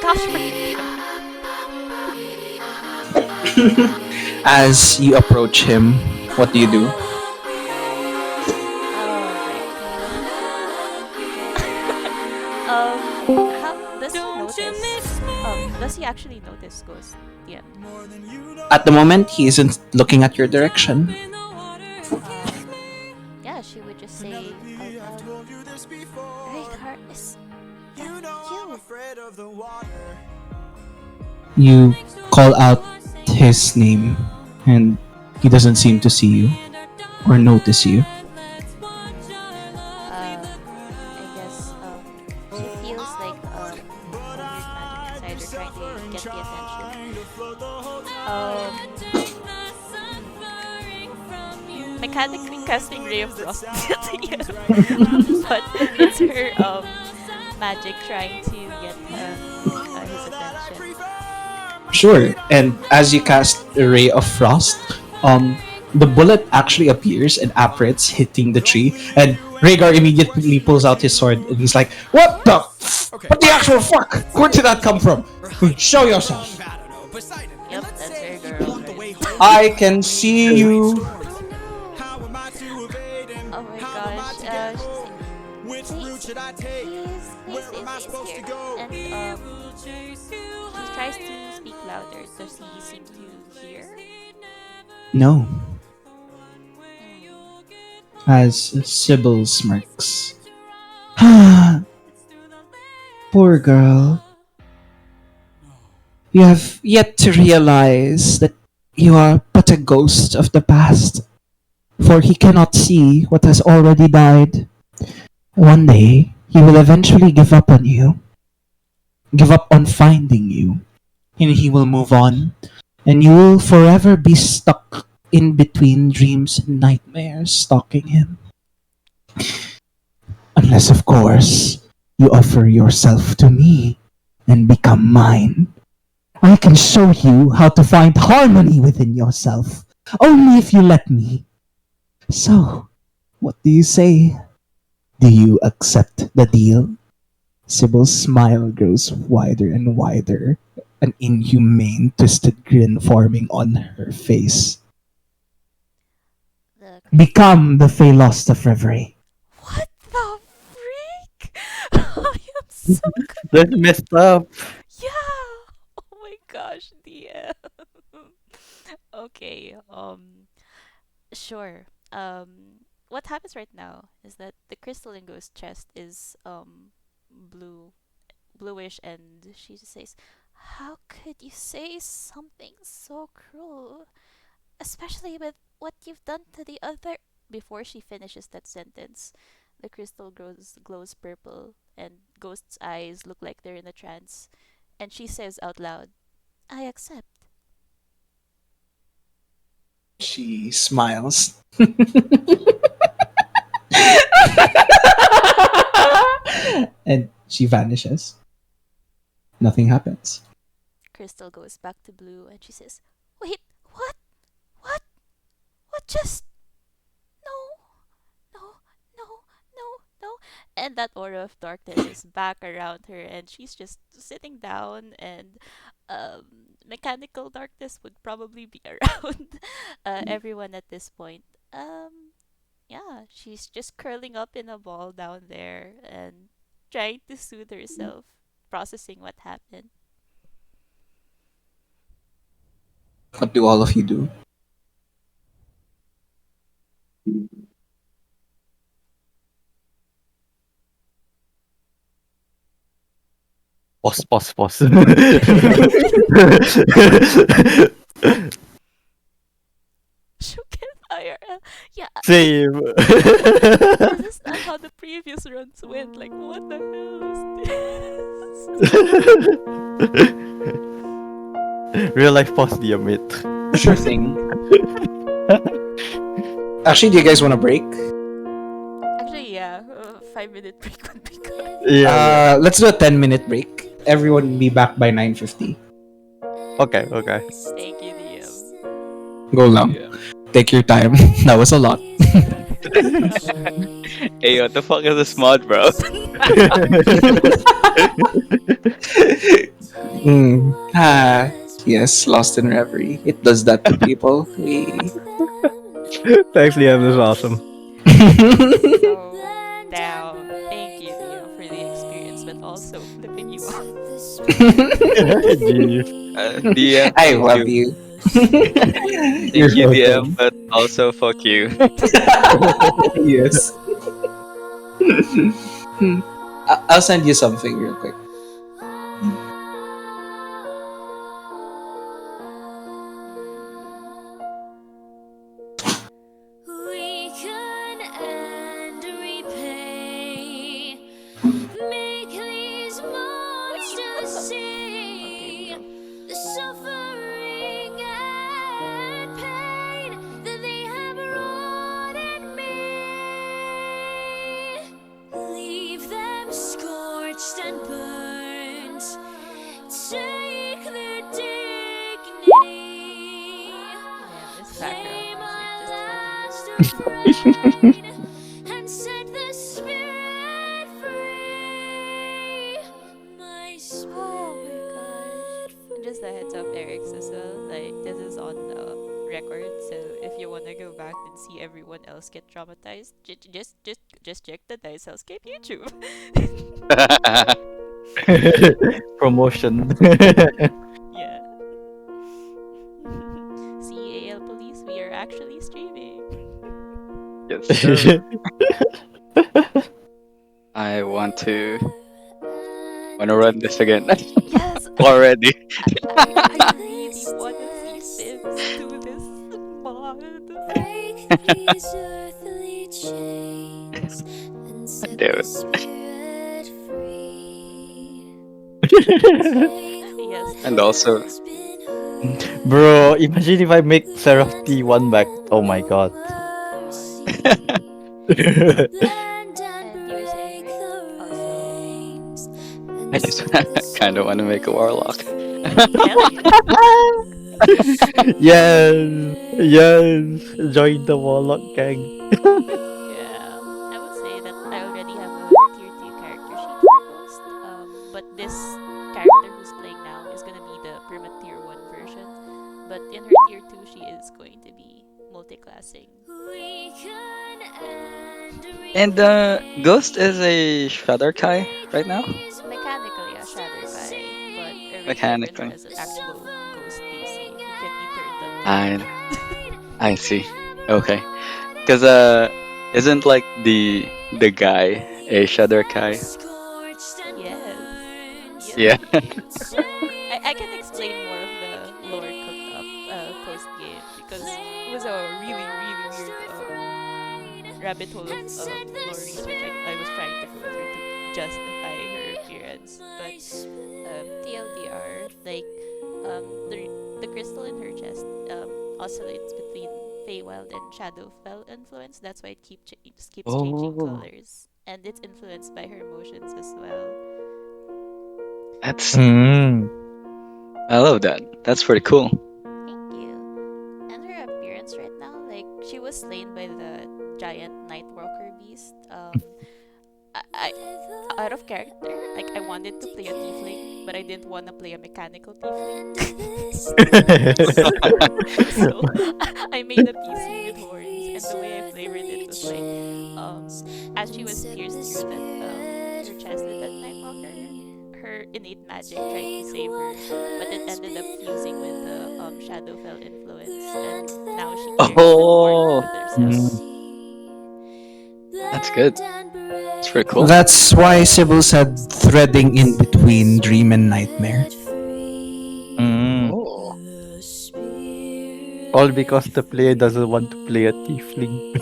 Gosh, freaking as you approach him, what do you do? How does he notice? Does he actually notice Ghost? Yeah. At the moment, he isn't looking at your direction. Yeah, she would just say, Rhaegar, is that You you? call out his name, and he doesn't seem to see you or notice you. I guess she feels like a weird magic inside her trying to get the attention. Mechanically casting Ray of Frost, yeah. But it's her magic trying to get his attention. Sure, and as you cast a ray of frost, the bullet actually appears and apparates hitting the tree, and Rhaegar immediately pulls out his sword and he's like, "What the? What the actual fuck? Where did that come from? Show yourself." Yep, that's Rhaegar. Right? I can see you. Oh my gosh, she's like, please here. And she tries to speak louder. Does he seem to hear? No. As Sibyl smirks. Poor girl. You have yet to realize that You are but a ghost of the past, for he cannot see what has already died. One day, he will eventually give up on you, give up on finding you, and he will move on, and you will forever be stuck in between dreams and nightmares stalking him. Unless, of course, you offer yourself to me and become mine. I can show you how to find harmony within yourself, only if you let me. So, what do you say? Do you accept the deal? Sibyl's smile grows wider and wider, an inhumane, twisted grin forming on her face. The Become the Fey Lost of Reverie. What the freak? I am so That's messed up. yeah. Oh my gosh, DM. Okay. Sure. What happens right now is that the crystalline ghost chest is blue, bluish, and she just says, "How could you say something so cruel, especially with what you've done to the other?" Before she finishes that sentence, the crystal glows purple, and Ghost's eyes look like they're in a trance, and she says out loud, "I accept." She smiles. And she vanishes. Nothing happens. Crystal goes back to blue, and she says, "Wait, what? What? What just? No, no, no, no, no." And that aura of darkness is back around her, and she's just sitting down, and mechanical darkness would probably be around everyone at this point. Yeah, she's just curling up in a ball down there and trying to soothe herself, processing what happened. What do all of you do? Pause. Shook and IRL. Yeah, Same. this is not how the previous runs went. Like, what the hell is this? Real life pause, DM it. Sure thing. Actually, do you guys want a break? Actually, yeah, 5 minute break would be good. Yeah. Let's do a 10-minute break. Everyone be back by 9:50. Okay. Thank you, DM. Go lang. Take your time. That was a lot. Hey, what the fuck is this mod, bro? Yes, Lost in Reverie. It does that to people. Thanks, Liam. This is awesome. So, down. Thank you, DM, for the experience, but also flipping you off. Jeez. DM, I fuck love you. Thank You're you, DM, welcome. but also fuck you. Yes. I'll send you something real quick. We can end repay. Make these monsters see the suffering and pain that they have wrought in me. Leave them scorched and burnt. Take their dignity. Yeah, this background Play music my just last refrain and set the spirit free. My oh my spirit gosh. Just a heads up, Eric's as well. Like, this is on record, so if you wanna go back and see everyone else get traumatized, just check the Dice Hellscape YouTube. Promotion. Yeah. CAL Police, we are actually streaming. Yes, sir. I wanna run this again Yes, already. I really wanna see Sim do this mod. Break these earthly chains and set Damn the it. spirit free. Yes. And also, Has been heard. Bro, imagine if I make Seraph T1 back. Oh my god. Bend and And you were saying, break the right? Also, reins I and just set the kind of want to make a warlock. hell Yes, yes. Join the Warlock gang. yeah. I would say that I already have a tier 2 character sheet for Ghost. But this character who's playing now is gonna be the perma tier 1 version. But in her tier 2, she is going to be multi-classing. We can end And Ghost is a Shadar-Kai right now? Mechanically a Shadar-Kai, but a Reflavor Mechanically. has an actual Ghost DC who can be turned on. I see. Okay. Because isn't like the guy a Shadar-Kai? Yes. Yeah. I can explain more of the lore cooked up post game because it was a really weird rabbit hole of lore research I was trying to go through to justify her appearance. But TLDR, like the crystal in her chest oscillates between Feywild and Shadowfell influence. That's why it keeps changing Oh. colors, and it's influenced by her emotions as well. That's Hmm. I love that. That's pretty cool. Thank you. And her appearance right now, like she was slain by the giant Nightwalker beast. I out of character, like I wanted to play a tiefling, but I didn't want to play a mechanical tiefling. So I made a PC with horns, and the way I flavored it was like, as she was pierced through her chest with that Nightwalker, her innate magic tried to save her, but it ended up fusing with the Shadowfell influence, and now she carries Oh. the part of herself. That's good. It's pretty cool. That's why Sibyl said threading in between dream and nightmare. Mm. Oh. All because the player doesn't want to play a tiefling.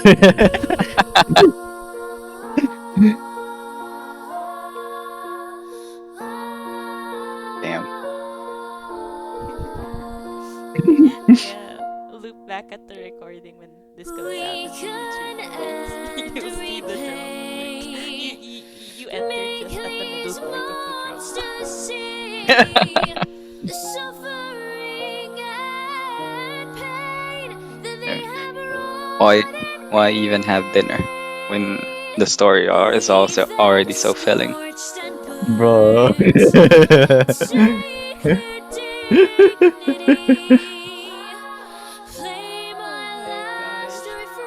Damn. Yeah, look back at the recording when this comes out on YouTube. You'll see the drum. Like, you entered just at the middle point of the drum. The suffering and pain that they have Why even have dinner when the story is also already so filling? Bro.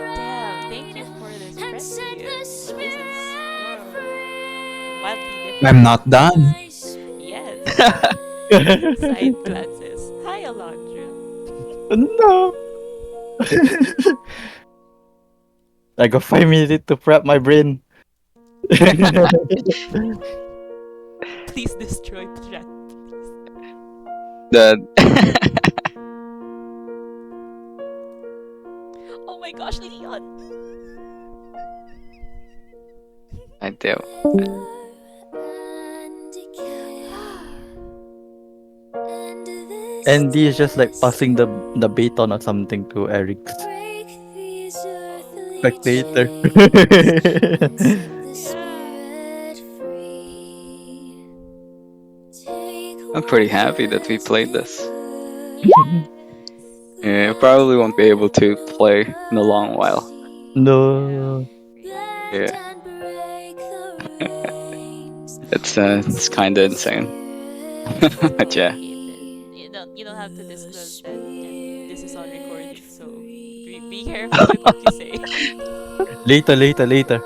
Damn, thank you for this recipe. This is wildly different. I'm not done. Yes. Side glances. Hi, Alondra. No. I got 5 minutes to prep my brain. Please destroy the chat. The Oh my gosh, Leon. I do. And D is just like passing the baton or something to Eric's spectator. I'm pretty happy that we played this. Yeah, I probably won't be able to play in a long while. No. Yeah. It's kind of insane. But yeah. You don't have to disclose that this is on recording, so be careful with what you say. Later.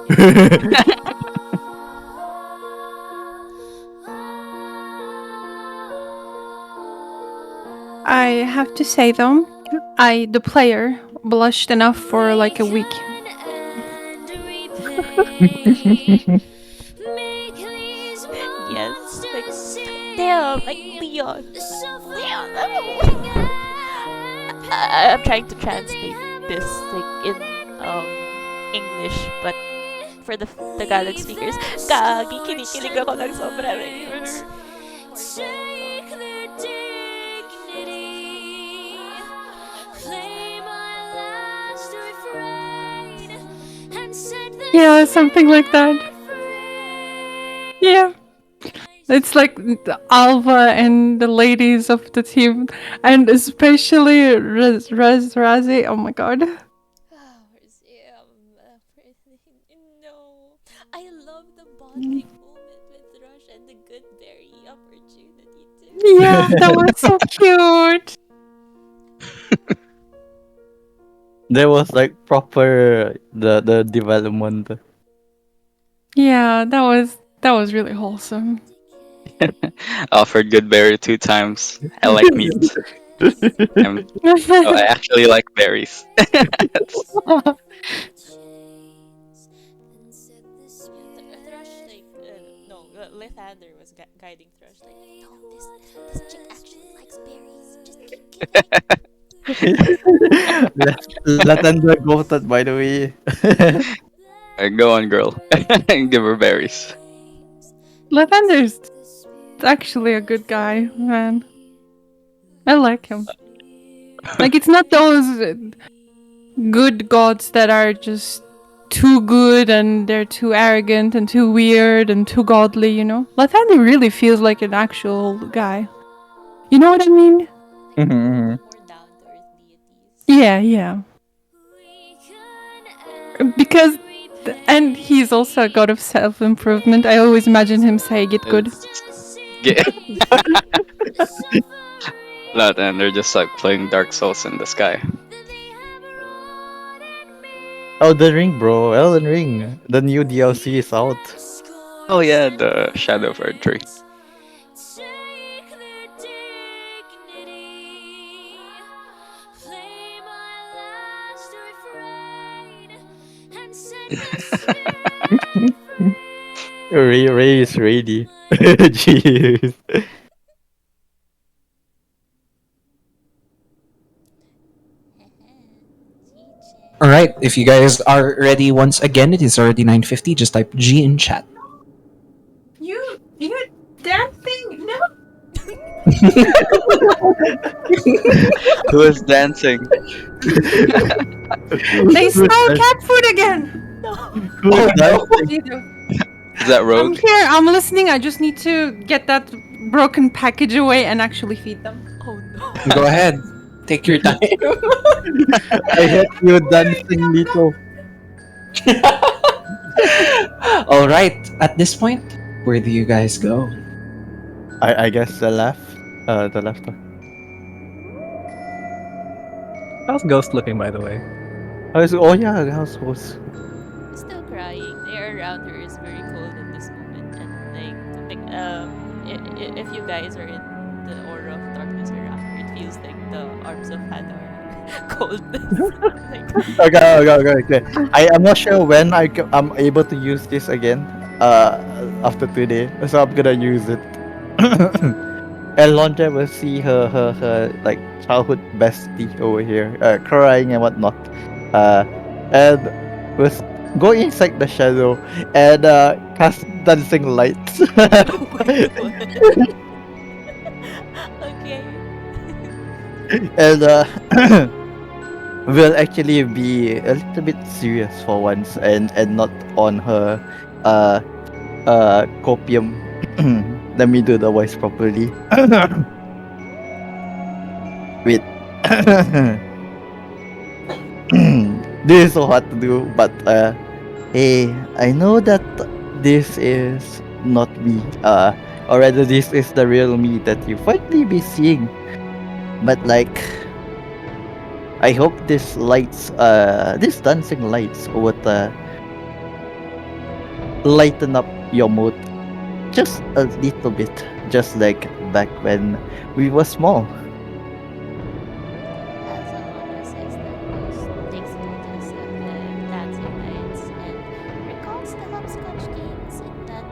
I have to say though, the player, blushed enough for like a week. Yes, like damn, like Leon. Leon, no. I'm trying to translate this like in English, but for the Tagalog speakers, kagi kinikilig ako ng sobra. Take their dignity, play my last refrain, and set them Yeah, something like that. Yeah. It's like the Alva and the ladies of the team, and especially Razi. Oh my god. No, I love the bonding moment with Thrush and the good berry opportunity too. Yeah, that was so cute. There was like proper the development. Yeah, that was really wholesome. Offered good berry 2 times. I like meat. I actually like berries. Thrush like no, Lithander was guiding Thrush like no, this chick actually likes berries. Just Latanda goated, by the way. Go on, girl. Give her berries. Lavender's actually a good guy, man. I like him. Like, it's not those good gods that are just too good and they're too arrogant and too weird and too godly, you know? Lathander really feels like an actual guy. You know what I mean? more down to earth deities. Yeah, yeah. Because, and he's also a god of self-improvement. I always imagine him saying it good. Not, and they're just like playing Dark Souls in the sky. Oh, the ring, bro. Elden Ring. The new DLC is out. Oh yeah, the Shadow of Erdtree. Take their dignity, play my last refrain, and set them Ray is ready. Jeez. All right, if you guys are ready once again, it is already 9:50. Just type G in chat. You that thing? No. Who is dancing? They stole cat food again. Who's that? Is that I'm Rogue? here. I'm listening. I just need to get that broken package away and actually feed them. Oh no. Go ahead, take your time. I hate you dancing, Lito. All right, at this point, where do you guys go? I guess the left. The left. How's Ghost looking, by the way? Oh yeah, the house was. Still crying. The air around her is very cold at this moment, and if you guys are in the aura of darkness around her, it feels like the arms of Hannah are cold. Okay. I'm not sure when I'm able to use this again. After today, so I'm gonna use it. Alondra will see her like childhood bestie over here, crying and whatnot. And with go inside the shadow and cast dancing lights. Okay. And will actually be a little bit serious for once and not on her copium. Let me do the voice properly. Wait. This is so hard to do, but hey, I know that this is not me. Or rather, this is the real me that you finally be seeing. But like, I hope this lights, this dancing lights would lighten up your mood just a little bit, just like back when we were small. As Alondra says that, Ghost takes notice of the dancing lights and recalls the hopscotch games in that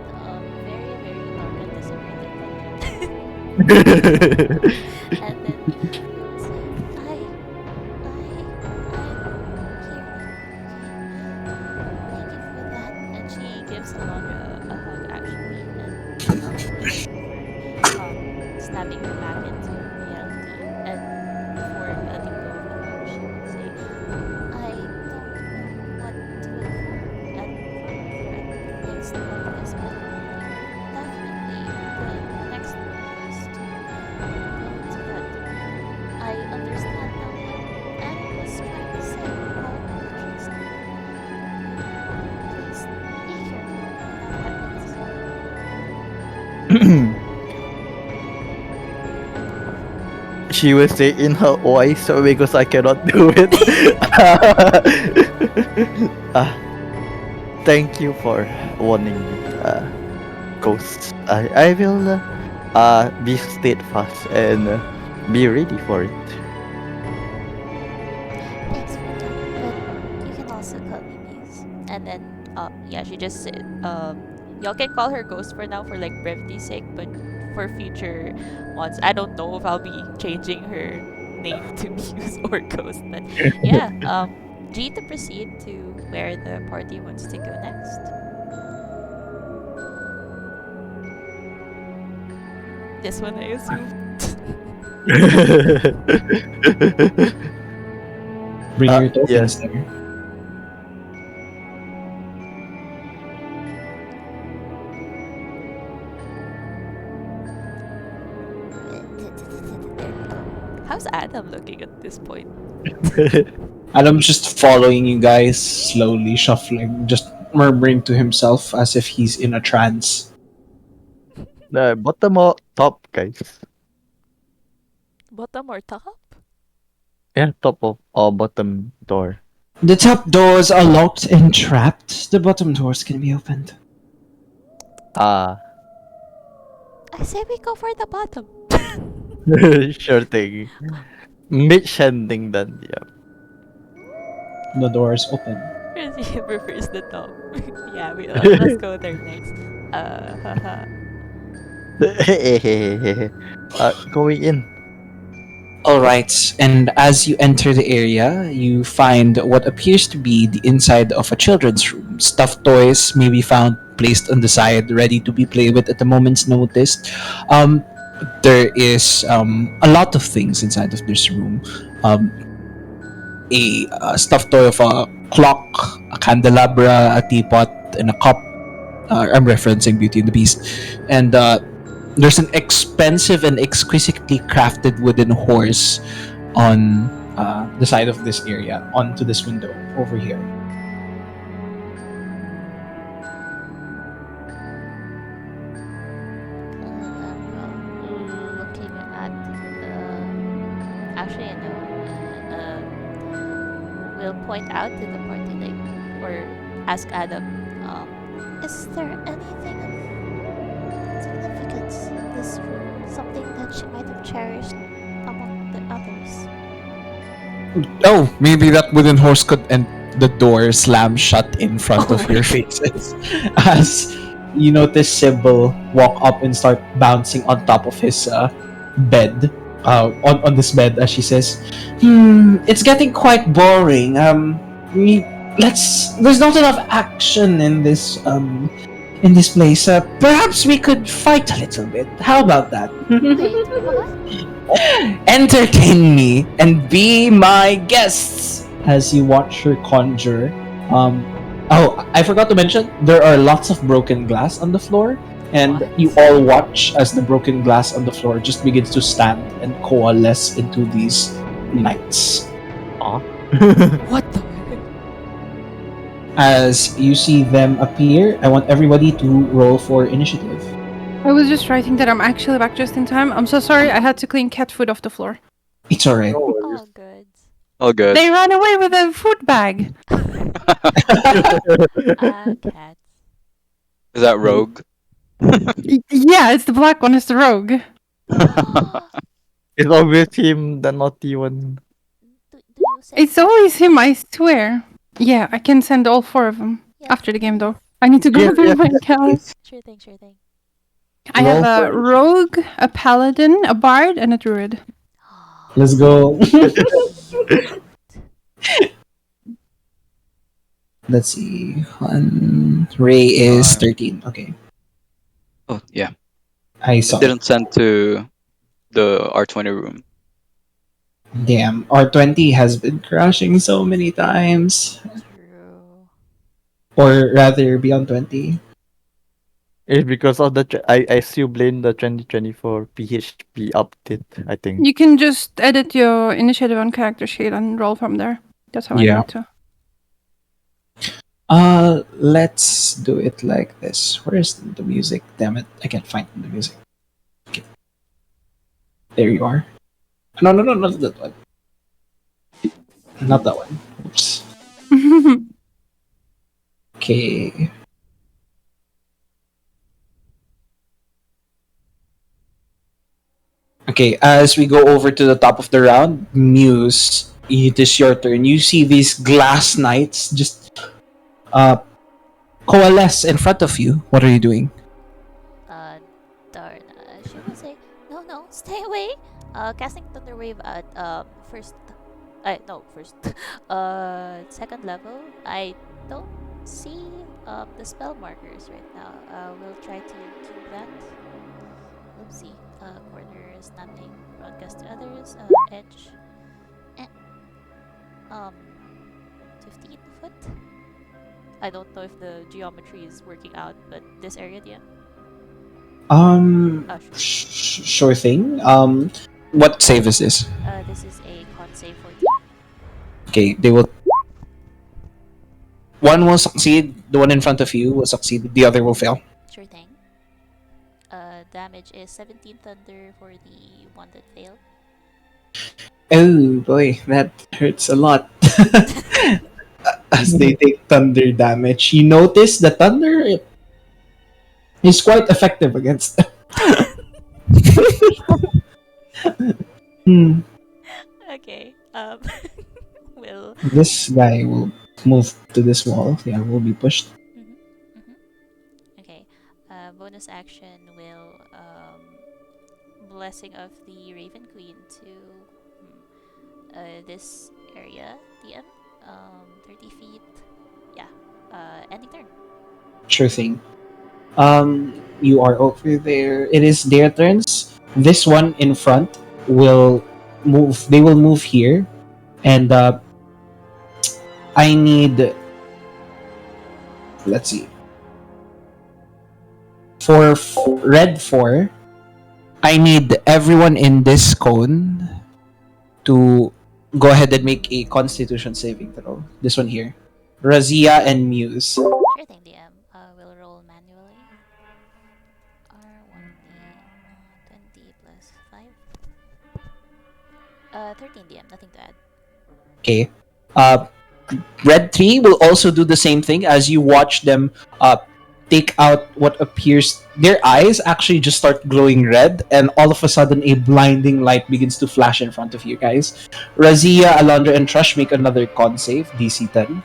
very, very dark and deserted dungeon. And then goes, understand now what Adam was trying to say about just please be careful when that happens. She will say in her voice because I cannot do it. Ah, thank you for warning me, Ghost. I will be steadfast and be ready for it. Thanks for that, but you can also call me Muse. And then, yeah, she just said, y'all can call her Ghost for now for like brevity's sake, but for future ones, I don't know if I'll be changing her name to Muse or Ghost, but yeah, G to proceed to where the party wants to go next. This one, I assume. Bring your tokens yes. there. How's Adam looking at this point? Adam's just following you guys, slowly shuffling, just murmuring to himself as if he's in a trance. The bottom or top, guys. Bottom or top? Yeah, top of or bottom door. The top doors are locked and trapped. The bottom doors can be opened. Ah, I say we go for the bottom. sure thing. Mission done. Yeah. The doors open. Razija prefers the top. Yeah, let's go there next. Haha. Going in. Alright, and as you enter the area, you find what appears to be the inside of a children's room. Stuffed toys may be found placed on the side, ready to be played with at a moment's notice. There is a lot of things inside of this room. A stuffed toy of a clock, a candelabra, a teapot, and a cup. I'm referencing Beauty and the Beast. And there's an expensive and exquisitely crafted wooden horse on the side of this area, onto this window over here. Looking at actually, I know. We'll point out to the party, like, or ask Adam. Is there anything of significance in this room? Something that she might have cherished among the others? Oh, maybe that wooden horse could, and the door slams shut in front of your faces as you notice Sibyl walk up and start bouncing on top of his bed. On this bed, as she says, it's getting quite boring. There's not enough action in this place. Perhaps we could fight a little bit. How about that? Wait, what? Entertain me and be my guests as you watch her conjure. Oh, I forgot to mention, there are lots of broken glass on the floor, and What? you all watch as the broken glass on the floor just begins to stand and coalesce into these lights. What the? As you see them appear, I want everybody to roll for initiative. I was just writing that I'm actually back just in time. I'm so sorry. I had to clean cat food off the floor. It's alright. All good. All good. They ran away with a food bag. Cats. Is that Rogue? Yeah, it's the black one. It's the rogue. It's always him, the naughty one. Do you say It's always him, I swear. Yeah, I can send all 4 of them Yeah, after the game, though. I need to go through my calendar. Sure thing, sure thing. I have a Roll rogue, a paladin, a bard, and a druid. Let's go. Let's see. Ray is 13. Okay. Oh yeah. I saw. Didn't send to the R20 room. Damn. R20 has been crashing so many times. True. Or rather, beyond 20. It's because of I still blame the 2024 PHP update, I think. You can just edit your initiative on character sheet and roll from there. That's how I Yeah. do it too. Let's do it like this. Where's the music? Damn it, I can't find the music. Okay. There you are. No, not that one. Not that one. Oops. Okay. Okay, as we go over to the top of the round, Muse, it is your turn. You see these glass knights just coalesce in front of you. What are you doing? Darn. She will say, no, stay away. Casting Thunder Wave at first. No, first. Second level. I don't see the spell markers right now. We'll try to cube that. Oopsie. Corner is nothing. Broadcast to others. Edge. Eh. Um. 15 foot. I don't know if the geometry is working out, but this area, yeah. Sure. Sure thing. What save is this? This is a con save 14. Okay, they will. One will succeed. The one in front of you will succeed. The other will fail. Sure thing. Damage is 17 thunder for the one that failed. Oh boy, that hurts a lot. As they take thunder damage, you notice the thunder is quite effective against them. Okay. Will. This guy will move to this wall. Yeah, will be pushed. Okay. Bonus action will blessing of the Raven Queen to this area. DM. 30 feet. Yeah. Ending turn. Sure thing. You are over there. It is their turns. This one in front will move. They will move here, and I need. Let's see. For red 4, I need everyone in this cone to go ahead and make a Constitution saving throw. This one here, Razija and Muse. Sure thing, DM. We'll roll manually. R1D 20 plus 5. 13, DM. Nothing to add. Okay. Red 3 will also do the same thing as you watch them take out what appears. Their eyes actually just start glowing red, and all of a sudden, a blinding light begins to flash in front of you guys. Razija, Alondra, and Thrush make another con save, DC 10.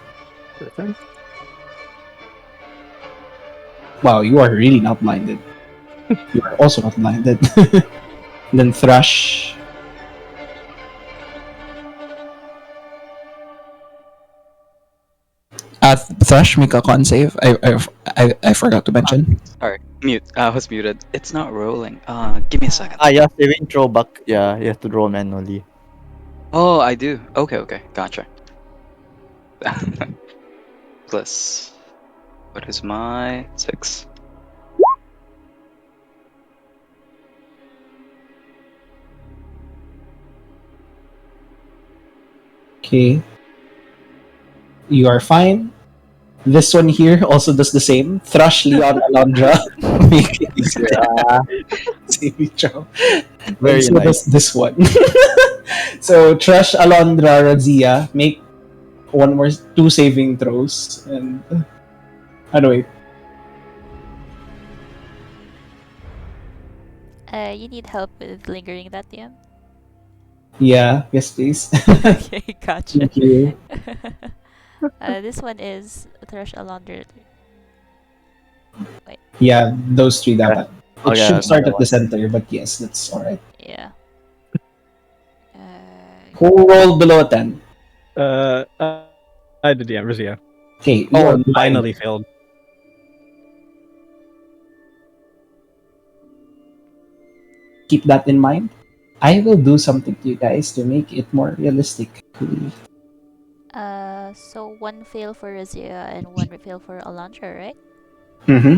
Wow, you are really not blinded. You are also not blinded. Then Thrush. Thrush, make a con save. I forgot to mention. Sorry, mute. I was muted. It's not rolling. Give me a second. Yeah, saving throwback. Yeah, you have to roll manually. Oh, I do. Okay, gotcha. Plus, what is my 6? Okay. You are fine. This one here also does the same. Thrush, Leon, Alondra. Make it easier. Saving throw. Very so nice. does this one. So Thrush, Alondra, Razija make 2 saving throws. And anyway, You need help with lingering that, DM? yeah, yes please. Okay, gotcha. Thank you. This one is Thrush Alondra. Wait. Yeah, those 3 dapat. It Oh, yeah, should start another at the one. center, but yes, that's alright. Yeah. Who rolled below a 10? I did, yeah, Razia. Okay, you Oh, are finally failed. keep that in mind. I will do something to you guys to make it more realistic. So 1 fail for Razia and 1 fail for Alondra, right? Mm-hmm.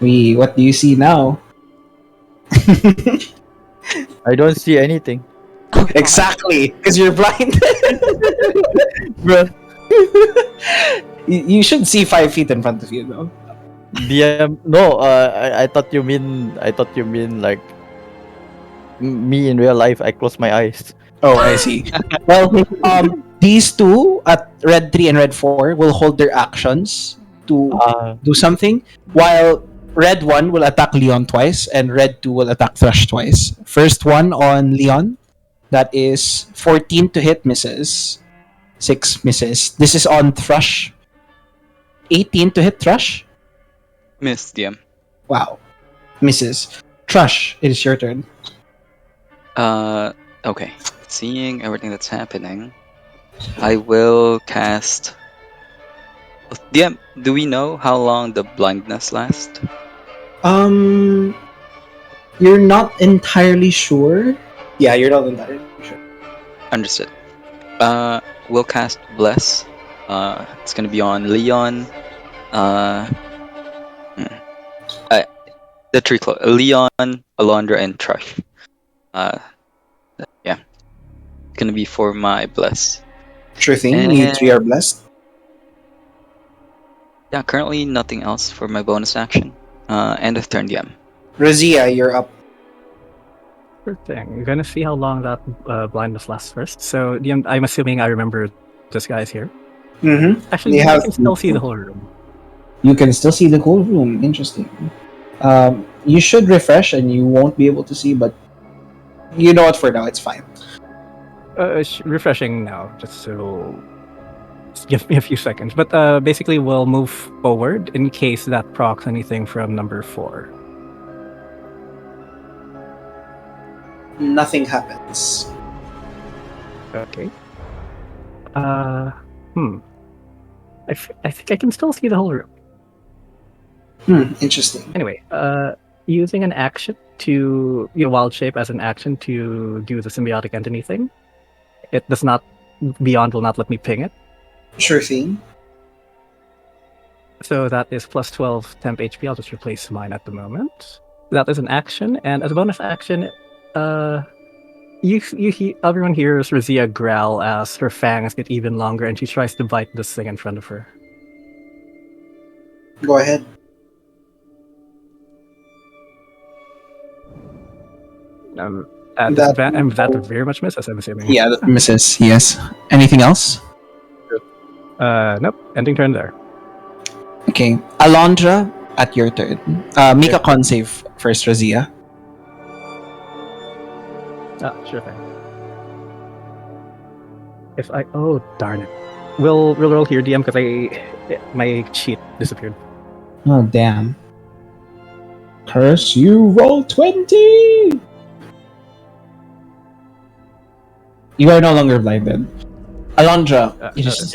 What do you see now? I don't see anything. Oh, God. Exactly, because you're blind. Bruh. You should see 5 feet in front of you, though. DM, no, I thought you mean like me in real life. I close my eyes. Oh, I see. Well, these two at red 3 and red 4 will hold their actions to do something, while red 1 will attack Leon twice, and red 2 will attack Thrush twice. First one on Leon, that is 14 to hit, misses. 6 misses. This is on Thrush. 18 to hit Thrush. Miss DM. Wow. Misses. Thrush, it is your turn. Okay. Seeing everything that's happening, I will cast. DM, do we know how long the blindness lasts? You're not entirely sure. Yeah, you're not entirely sure. Understood. We'll cast Bless. It's gonna be on Leon. The three Leon, Alondra, and Thrush. Yeah. It's gonna be for my Bless. Sure thing. You 3 are blessed. Yeah, currently nothing else for my bonus action. End of turn DM. Razija, you're up. Sure thing. We're gonna see how long that blindness lasts first. So I'm assuming I remember this guy's here. Mm-hmm. Actually, I can still see the whole room. You can still see the whole room. Interesting. You should refresh and you won't be able to see, but you know what, for now, it's fine. Refreshing now, just so give me a few seconds. But basically, we'll move forward in case that procs anything from number 4. Nothing happens. Okay. I think I can still see the whole room. Interesting. Anyway, using an action to wild shape as an action to do the symbiotic entity thing. It does not. Beyond will not let me ping it. Sure thing. So that is plus 12 temp HP. I'll just replace mine at the moment. That is an action, and as a bonus action, everyone hears Razija growl as her fangs get even longer, and she tries to bite this thing in front of her. Go ahead. That very much misses, I'm assuming. Yeah, that misses. Yes. Anything else? Nope. Ending turn there. Okay. Alondra, at your turn. Make a con save first, Razija. Sure thing. Oh darn it. We'll roll here, DM, because my cheat disappeared. Oh, damn. Curse you, roll 20! You are no longer blinded. Alondra, it is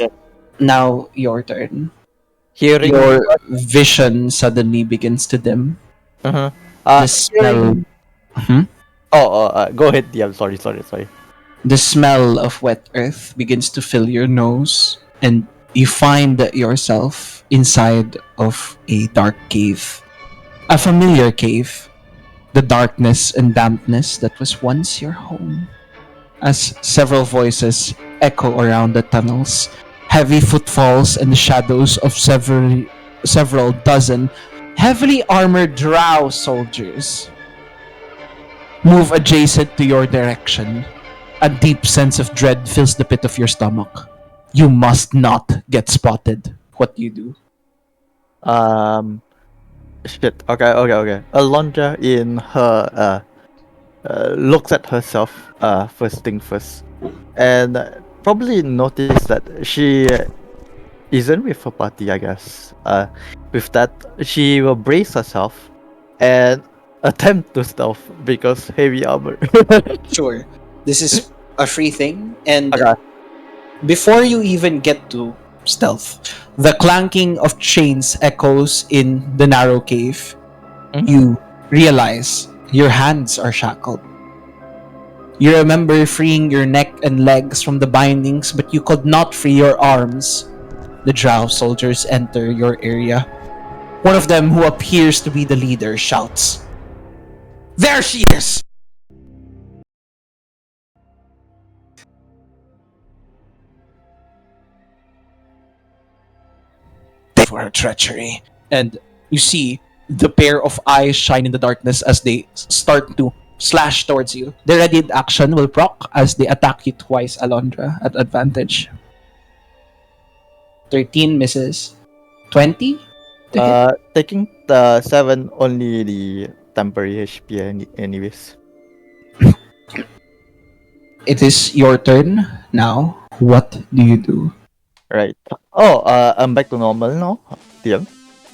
now your turn. Hearing Your vision suddenly begins to dim. Uh-huh. The smell... Go ahead, DM. Sorry. The smell of wet earth begins to fill your nose, and you find yourself inside of a dark cave. A familiar cave. The darkness and dampness that was once your home. As several voices echo around the tunnels, heavy footfalls and the shadows of several dozen heavily armored Drow soldiers move adjacent to your direction. A deep sense of dread fills the pit of your stomach. You must not get spotted. What do you do? Shit. Okay. Alondra in her looks at herself first thing first, and probably notice that she isn't with her party, I guess. With that, she will brace herself and attempt to stealth because heavy armor. Sure. This is a free thing, and Okay. before you even get to stealth, the clanking of chains echoes in the narrow cave. Mhm. You realize your hands are shackled. You remember freeing your neck and legs from the bindings, but you could not free your arms. The Drow soldiers enter your area. One of them, who appears to be the leader, shouts, "There she is!" For her treachery. And you see the pair of eyes shine in the darkness as they start to slash towards you. Their readied action will proc as they attack you twice, Alondra, at advantage. 13 misses. 20? To hit. Taking the 7, only the temporary HP anyways. It is your turn now. What do you do? Right. Oh, I'm back to normal now. DM.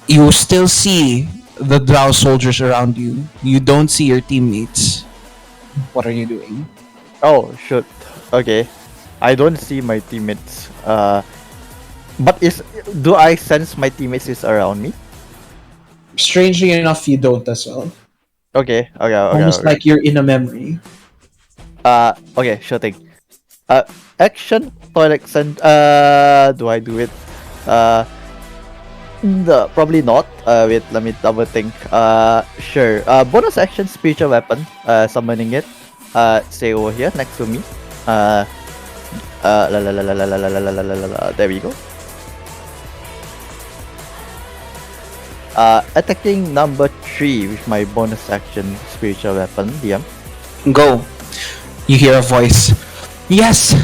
You still see the Drow soldiers around you. You don't see your teammates. What are you doing? Oh, shoot. Okay. I don't see my teammates. But do I sense my teammates is around me? Strangely enough, you don't as well. Okay. Almost like you're in a memory. Okay, sure thing. Action Twilight do I do it? No, probably not. Wait, let me double think. Sure. Bonus action spiritual weapon. Summoning it. Say over here next to me. There we go. Attacking number 3 with my bonus action spiritual weapon. DM. Go. You hear a voice. Yes!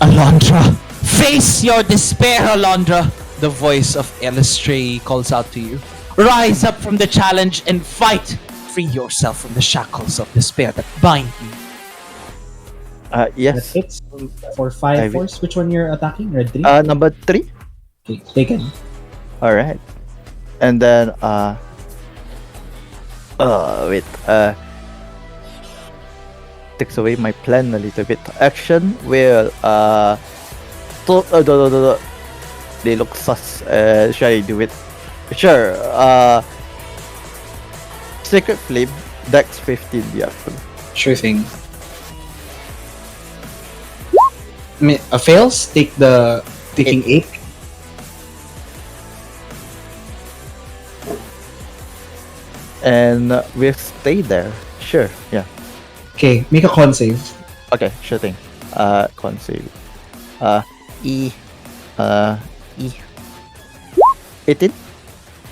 Alondra! Face your despair, Alondra! The voice of Elistray calls out to you. Rise up from the challenge and fight! Free yourself from the shackles of despair that bind you. Yes. That hits for 5 force. Which one you're attacking? Red 3? Number 3. Okay, taken. Alright. And then, wait, takes away my plan a little bit. Action will, they look sus. Should I do it? Sure. Sacred Flame, Dex 15, yeah. Sure thing. Fails? Taking 8. And we'll stay there. Sure, yeah. Okay, make a con save. Okay, sure thing. Con save. E. 18?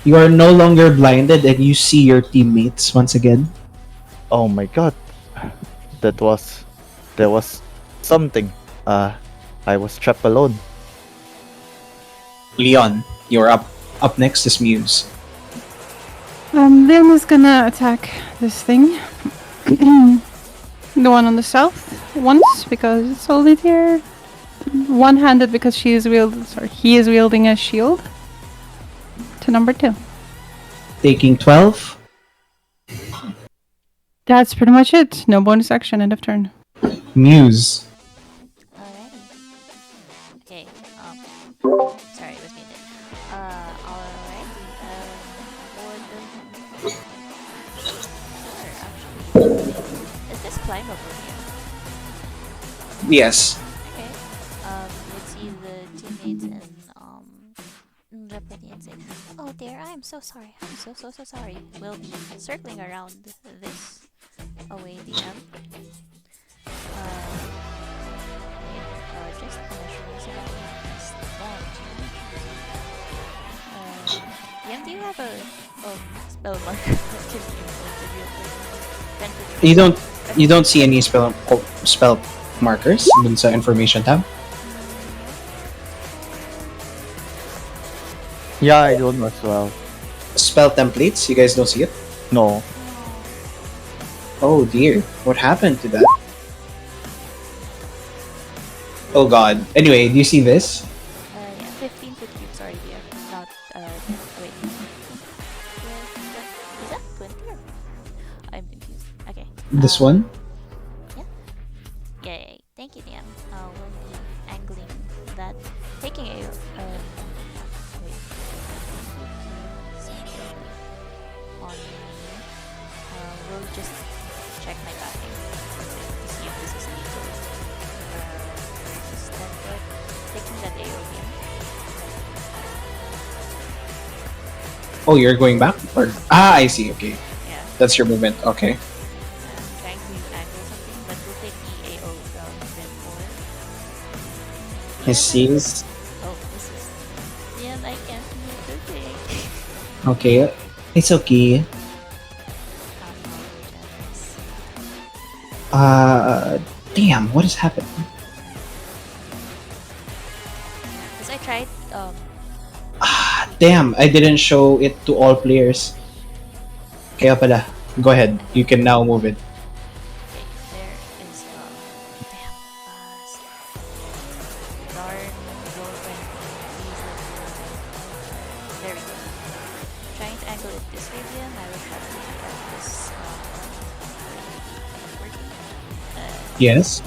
You are no longer blinded and you see your teammates once again. Oh my god. There was something. I was trapped alone. Leon, you're up. Up next is Muse. Leon is gonna attack this thing. The one on the south once because it's only there. One-handed because he is wielding a shield. To number 2. Taking 12. That's pretty much it. No bonus action. End of turn. Muse. Alrighty. Okay. Sorry, it was muted. Alright. Sure, actually. Is this climbable here? Yes. Okay. Let's see the teammates and Repany and say, "Oh dear, I'm so sorry. I'm so sorry." We'll be circling around this away DM. Just measuring so that DM, do you have a spell marker that can be imported real quick? You don't see any spell markers dun sa information tab. Yeah, I don't know as well. Spell templates, you guys don't see it? No. Oh dear, what happened to that? Oh god. Anyway, do you see this? Yeah, 15 foot cubes are here. Not, wait. Is that 20 or? I'm confused. Okay. This one? Yeah. Thank you, DM. We'll be angling that. Taking a, wait. On me. We'll just check my backing to see if this is legal. Resistant, but taking that AOE. Oh, you're going back? Or I see. Okay, Yeah. that's your movement. Okay. I'm trying to angle something, but will take the AO from Red 4. I see. Oh, this is. Yeah, I can't move the thing. Okay, it's okay. Damn, what has happened? Because I tried. Damn, I didn't show it to all players. Kaya pala. Go ahead. You can now move it. Okay, there is. Damn. Darn. There we go. Trying to angle it this way again. I will have to look at this. Working. Yes.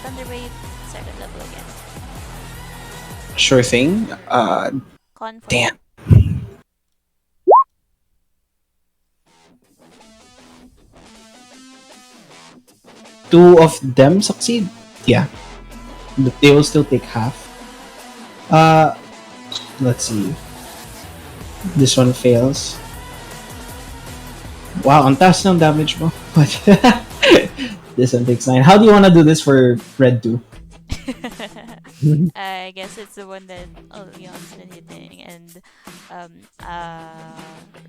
Thunder Wave, second level again. Sure thing. Confront. Damn. Two of them succeed. Yeah. They will still take half. Let's see. This one fails. Wow, ang taas ng damage mo. But this one takes 9. How do you want to do this for Red 2? I guess it's the one that Leon's been hitting, and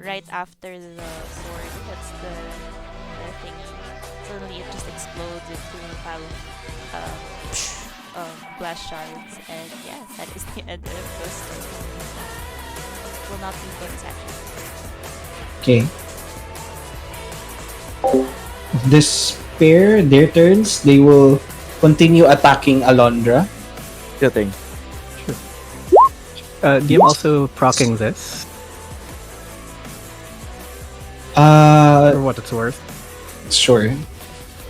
right after the sword hits the thingy, suddenly it just explodes into a pile of glass shards, and yeah, that is the end of the story. Will not be bonus action. Okay. This pair, their turns, they will continue attacking Alondra. Sure thing. DM also proccing this, for what it's worth. Sure.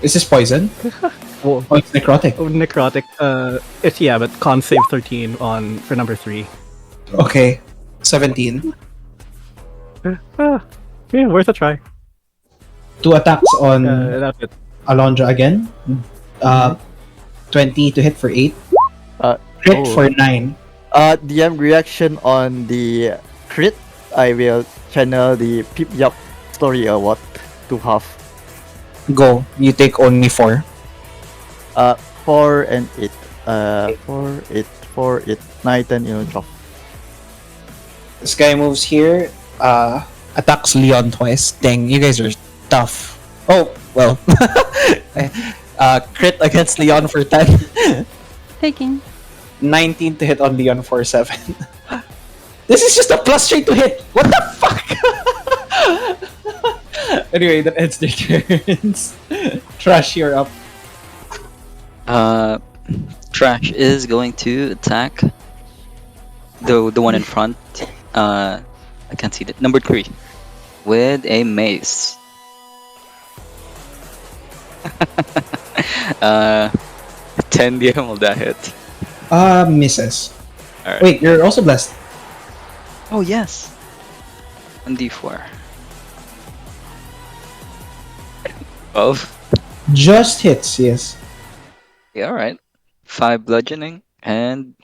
Is this poison? Well, Oh, it's necrotic. necrotic. It's but con save 13 for number 3. Okay. 17. Yeah, worth a try. 2 attacks on That's it. Alondra again. 20 to hit for 8. Crit oh. for 9. DM reaction on the crit. I will channel the Pip Yup story award to half. Go. You take only 4. 4 and 8. 4, 8, 4, 8, 9, 10, 11, 12. This guy moves here. Attacks Leon twice. Dang, you guys are tough. Oh, well. Crit against Leon for 10. Taking. 19 to hit on Leon for 7. This is just a plus 3 to hit. What the fuck? Anyway, that ends their turns. Thrush, you're up. Trash is going to attack the one in front. I can't see that. Number 3 with a mace. 10 DM, will that hit? Misses. Alright. Wait, you're also blessed. Oh yes. 1d4. 12. Just hits, yes. Yeah, alright. 5 bludgeoning, and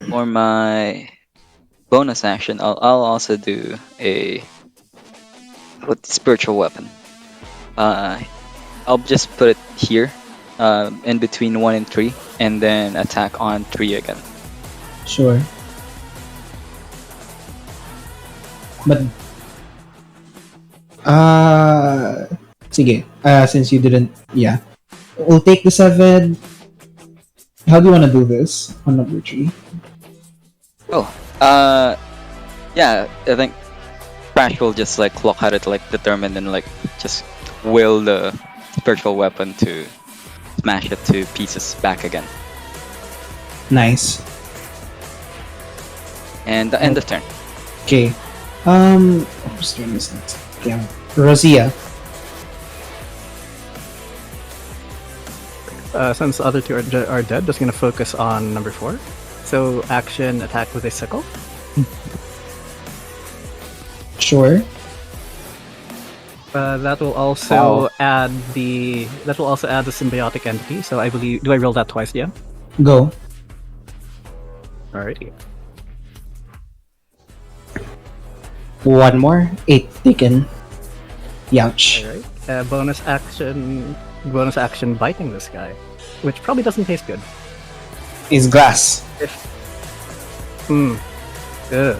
for my bonus action, I'll also do a spiritual weapon. I'll just put it here, in between 1 and 3, and then attack on 3 again. Sure. But sige. Since you didn't, yeah, we'll take the 7. How do you want to do this on number 3? Oh, yeah, I think Crash will just like look at it, like determined, and like just will the spiritual weapon to smash it to pieces back again. Nice. And the end of turn. Okay. Who's doing this next? Yeah. Razija. Since the other two are dead, just gonna focus on number 4. So action attack with a sickle. Sure. That will also add the symbiotic entity. So I believe, do I roll that twice? Yeah. Go. Alrighty. One more. 8 taken. Youch. All right. Bonus action biting this guy, which probably doesn't taste good. Is glass. Hmm. Ugh.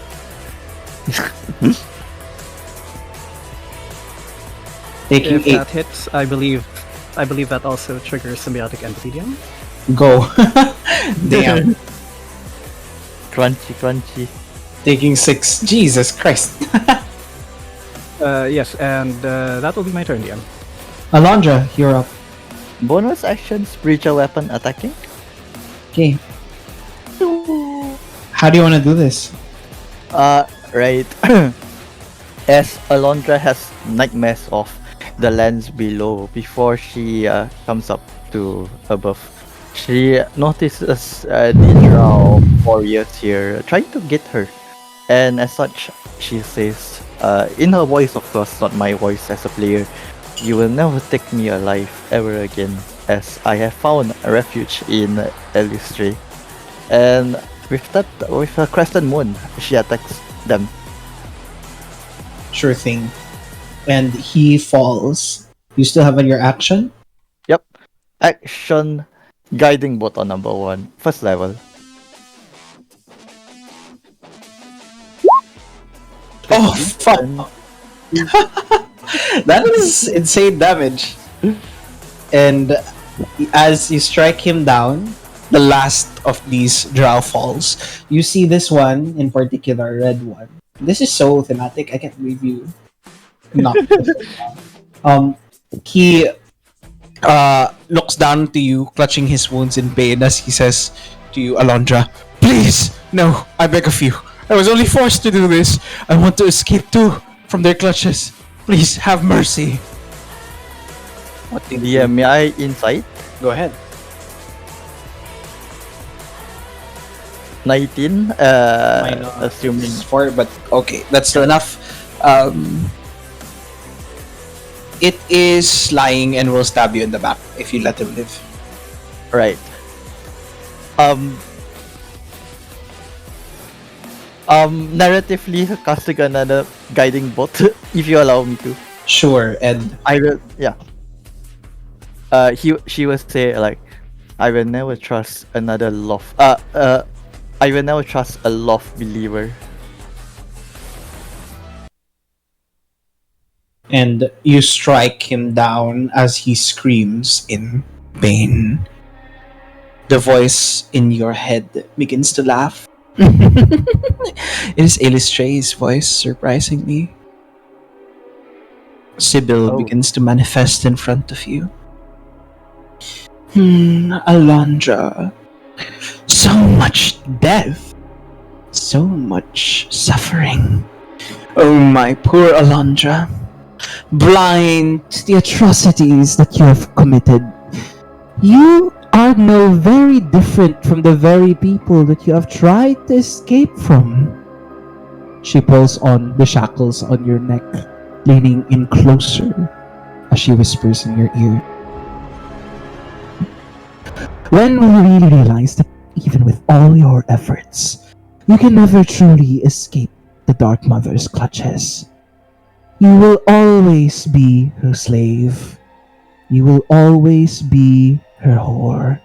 Taking If 8. that hits, I believe that also triggers symbiotic entity DM. Go. Damn. Crunchy. Taking 6. Jesus Christ. Yes, and that will be my turn, DM. Alondra, you're up. Bonus action, spiritual weapon attacking. Okay. How do you want to do this? Right. As Alondra has nightmares of the lands below before she comes up to above, she notices the Drow warriors here trying to get her, and as such, she says, in her voice, of course, not my voice as a player, "You will never take me alive ever again, as I have found a refuge in Elustre." And with her crescent moon, she attacks them. Sure thing. And he falls. You still have your action? Yep. Action guiding bolt on number 1, first level. Oh, fuck. That is insane damage. And as you strike him down, the last of these drow falls. You see this one in particular, red one. This is so thematic. I can't believe you knocked this down. He looks down to you, clutching his wounds in pain as he says to you, Alondra, "Please, no, I beg of you. I was only forced to do this. I want to escape too from their clutches. Please have mercy." What do you Yeah, may I insight? Go ahead. 19, Minus assuming 4, but okay, that's still enough. It is lying and will stab you in the back if you let him live. right. Narratively casting another guiding bolt, if you allow me to. Sure, Ed. I will, yeah. She will say like, "I will never trust another I will never trust a loft believer." And you strike him down as he screams in pain. The voice in your head begins to laugh. It is Illustra's voice, surprisingly. Sibyl Oh. begins to manifest in front of you. Alondra. So much death. So much suffering. Oh, my poor Alondra. Blind to the atrocities that you have committed. You are no very different from the very people that you have tried to escape from. She pulls on the shackles on your neck, leaning in closer as she whispers in your ear. When will you really realize that even with all your efforts, you can never truly escape the Dark Mother's clutches? You will always be her slave. You will always be her whore.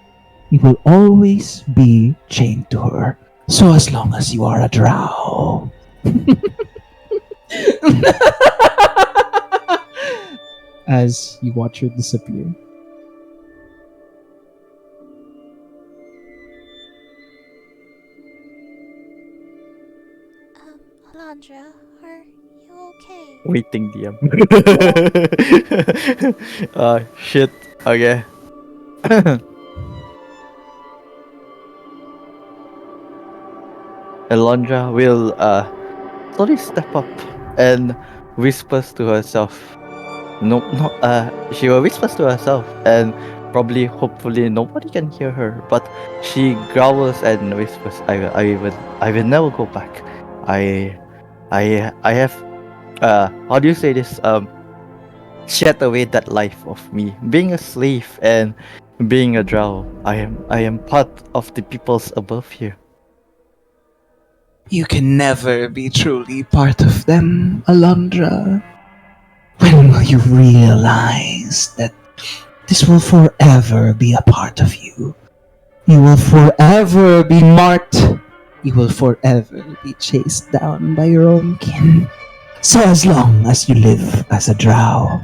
You will always be chained to her. So as long as you are a drow. As you watch her disappear. Alondra, are you okay? Waiting DM. Shit. Okay. Alondra will slowly step up and whispers to herself. She will whispers to herself, and probably, hopefully, nobody can hear her. But she growls and whispers, I will never go back. I have, how do you say this? Shed away that life of me, being a slave and being a drow. I am part of the peoples above here. You can never be truly part of them, Alondra. When will you realize that this will forever be a part of you? You will forever be marked. You will forever be chased down by your own kin. So as long as you live as a drow,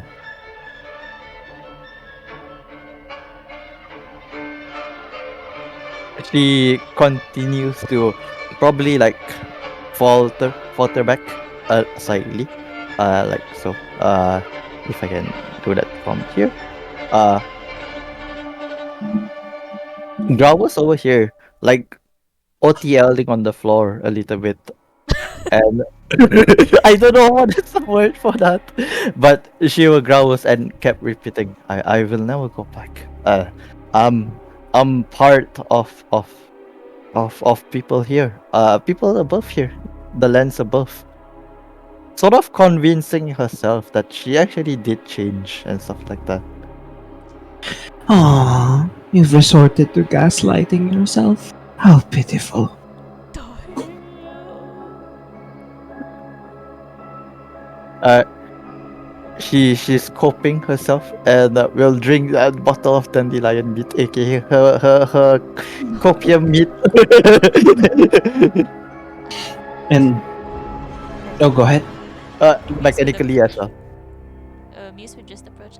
She continues to probably like falter back slightly, like so. If I can do that from here, uh, Drow was over here, like OTLing on the floor a little bit, and I don't know what is the word for that, but she will growls and kept repeating, "I will never go back. I'm part of people here, people above here, the lands above." Sort of convincing herself that she actually did change and stuff like that. ah, you've resorted to gaslighting yourself. How pitiful. She's coping herself and will drink that bottle of dandelion meat, aka her copium meat. And oh, go ahead. Mechanically as well. Muse would just approach.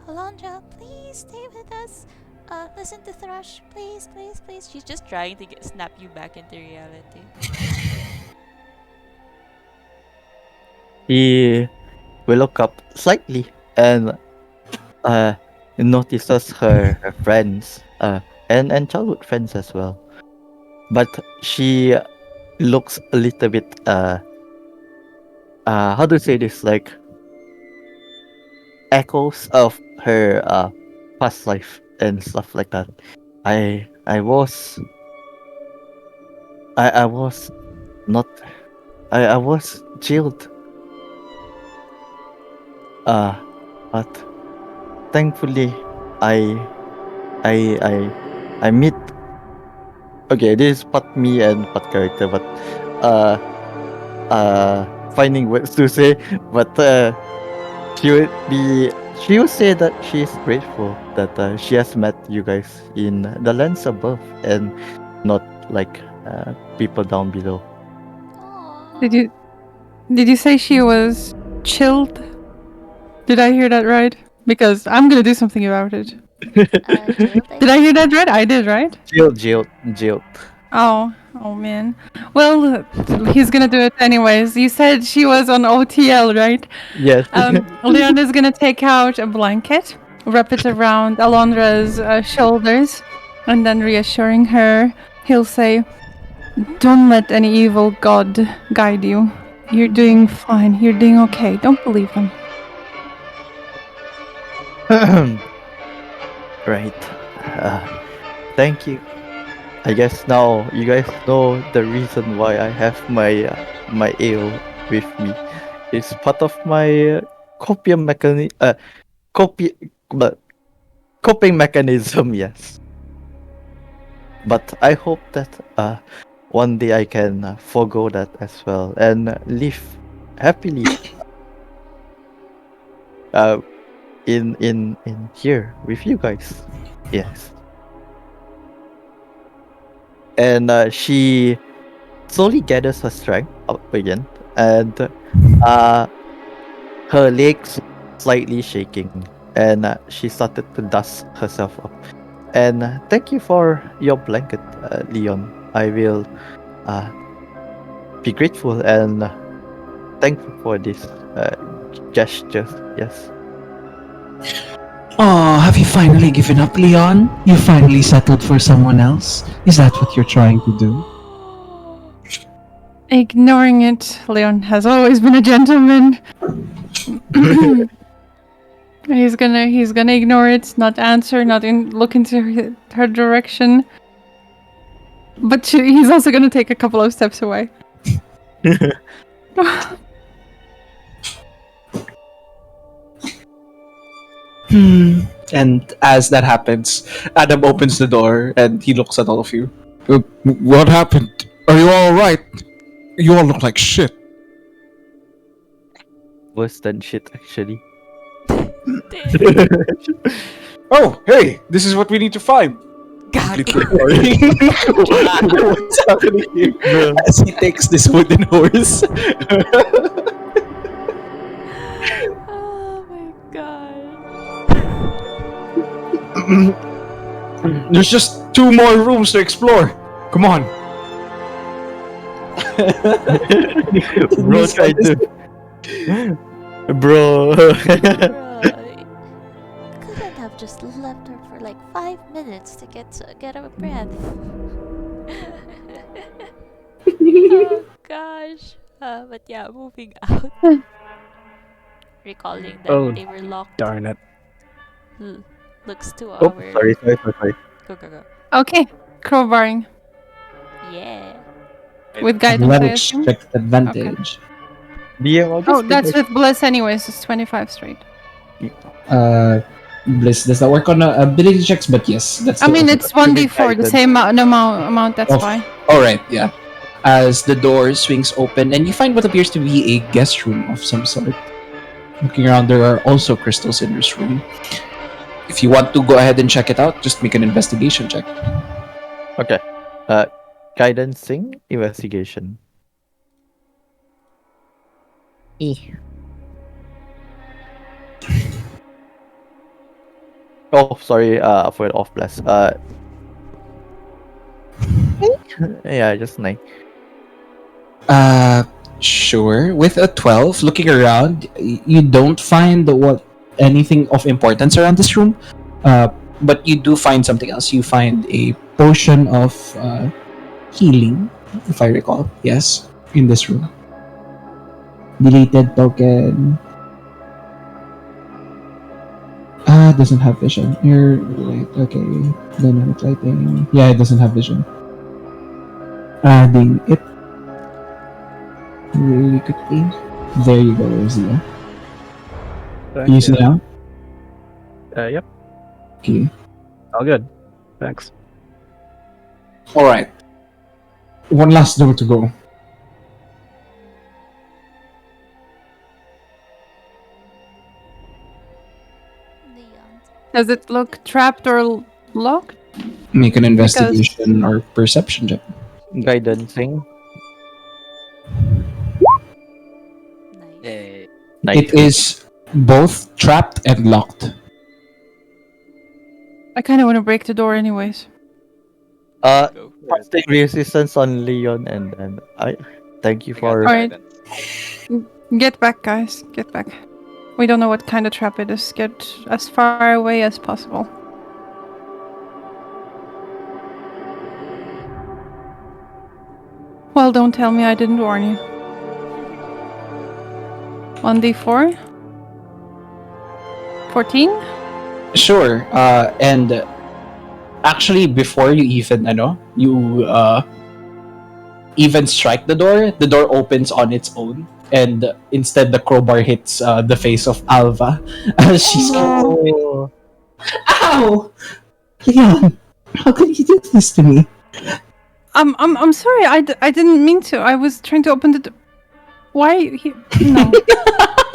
Alondra, please stay with us. Listen to Thrush, please, please, please. She's just trying to snap you back into reality. He will look up slightly and notices her friends, and childhood friends as well. But she looks a little bit how to say this, like echoes of her past life and stuff like that. I was I was not I was jailed. But thankfully I I meet. Okay, this is part me and part character, but uh finding words to say, but she would be she would say that she is grateful that she has met you guys in the lands above and not like people down below. Aww. Did you say she was chilled? Did I hear that right? Because I'm gonna do something about it. Did I hear that right? I did, right? Jailed. Oh man. Well, he's gonna do it anyways. You said she was on OTL, right? Yes. Leon is gonna take out a blanket, wrap it around Alondra's shoulders, and then reassuring her, he'll say, "Don't let any evil god guide you. You're doing fine. You're doing okay. Don't believe them." Right. Thank you. I guess now you guys know the reason why I have my ale with me. It's part of my copium mechanism. But coping mechanism. Yes. But I hope that one day I can forgo that as well and live happily. In here with you guys. Yes. And she slowly gathers her strength up again, and her legs slightly shaking, and she started to dust herself up. And thank you for your blanket, Leon. I will be grateful and thankful for this gesture. Yes. Oh, have you finally given up, Leon? You finally settled for someone else? Is that what you're trying to do? Ignoring it, Leon has always been a gentleman. He's gonna ignore it, not answer, look into her direction. But he's also gonna take a couple of steps away. And as that happens, Adam opens the door and he looks at all of you. What happened? Are you all right? You all look like shit. Worse than shit, actually. Oh, hey, this is what we need to find. Gag. What's happening here? As he takes this wooden horse. Oh my god. There's just 2 more rooms to explore. Come on. Bro tried to. Bro. Bruh, couldn't have just left her for like 5 minutes to get a breath. Oh gosh. But yeah, moving out. Recalling that Oh, they were locked. Darn it. Looks to Oh, our. sorry. Go go go. Okay, crowbarring Yeah. with guidance. I Athletics assume? check advantage. DM, I'll just Oh, take that's my- with bliss anyways. It's 25 straight. Bliss does not work on ability checks, but yes, that's. I still mean, okay. it's 1d4, the guidance. same amount. That's Oh. why. All right, yeah. As the door swings open and you find what appears to be a guest room of some sort. Looking around, there are also crystals in this room. If you want to go ahead and check it out, just make an investigation check. Okay. Guidancing investigation. Oh, sorry. For off blast. Yeah, just 9. Sure. With a 12, looking around, you don't find anything of importance around this room. But you do find something else. You find a potion of healing, if I recall. Yes, in this room. Deleted token. Doesn't have vision. You're right. Okay. Dynamic lighting. Yeah, it doesn't have vision. Adding it really quickly. There you go, Razija. Can you see now? Yep. Okay. All good. Thanks. Alright. One last door to go. Neon. Does it look trapped or locked? Make an investigation or perception check. Guidancing. Nice. Yay. It is both trapped and locked. I kind of want to break the door anyways. Go for it. Casting resistance on Leon, and then I thank you I got for. the Alright. guidance. Get back, guys. Get back. We don't know what kind of trap it is. Get as far away as possible. Well, don't tell me I didn't warn you. 1d4? 14? Sure. And actually, before you even, even strike the door opens on its own. And instead, the crowbar hits the face of Alva as she's Oh. Ow! Leon, how could you do this to me? I'm sorry. I didn't mean to. I was trying to open the door. Why? No.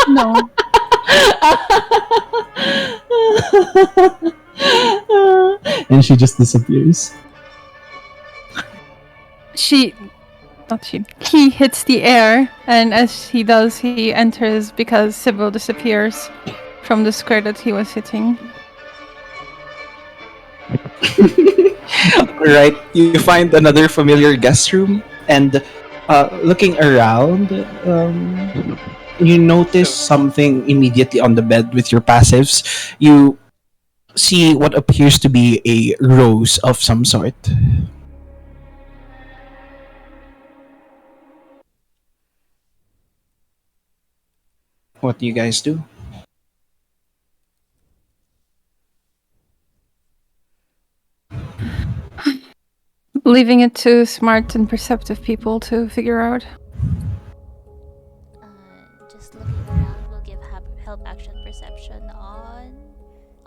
No. And she just disappears. He hits the air, and as he does, he enters because Sibyl disappears from the square that he was hitting. Right, you find another familiar guest room, and looking around, you notice something immediately on the bed with your passives. You see what appears to be a rose of some sort. What do you guys do? Leaving it to smart and perceptive people to figure out. Just looking around, we'll give help action perception on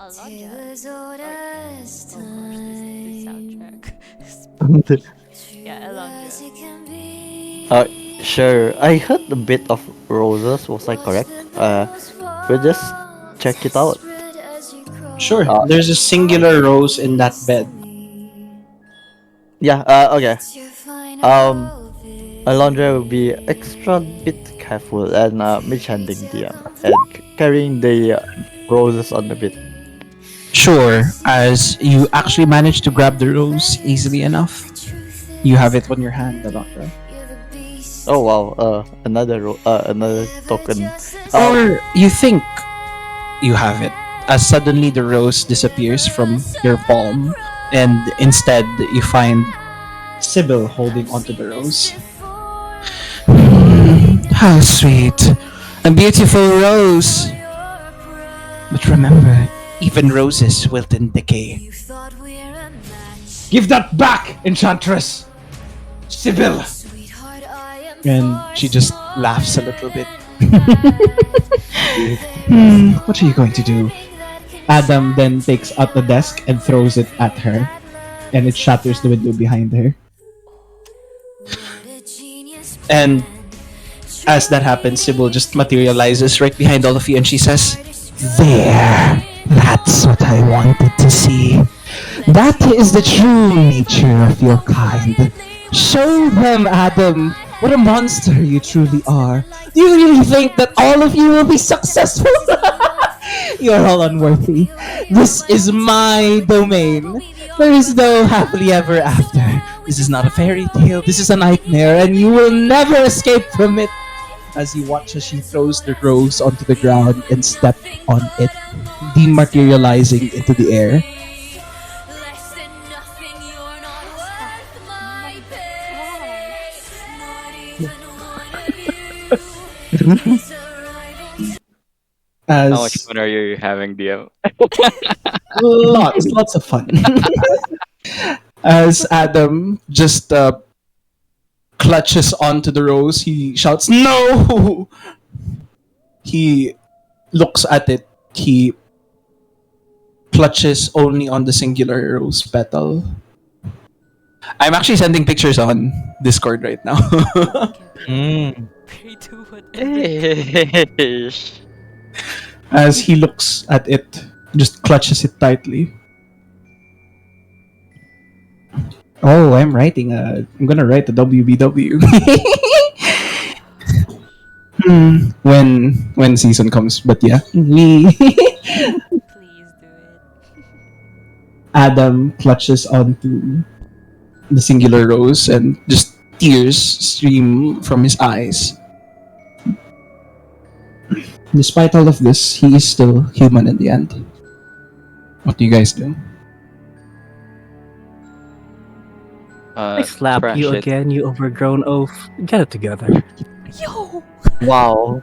Alondra. Oh, she's the soundtrack. Yeah, Alondra. Sure, I heard a bit of roses. Was I correct? We'll just check it out. Sure. Uh, There's a singular rose in that bed. yeah. Okay. Um, Alondra will be extra bit careful and mishandling DM and carrying the roses on the bed. Sure, as you actually managed to grab the rose easily enough. You have it on your hand, Alondra. Oh wow. Another token. Or you think you have it, as suddenly the rose disappears from your palm, and instead you find Sibyl holding onto the rose. how sweet, a beautiful rose. But remember, even roses wilt and decay. Give that back, Enchantress! Sibyl! And she just laughs a little bit. What are you going to do? Adam then takes out the desk and throws it at her, and it shatters the window behind her. And as that happens, Sybil just materializes right behind all of you and she says, "There! That's what I wanted to see. That is the true nature of your kind. Show them, Adam, what a monster you truly are. Do you really think that all of you will be successful? You're all unworthy. This is my domain. There is no happily ever after. This is not a fairy tale. This is a nightmare, and you will never escape from it." As you watch as she throws the rose onto the ground and step on it, dematerializing into the air. How much As fun are you having, DM? Lots of fun. As Adam just clutches onto the rose, he shouts, "No!" He looks at it. He clutches only on the singular rose petal. I'm actually sending pictures on Discord right now. Pray do whatever. Eish. As he looks at it, just clutches it tightly. Oh, I'm writing I'm gonna write a WBW. When season comes, but yeah, me. Please do it. Adam clutches onto the singular rose and just tears stream from his eyes. Despite all of this, he is still human in the end. What do you guys do? I slap Thrush you it. again, you overgrown oaf. Get it together. Yo! Wow.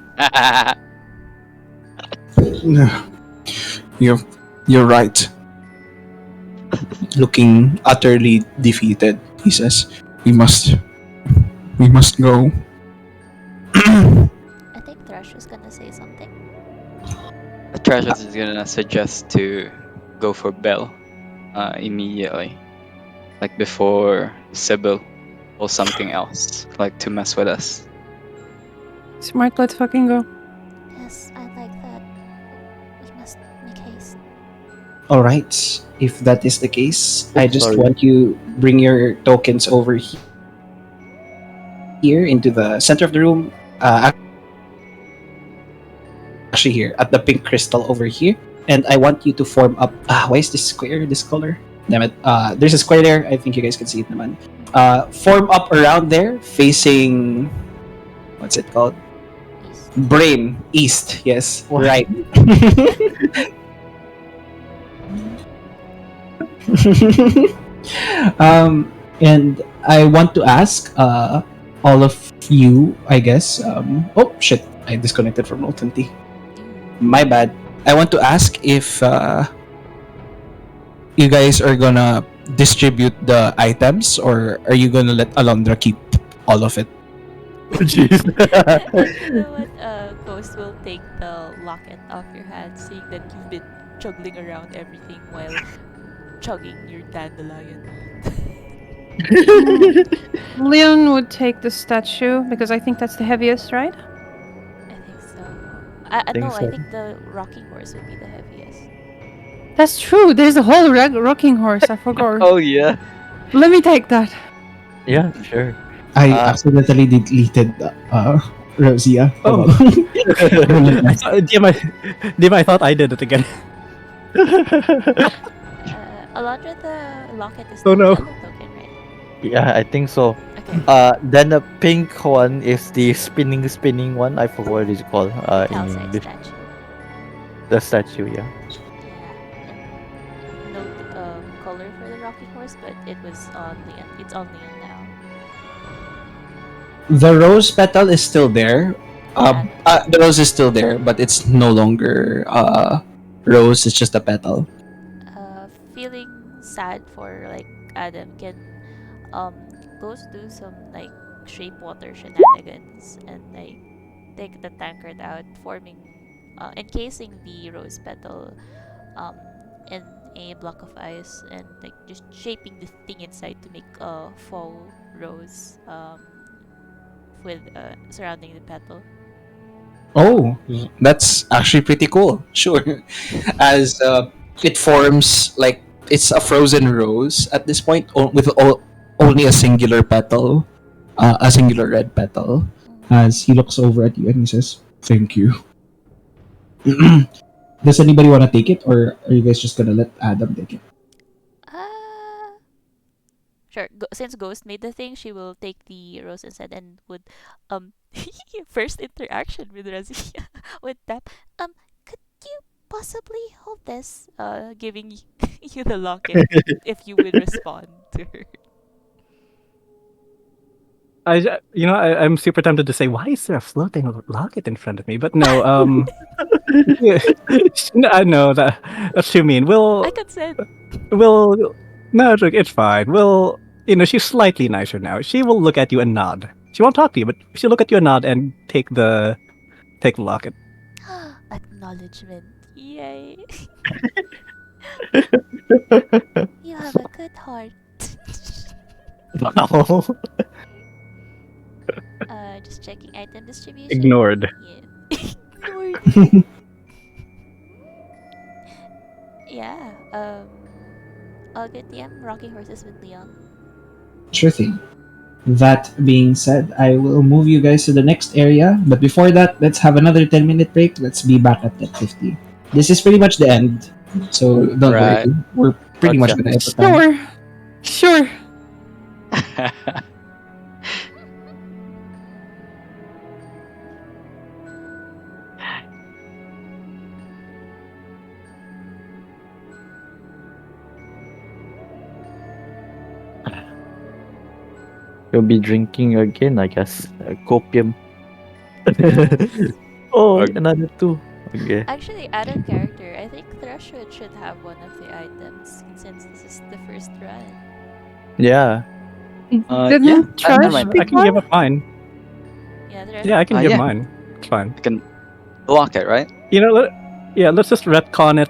You're right. Looking utterly defeated, he says, we must go." I think Thrush was gonna say something. Thrush is gonna suggest to go for Bell immediately. Like before Sibyl or something else. Like to mess with us. Smart, let's fucking go. Yes, I like that. We must make haste. All right. If that is the case, I just Sorry. want you bring your tokens over here into the center of the room. Actually, here at the pink crystal over here, and I want you to form up. Why is this square this color? Damn it. There's a square there. I think you guys can see it, naman. Form up around there, facing. What's it called? East. Brain east. Yes, What? right. And I want to ask all of you, I guess. Oh shit! I disconnected from Roll20. My bad. I want to ask if you guys are gonna distribute the items, or are you gonna let Alondra keep all of it? Jeez. You know what? Ghost will take the locket off your hand, seeing that you've been juggling around everything while chugging your dandelion. Leon would take the statue because I think that's the heaviest, right? I think so. Think No, I so. think the rocking horse would be the heaviest. That's true. There's a whole rocking horse. I forgot. Oh yeah. Let me take that. Yeah, sure. I Uh, accidentally deleted Razija. Oh. DM, I thought I did it again. Alondra, the locket is Oh, the no. yellow token, right? yeah, I think so. Okay. Then the pink one is the spinning one. I forgot what it's called. In Outside English. statue. The statue, yeah. Yeah. And no color for the rocking horse, but it was on Leon. It's on Leon now. The rose petal is still there. The rose is still there, but it's no longer rose. It's just a petal. Feeling sad for like Adam, can Ghost do some like shape water shenanigans and like take the tankard out, forming encasing the rose petal in a block of ice, and like just shaping the thing inside to make a faux rose with surrounding the petal. Oh, that's actually pretty cool. Sure, as it forms like it's a frozen rose at this point, with only a singular petal, a singular red petal. As he looks over at you and he says, "Thank you." Does anybody want to take it, or are you guys just gonna let Adam take it? Uh, sure. Since Ghost made the thing, she will take the rose instead and would um first interaction with Razija would tap could you possibly hold this giving you the locket if you would respond to her. I'm super tempted to say, why is there a floating locket in front of me? But no, no, I know that's too mean. I consent. No, it's fine. She's slightly nicer now. She will look at you and nod. She won't talk to you, but she'll look at you and nod and take the locket. Acknowledgement. Yay. You have a good heart. Wow. Just checking item distribution. Ignored. Yeah. Ignored. Yeah. All good DM. Rocking horses with Leon. Sure thing. That being said, I will move you guys to the next area. But before that, let's have another 10-minute break. Let's be back at 10:50. This is pretty much the end. So don't Right. worry. We're pretty much Gotcha. gonna hit the time. Sure. You'll be drinking again, I guess. Copium. Oh, Okay. another two. Okay. Actually, out of character, I think Thrush should have one of the items since this is the first run. Yeah. Didn't Yeah, I Thrush might- I can give up mine. Yeah, Thrush. Yeah, I can give yeah. mine. It's fine. I can block it, right? Let's just retcon it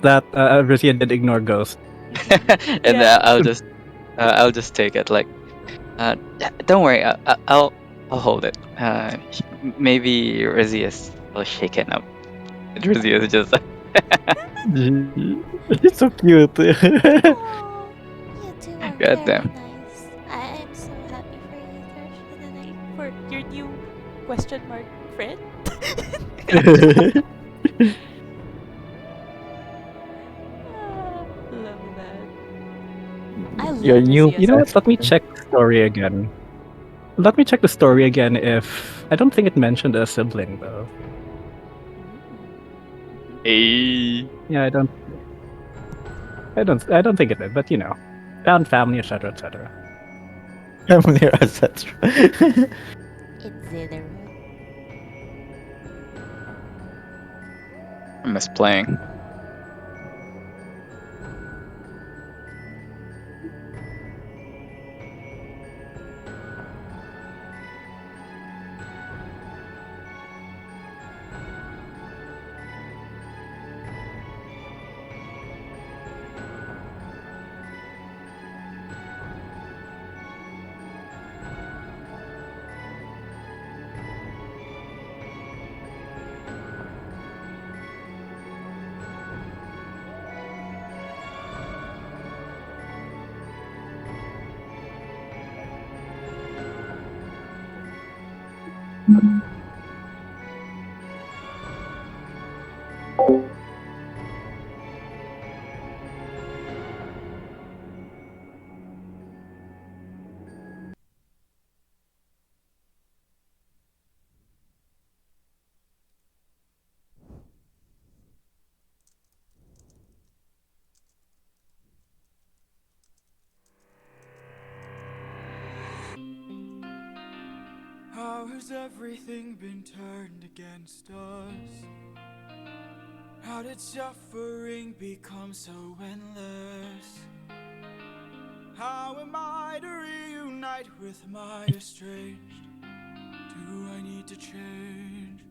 that Razija did ignore Ghost. And Yeah. I'll just take it. Like, don't worry. I'll hold it. Maybe Razia's will shaken up. Razia is just It's so cute. Oh, you two are God very damn. nice. I am so happy for you, Thrush, and then for your new question mark friend. Love that. I love Your new- Razia's You know what? Let me outfit. check the story again. Let me check the story again. If I don't think it mentioned a sibling though. Hey. Yeah, I don't think it did. But found family, etc., etc. Family, etc. Exhilarate. I miss playing. How has everything been turned against us? How did suffering become so endless? How am I to reunite with my estranged? Do I need to change?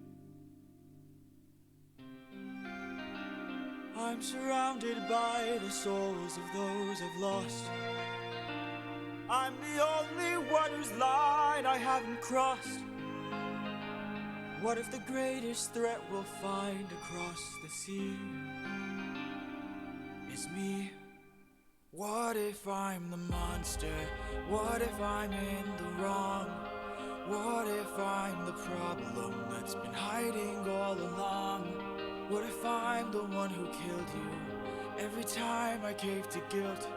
I'm surrounded by the souls of those I've lost. I'm the only one whose line I haven't crossed. What if the greatest threat we'll find across the sea is me? What if I'm the monster? What if I'm in the wrong? What if I'm the problem that's been hiding all along? What if I'm the one who killed you every time I cave to guilt?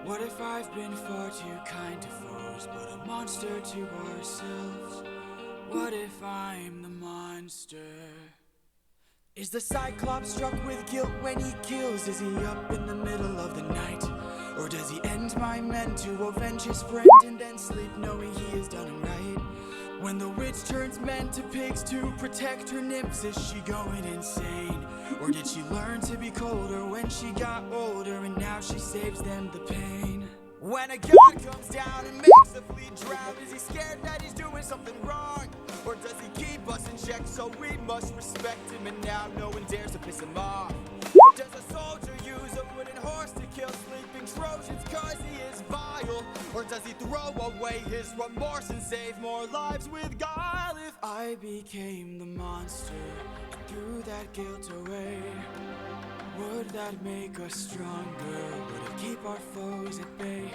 What if I've been far too kind to foes, but a monster to ourselves? What if I'm the monster? Is the Cyclops struck with guilt when he kills? Is he up in the middle of the night? Or does he end my men to avenge his friend and then sleep knowing he has done him right? When the witch turns men to pigs to protect her nymphs, is she going insane? Or did she learn to be colder when she got older and now she saves them the pain? When a god comes down and makes a fleet drown, is he scared that he's doing something wrong? Or does he keep us in check so we must respect him and now no one dares to piss him off? Does a soldier use a wooden horse to kill sleeping Trojans cause he is vile? Or does he throw away his remorse and save more lives with guile? If I became the monster and threw that guilt away, would that make us stronger? Would it keep our foes at bay?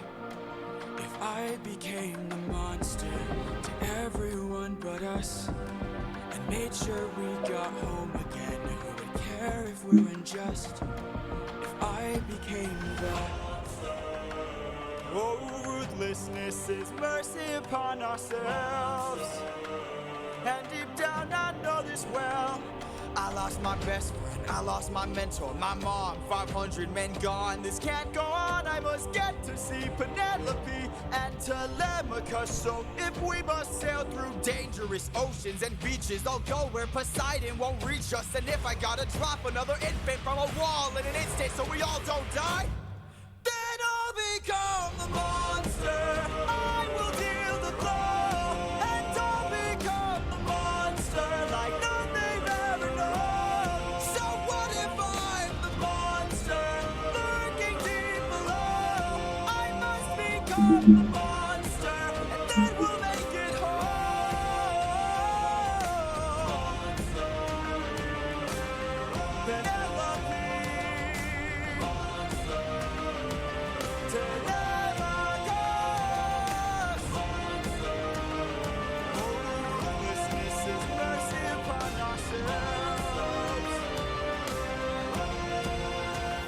If I became the monster to everyone but us and made sure we got home again, who would care if we were unjust? If I became the ruthlessness is mercy upon ourselves. And deep down I know this well. I lost my best friend, I lost my mentor, my mom, 500 men gone. This can't go on, I must get to see Penelope and Telemachus. So if we must sail through dangerous oceans and beaches, I'll go where Poseidon won't reach us. And if I gotta drop another infant from a wall in an instant so we all don't die, then I'll become the monster. I will deal the blow, and I'll become the monster like none they've ever known. So what if I'm the monster lurking deep below? I must become the monster, and then we'll make it whole. Penelope.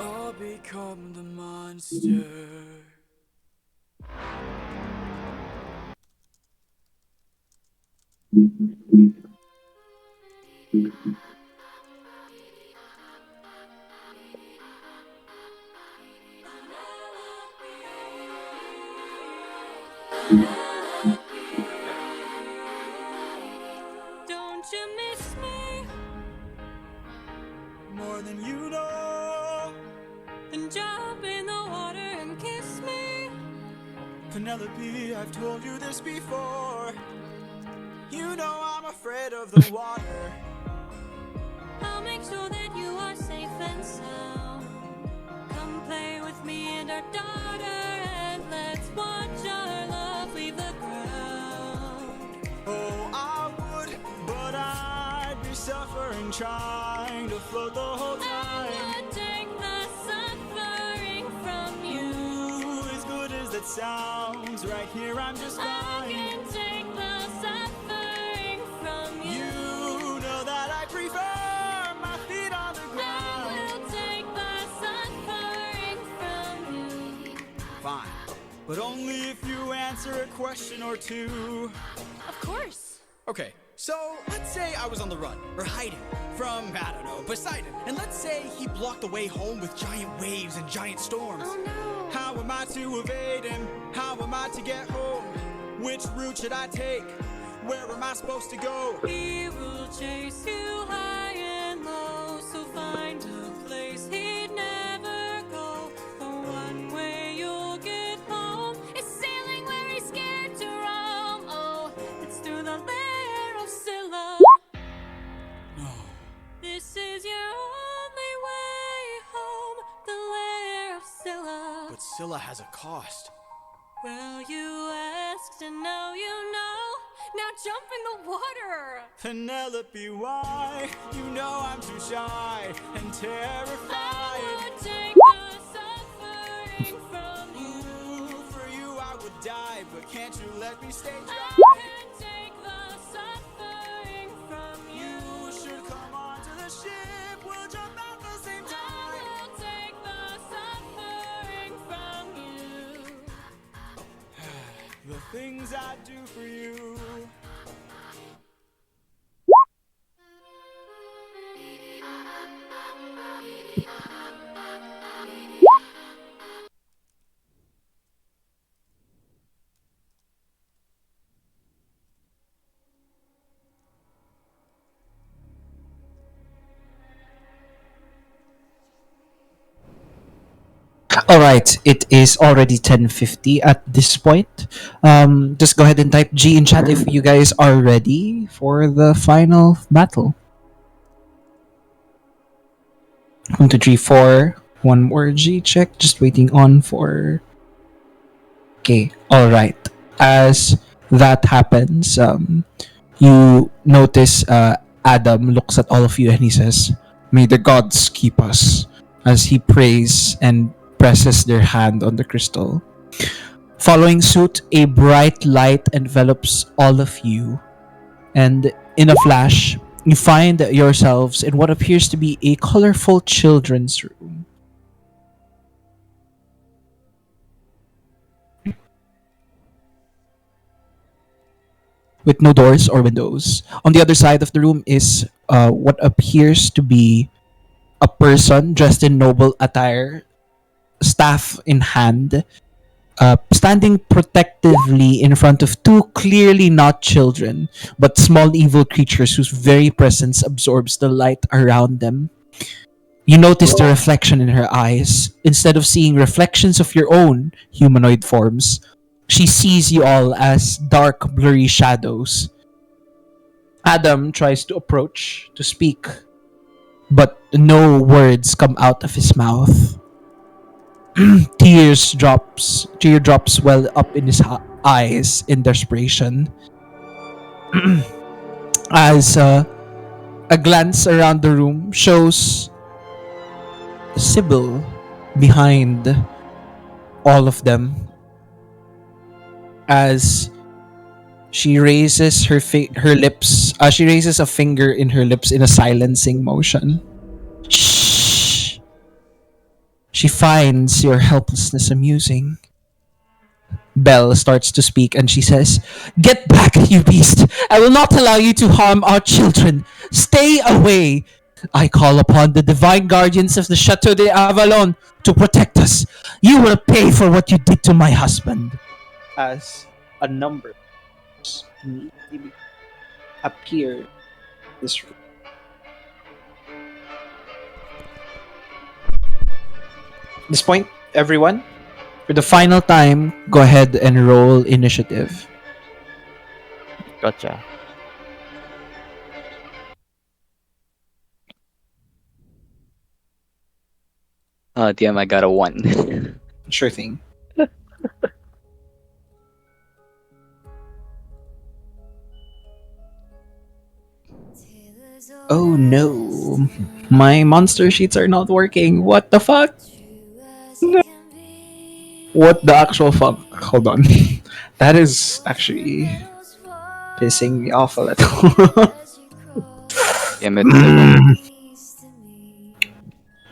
I'll become the monster. Don't you miss me? More than you know. Then jump in the water and kiss me. Penelope, I've told you this before. You know I'm afraid of the water. I'll make sure that you are safe and sound. Come play with me and our daughter, and let's watch our love leave the ground. Oh, I would, but I'd be suffering trying to float the whole I time. would take the suffering from you. As good as that sounds, right here I'm just I fine. can take the suffering from but only if you answer a question or two. Of course. Okay, so let's say I was on the run, or hiding, from, I don't know, Poseidon. And let's say he blocked the way home with giant waves and giant storms. Oh no. How am I to evade him? How am I to get home? Which route should I take? Where am I supposed to go? He will chase you high and low, so find a place he'd never go. The one way you'll get home is sailing where he's scared to roam. Oh, it's through the lair of Scylla. No. This is your only way home, the lair of Scylla. But Scylla has a cost. Well, you asked and now you know. Now jump in the water. Penelope, why? You know I'm too shy and terrified. I would take the suffering from you. Ooh, for you I would die, but can't you let me stay I dry? can take the suffering from you. You should come onto the ship. We'll jump at the same I time. will take the suffering from you. The things I do for you. All right, it is already 10:50 at this point. Just go ahead and type G in chat if you guys are ready for the final battle. 1, 2, 3, 4. One more G check. Just waiting on for. Okay. All right. As that happens, you notice Adam looks at all of you and he says, "May the gods keep us," as he prays and presses their hand on the crystal. Following suit, a bright light envelops all of you, and in a flash, you find yourselves in what appears to be a colorful children's room. With no doors or windows. On the other side of the room is what appears to be a person dressed in noble attire, staff in hand, standing protectively in front of two clearly not children, but small evil creatures whose very presence absorbs the light around them. You notice the reflection in her eyes. Instead of seeing reflections of your own humanoid forms, she sees you all as dark, blurry shadows. Adam tries to approach, to speak, but no words come out of his mouth. Teardrops well up in his eyes in desperation. As a glance around the room shows Sibyl behind all of them, as she raises her lips. She raises a finger in her lips in a silencing motion. Shh. She finds your helplessness amusing. Belle starts to speak and she says, "Get back, you beast! I will not allow you to harm our children. Stay away! I call upon the divine guardians of the Chateau de Avalon to protect us. You will pay for what you did to my husband." As a number immediately appear in this room. At this point, everyone, for the final time, go ahead and roll initiative. Gotcha. DM, I got a 1. Sure thing. Oh no. My monster sheets are not working. What the fuck? What the actual fuck? Hold on. That is actually pissing me off a little. Damn it.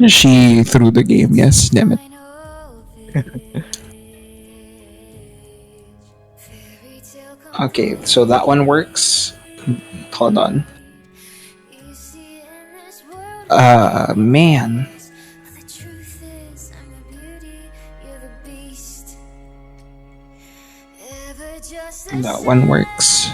She threw the game, yes, damn it. Okay, so that one works. Hold on. Man. That one works.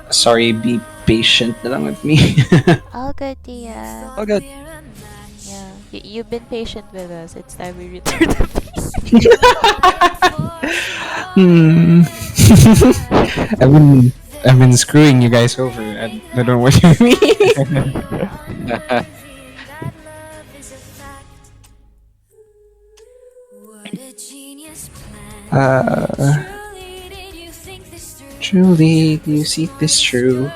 Sorry, be patient na lang with me. All good, Tia. Oh, good. Yeah, you've been patient with us. It's time we return the peace. Hmm. I've been screwing you guys over. I don't know what you mean. uh, Truly, do you see this true?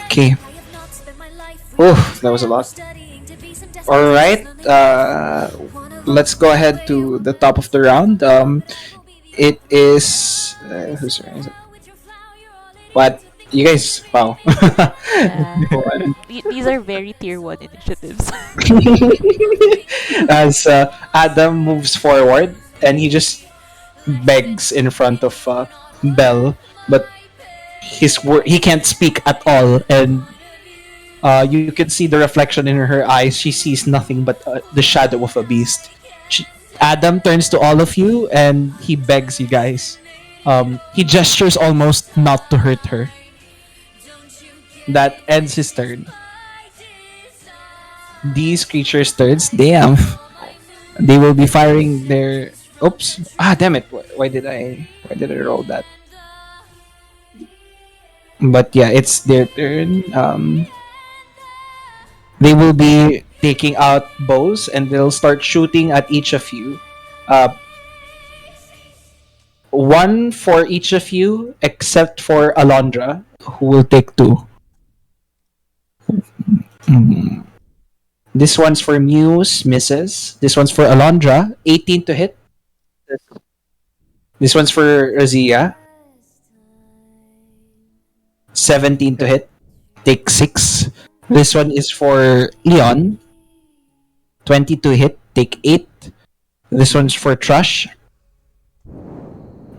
Okay. Oh, that was a lot. Alright, let's go ahead to the top of the round. It is. Who's turn is it? What? You guys, wow. Yeah. These are very tier 1 initiatives. As Adam moves forward and he just begs in front of Belle, but he can't speak at all, and you can see the reflection in her eyes. She sees nothing but the shadow of a beast. Adam turns to all of you and he begs you guys. He gestures almost not to hurt her. That ends his turn. These creatures' turns, damn. They will be firing their. Oops! Ah, damn it! Why did I roll that? But yeah, it's their turn. They will be taking out bows and they'll start shooting at each of you. One for each of you, except for Alondra, who will take two. Mm. This one's for Muse, misses. This one's for Alondra, 18 to hit. This one's for Razija, 17 to hit. Take 6. This one is for Leon, 20 to hit. Take 8. This one's for Thrush,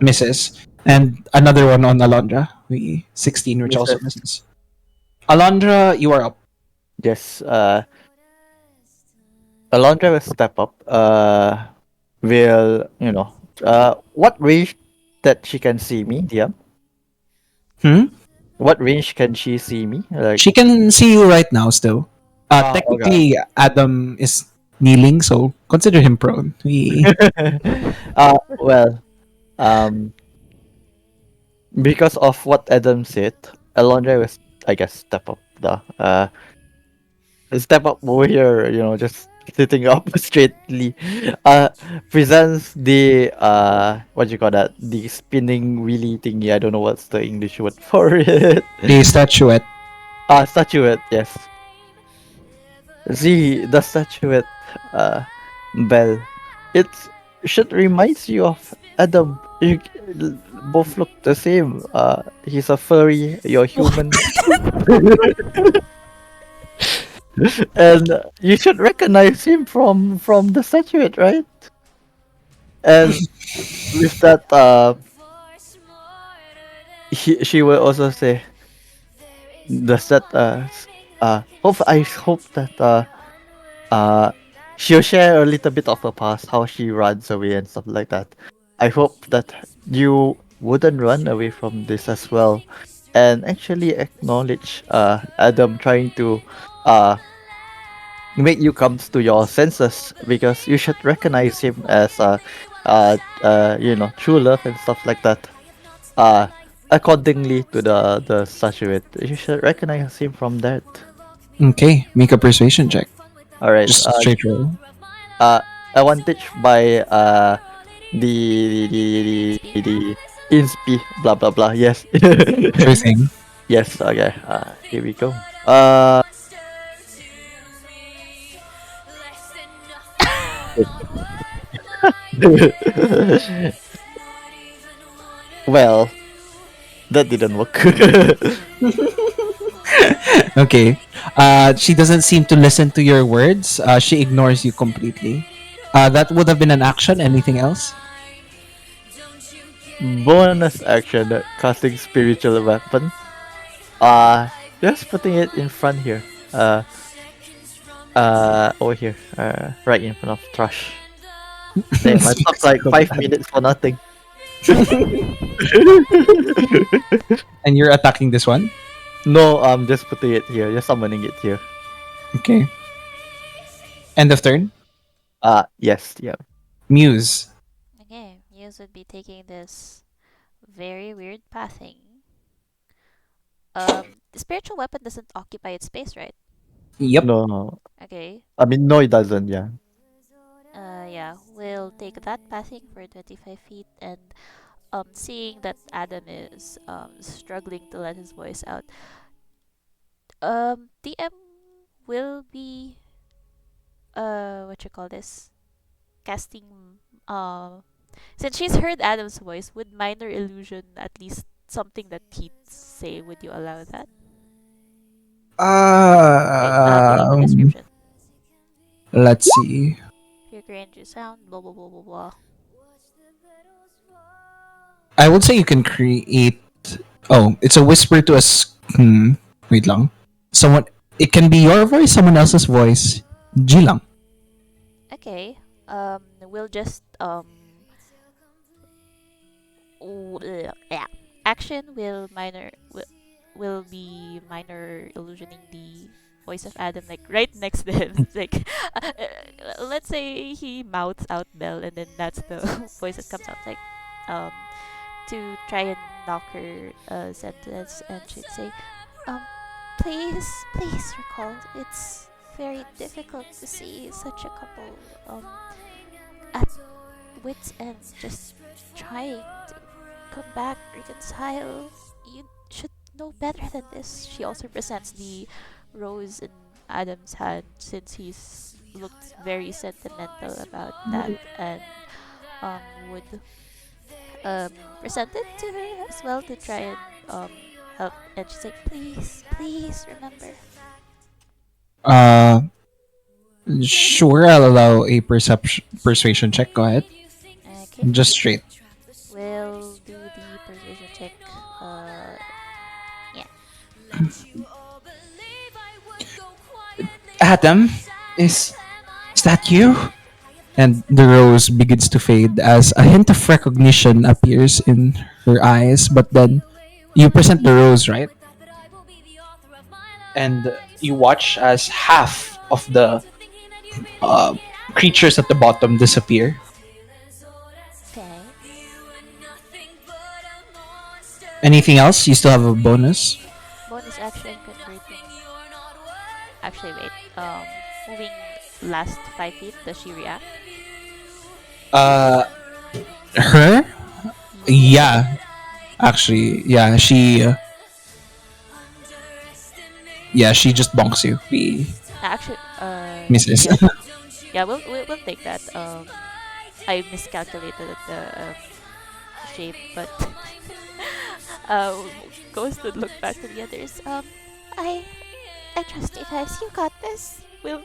misses. And another one on Alondra, 16, which also misses. Alondra, you are up. Yes. Alondra will step up. Will what range that she can see me? Yeah. What range can she see me? Like She can see you right now still. Technically, okay. Adam is kneeling, so consider him prone. Well, because of what Adam said, Alondra will, I guess, step up step up over here, just sitting up straightly. Presents the what you call that? The spinning wheelie thingy. I don't know what's the English word for it. The statuette. Statuette, yes. See the statuette Bell. It should reminds you of Adam. You both look the same. He's a furry, you're human. And you should recognize him from the statuette, right? And with that, she will also say, "Does that I hope that she'll share a little bit of her past, how she runs away and stuff like that. I hope that you wouldn't run away from this as well, and actually acknowledge Adam trying to make you come to your senses, because you should recognize him as true love and stuff like that. Accordingly to the statuette, you should recognize him from that. Okay, make a persuasion check. All right. Just straight roll. Advantage by the insp blah blah blah. Yes. Sure thing. Yes. Okay. Here we go. Well, that didn't work. Okay. She doesn't seem to listen to your words. She ignores you completely. That would have been an action. Anything else? Bonus action, casting spiritual weapon. Just putting it in front here. Over here. Right in front of Thrush. Damn, I took like 5 minutes for nothing. And you're attacking this one? No, I'm just putting it here. Just summoning it here. Okay. End of turn. Yes, yeah. Muse. Okay, Muse would be taking this very weird pathing. The spiritual weapon doesn't occupy its space, right? Yep. No, Okay. I mean, no, it doesn't, yeah. Yeah, we'll take that pathing for 25 feet, and seeing that Adam is struggling to let his voice out, DM will be what you call this, casting since she's heard Adam's voice, would minor illusion at least something that he'd say? Would you allow that? Okay, reading the Um, description. let's see. Hear range sound, blah blah blah blah blah. I would say you can create. Oh, it's a whisper to us. Wait lang. Someone. It can be your voice, someone else's voice. G lang. Okay. We'll just yeah. Action will be minor illusioning the voice of Adam, like right next to him. It's like let's say he mouths out Bell, and then that's the voice that comes out, like to try and knock her sentence, and she'd say, um please recall, it's very difficult to see such a couple at wits end, just trying to come back, reconcile. You should know better than this. She also presents the rose in Adam's hand, since he's looked very sentimental about that, and would present it to her as well to try and help. And she's like, please remember. Uh, sure. I'll allow a persuasion check. Go ahead. Okay, Just straight. we'll do the persuasion check. Yeah. Adam, is that you? And the rose begins to fade as a hint of recognition appears in her eyes. But then you present the rose, right? And you watch as half of the uh, creatures at the bottom disappear. Okay. Anything else? You still have a bonus. Bonus action converting. Actually, wait. Moving last 5 feet. Does she react? Her? Yeah. Actually, yeah. She just bonks you. We Actually, misses. yeah, yeah. We'll take that. I miscalculated the shape, but goes to look back to the others. I trust you guys. You got this. We'll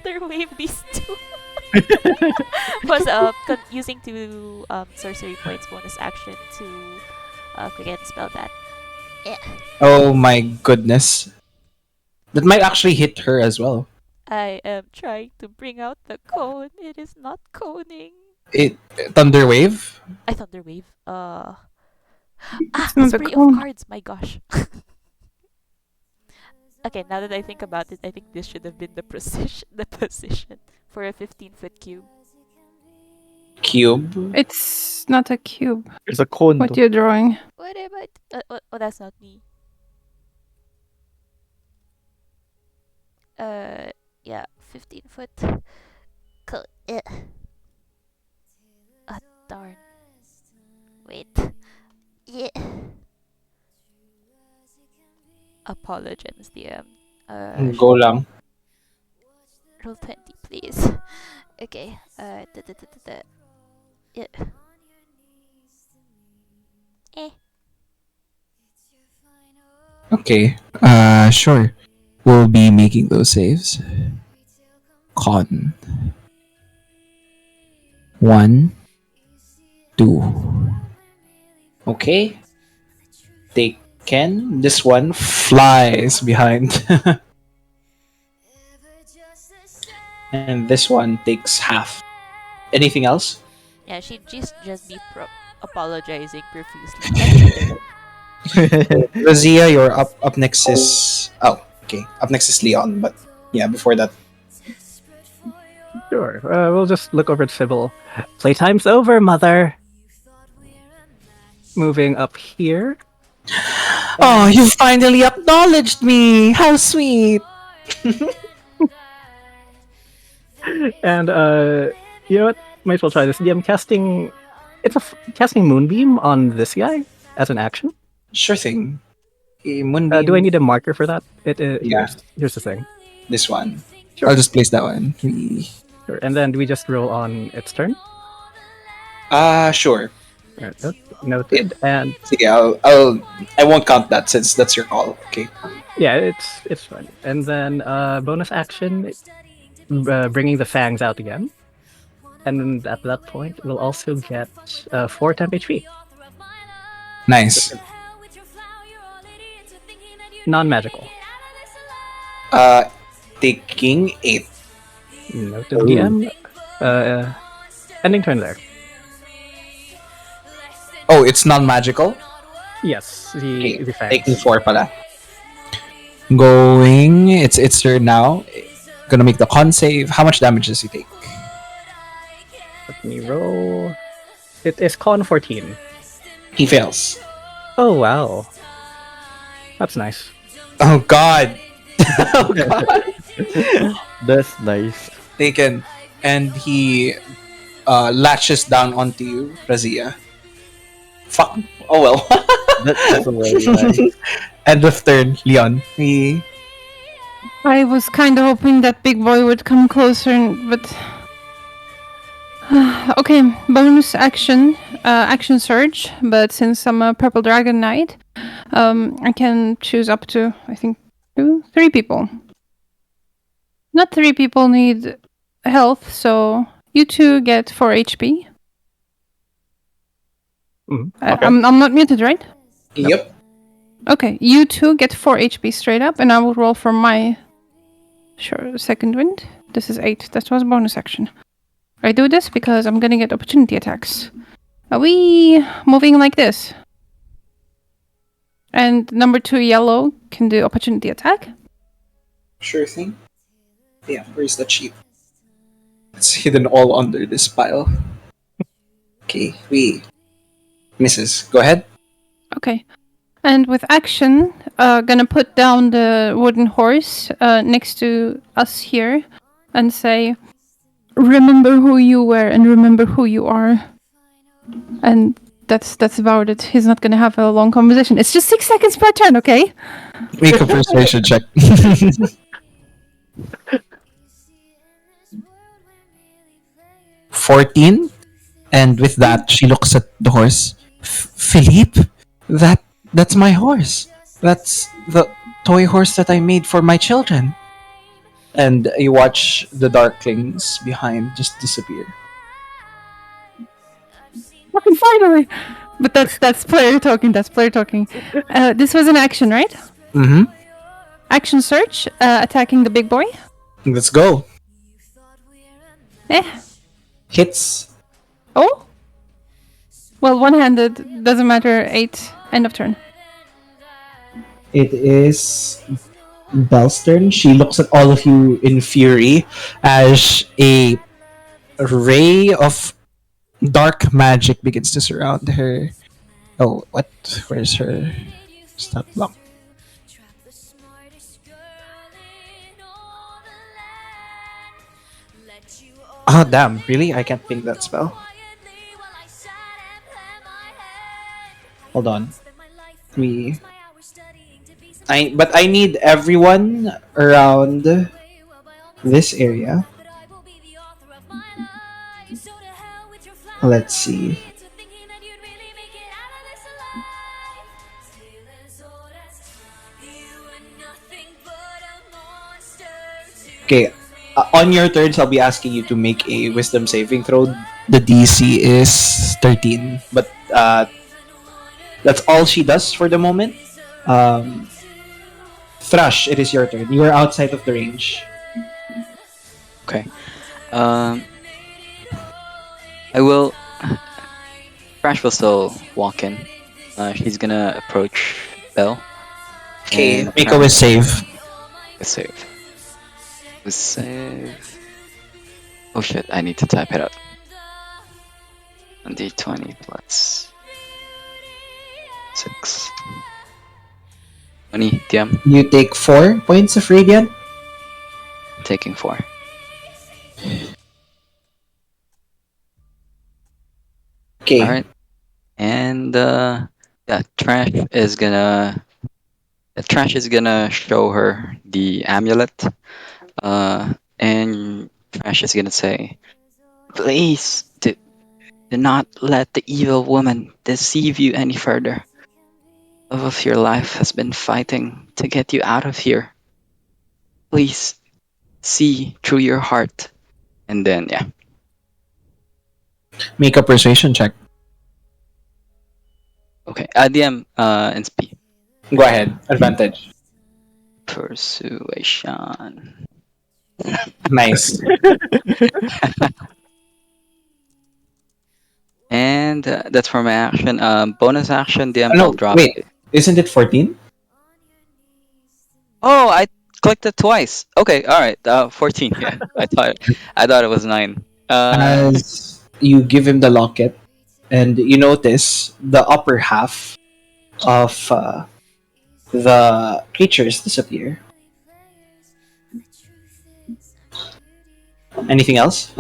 thunderwave these two. Was using 2 sorcery points bonus action to quick spell that. Yeah. Oh my goodness. That might actually hit her as well. I am trying to bring out the cone. It is not coning. It Thunderwave. I thunderwave. not a Spree of cone. cards. My gosh. Okay, now that I think about it, I think this should have been the position. The position for a 15-foot cube. Cube. It's not a cube. There's a cone. What though. you're drawing. What am I? Oh, that's not me. Yeah, 15-foot. Cool. Ah, darn. Wait. Yeah. Apologies, DM. Go lang. Roll 20, please. Okay. Yeah. Eh. Okay. Sure. We'll be making those saves. Con. 1, 2. Okay. Taken. This one flies behind. And this one takes half. Anything else? Yeah, she'd just be apologizing profusely. Anything. Razija, you're up. Up next is. Oh, okay. Up next is Leon, but yeah, before that. Sure. We'll just look over at Sibyl. Playtime's over, mother. Moving up here. Oh, you finally acknowledged me! How sweet! And you know what? Might as well try this. Yeah, I'm casting. Casting Moonbeam on this guy as an action. Sure thing. Moonbeam. Do I need a marker for that? Yeah. Here's the thing. This one. Sure. I'll just place that one. Sure. And then do we just roll on its turn? Sure. Right, noted. And Okay, I won't count that since that's your call. Okay. yeah, it's fine. And then bonus action, bringing the fangs out again. And at that point, we'll also get 4 temp HP. Nice. Non-magical. Taking 8. Noted, DM. Ending turn there. Oh, it's non-magical? Yes, Okay, the fangs. taking 4 pala. Going, it's turn now. Gonna make the con save. How much damage does he take? Let me roll. It is con 14. He fails. Oh, wow. That's nice. Oh god. Oh god. That's nice. Taken. And he latches down onto you, Razija. Fuck. Oh well. That's very nice. End of turn, Leon. He... I was kind of hoping that big boy would come closer, but okay. Bonus action, action surge. But since I'm a purple dragon knight, I can choose up to I think 3 people. Not 3 people need health, so you 2 get 4 HP. Okay. I'm not muted, right? Yep. Okay, you 2 get 4 HP straight up, and I will roll for my second wind. This is 8. That was bonus action. I do this because I'm gonna get opportunity attacks. Are we moving like this? And number 2 yellow can do opportunity attack. Sure thing. Yeah, where's the sheet? It's hidden all under this pile. Okay, we misses. Go ahead. Okay. And with action, gonna put down the wooden horse next to us here and say, remember who you were and remember who you are. And that's about it. He's not gonna have a long conversation. It's just 6 seconds per turn, okay? Make a persuasion check. 14. And with that, she looks at the horse. Philippe? That's my horse. That's the toy horse that I made for my children. And you watch the darklings behind just disappear. Fucking finally! But that's player talking. That's player talking. This was an action, right? Mm-hmm. Action search, attacking the big boy. Let's go. Hits. Oh? Well, one-handed. Doesn't matter. 8. End of turn. It is Belle's turn. She looks at all of you in fury as a ray of dark magic begins to surround her. Oh, what? Where's her stat block? Oh, damn. Really? I can't pick that spell. Hold on. But I need everyone around this area. Let's see. Okay, on your turns, I'll be asking you to make a wisdom saving throw. The DC is 13, but that's all she does for the moment. Um, Thrush, it is your turn. You are outside of the range. Okay. I will. Crash will still walk in. She's gonna approach Belle. Okay, and make try a wish save. to save. To save. Oh shit! I need to type it up. D20 plus 6. 20 DM. You take 4 points of radiant. Taking 4. Okay. All right. And yeah, Trash is gonna show her the amulet. And Trash is gonna say, "Please, do not let the evil woman deceive you any further. Love of your life has been fighting to get you out of here. Please see through your heart." And then yeah, Make a persuasion check. okay. DM and SP. Go ahead. Advantage. Persuasion. Nice. And that's for my action. Bonus action, DM, No, I'll drop wait. it. Isn't it 14? Oh, I clicked it twice. Okay, all right. 14. Yeah, I thought it was 9. As you give him the locket, and you notice the upper half of the creatures disappear. Anything else?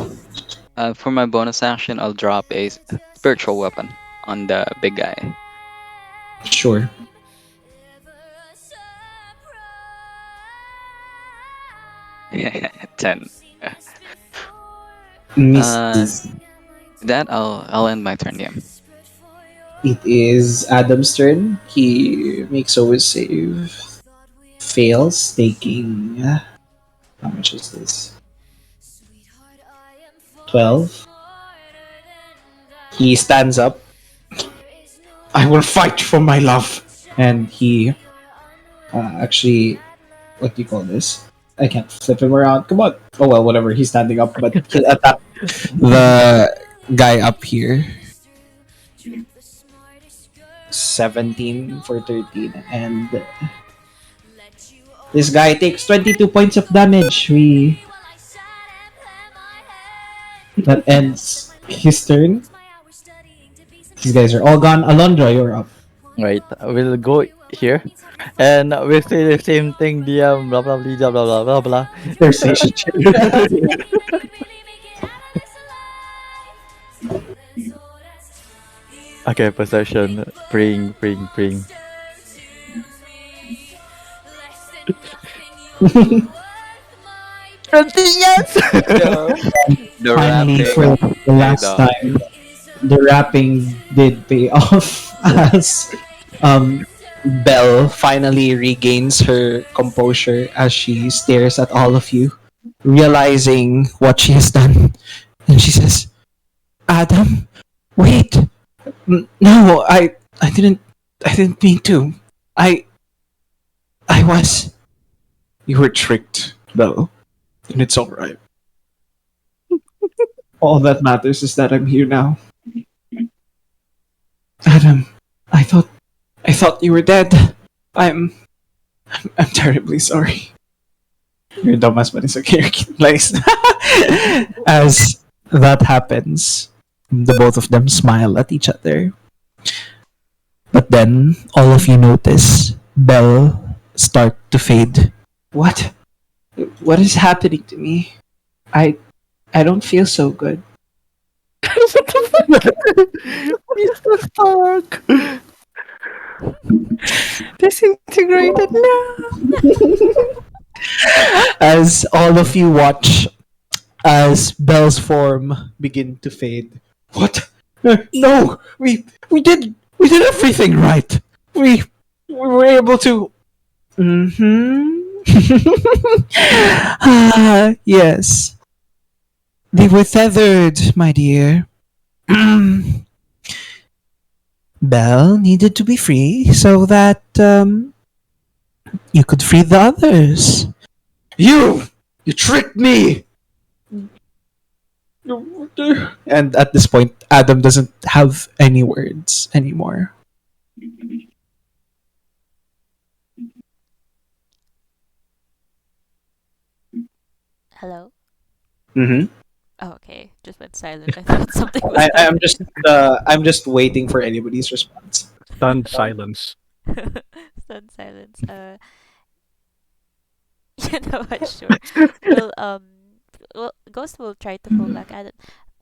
For my bonus action, I'll drop a spiritual weapon on the big guy. Sure. Yeah, 10. Misses. That I'll end my turn. Yeah. It is Adam's turn. He makes a wish save. Fails, taking. How much is this? 12. He stands up. I will fight for my love. And he actually, what do you call this? I can't flip him around. Come on. Oh well, whatever. He's standing up, but he'll attack the guy up here. 17 for 13, and this guy takes 22 points of damage. That ends his turn. These guys are all gone. Alondra, you're up. Right, we'll go here, and we'll say the same thing. DM blah blah blah blah blah blah blah. Persuasion check. Okay, possession. Bring. Yes. The Finally, rapping for the last paid off. time, the rapping did pay off as Belle finally regains her composure as she stares at all of you, realizing what she has done. And she says, Adam, wait. No, I didn't mean to. I was. You were tricked, Belle. And it's alright. All that matters is that I'm here now. Adam, I thought you were dead. I'm terribly sorry. You're dumbass, but it's okay. Nice. As that happens, the both of them smile at each other. But then all of you notice Belle start to fade. What? What is happening to me? I don't feel so good. Mr. Stark. Disintegrated now. As all of you watch as Belle's form begin to fade. What? No, we did everything right. We were able to. Mm-hmm. Yes. They were tethered, my dear. Belle needed to be free so that you could free the others. You tricked me. And at this point, Adam doesn't have any words anymore. Hello? Mm-hmm. Oh, okay. Just went silent. I thought something was I'm just waiting for anybody's response. Stunned silence. Stunned silence. You know what? Sure. Well, Ghost will try to pull back at it.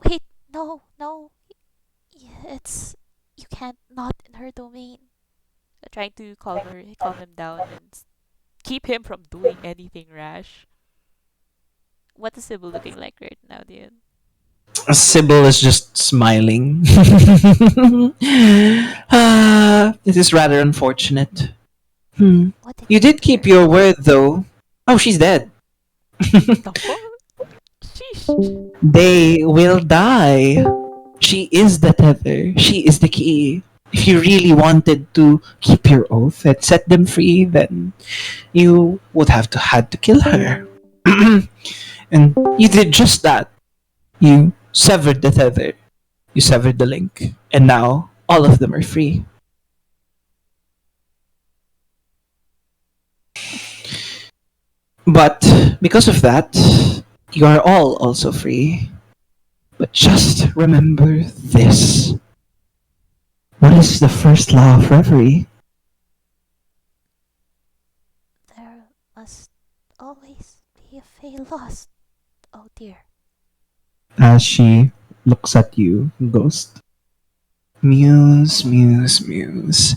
Wait, no, no. It's you can't not in her domain. Trying to calm him down and keep him from doing anything rash. What is Sybil looking like right now, dude? Sibyl is just smiling. This is rather unfortunate. What did You did keep your word, though. Oh, she's dead. the fuck? Sheesh. They will die. She is the tether. She is the key. If you really wanted to keep your oath and set them free, then you would have to had to kill her. And you did just that. You severed the tether. You severed the link. And now all of them are free. But because of that, you are all also free. But just remember this. What is the first law of reverie? There must always be a Fey lost. Oh dear. As she looks at you, Ghost. Muse, muse, muse.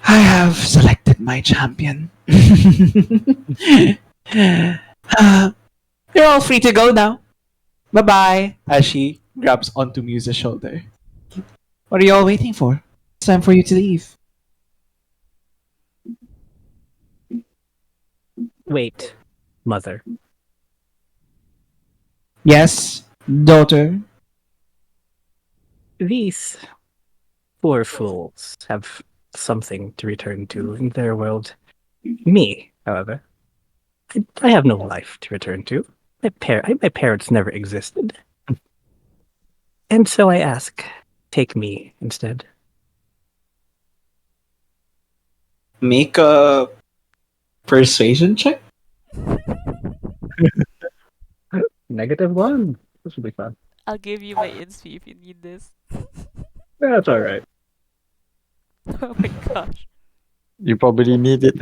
I have selected my champion. You're all free to go now. Bye-bye. As she grabs onto Muse's shoulder. What are you all waiting for? It's time for you to leave. Wait, mother. Yes, daughter. These poor fools have something to return to in their world. Me, however, I have no life to return to. My parents never existed. And so I ask, take me instead. Make a persuasion check. -1. This will be fun. I'll give you my insp if you need this. That's all right. Oh my gosh. You probably need it.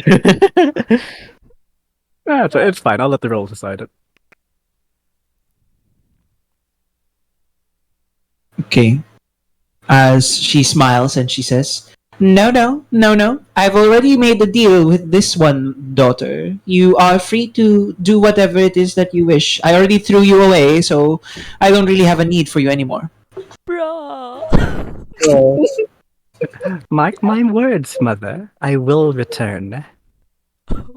It's fine. I'll let the rolls decide it. Okay. As she smiles and she says, No. I've already made a deal with this one, daughter. You are free to do whatever it is that you wish. I already threw you away, so I don't really have a need for you anymore. Bro. Mark my words, mother. I will return.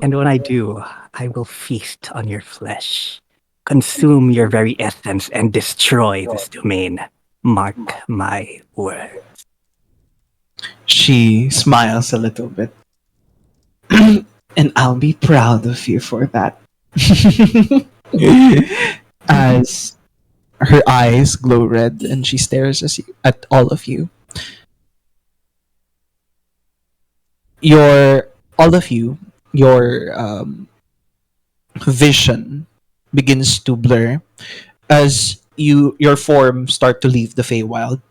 And when I do, I will feast on your flesh, consume your very essence, and destroy this domain. Mark my words. She smiles a little bit. And I'll be proud of you for that. As her eyes glow red and she stares at all of you. Your vision begins to blur as your form start to leave the Feywild.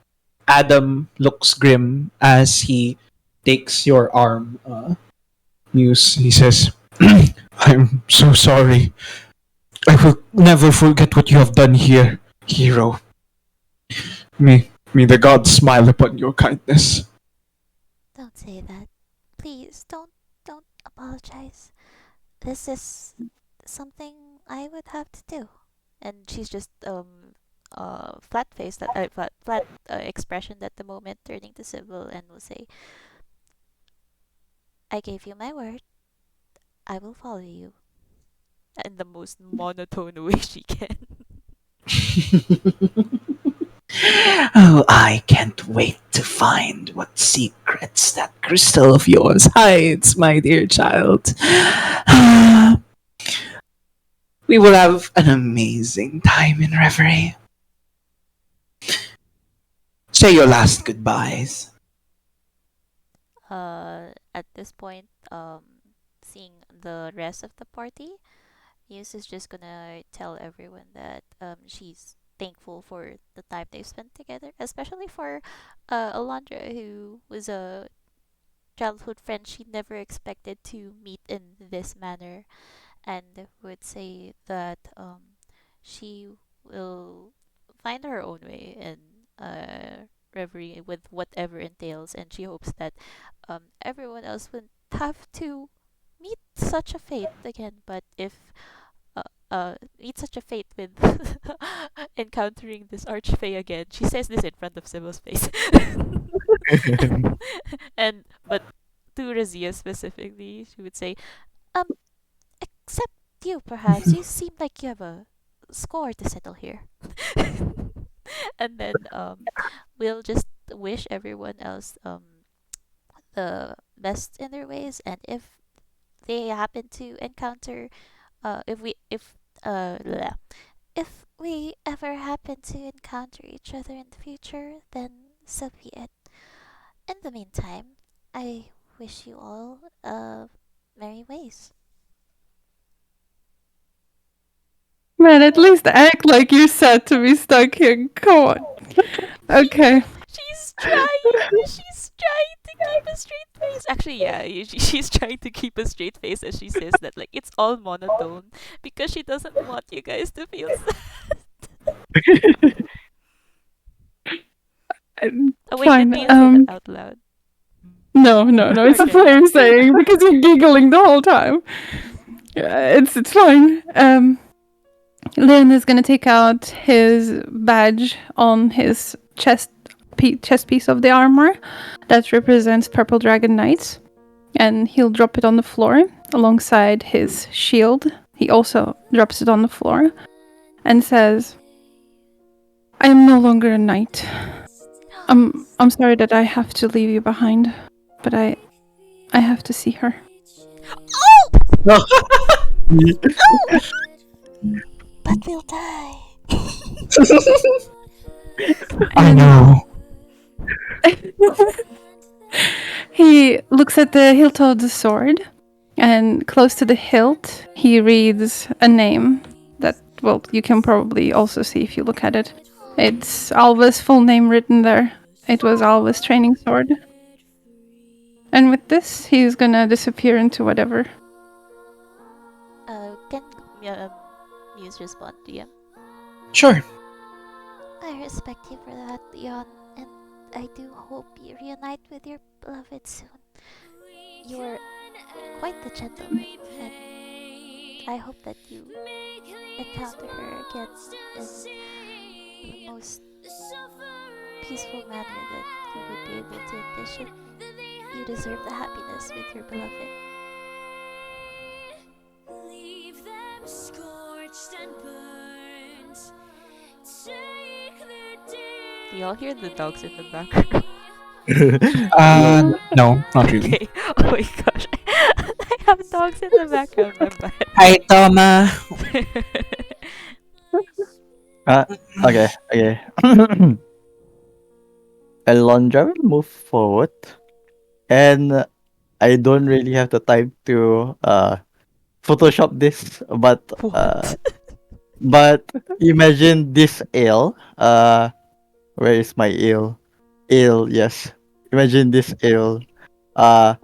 Adam looks grim as he takes your arm, Muse. He says, I'm so sorry. I will never forget what you have done here, hero. May the gods smile upon your kindness. Don't say that. Please, don't apologize. This is something I would have to do. And she's just flat faced, flat expression at the moment, turning to Sibyl and will say, I gave you my word. I will follow you. In the most monotone way she can. Oh, I can't wait to find what secrets that crystal of yours hides, my dear child. We will have an amazing time in Reverie. Say your last goodbyes. At this point, seeing the rest of the party, Yus is just gonna tell everyone that she's thankful for the time they've spent together, especially for Alondra, who was a childhood friend she never expected to meet in this manner, and would say that she will find her own way in Reverie with whatever entails, and she hopes that everyone else would have to meet such a fate again. But if meet such a fate with encountering this archfey again, she says this in front of Sibyl's face, and but to Razia specifically, she would say, um, except you, perhaps. You seem like you have a score to settle here. And then we'll just wish everyone else the best in their ways, and if they happen to encounter bleh. If we ever happen to encounter each other in the future, then so be it. In the meantime, I wish you all merry ways. Man, at least act like you're sad to be stuck here. Come on. Okay. She's trying. She's trying to keep a straight face. Actually, yeah, she's trying to keep a straight face as she says that. Like, it's all monotone because she doesn't want you guys to feel sad. Oh wait, Fine. did you say that out loud? No. It's Okay. what I'm saying because you're giggling the whole time. It's fine. Leon is gonna take out his badge on his chest piece of the armor that represents Purple Dragon Knights, and he'll drop it on the floor alongside his shield. He also drops it on the floor and says, I am no longer a knight. I'm sorry that I have to leave you behind, but I have to see her. But we'll die. I know. He looks at the hilt of the sword, and close to the hilt, he reads a name that, well, you can probably also see if you look at it. It's Alva's full name written there. It was Alva's training sword. And with this, he's gonna disappear into whatever. Can Muse respond to you? Sure. I respect you for that, Leon, and I do hope you reunite with your beloved soon. You're quite the gentleman, and I hope that you encounter her again in the most peaceful manner that you would be able to envision. You deserve the happiness with your beloved. Leave them scorched and burned. Take their day. Do y'all hear the dogs in the background? No, not really. Okay. Oh my gosh. I have dogs in the background. My bad. Hi, Toma. Okay. Alondra will move forward, and I don't really have the time to Photoshop this, but What? but imagine this ale. Where is my ale? Ale, yes. Imagine this ale. Uh,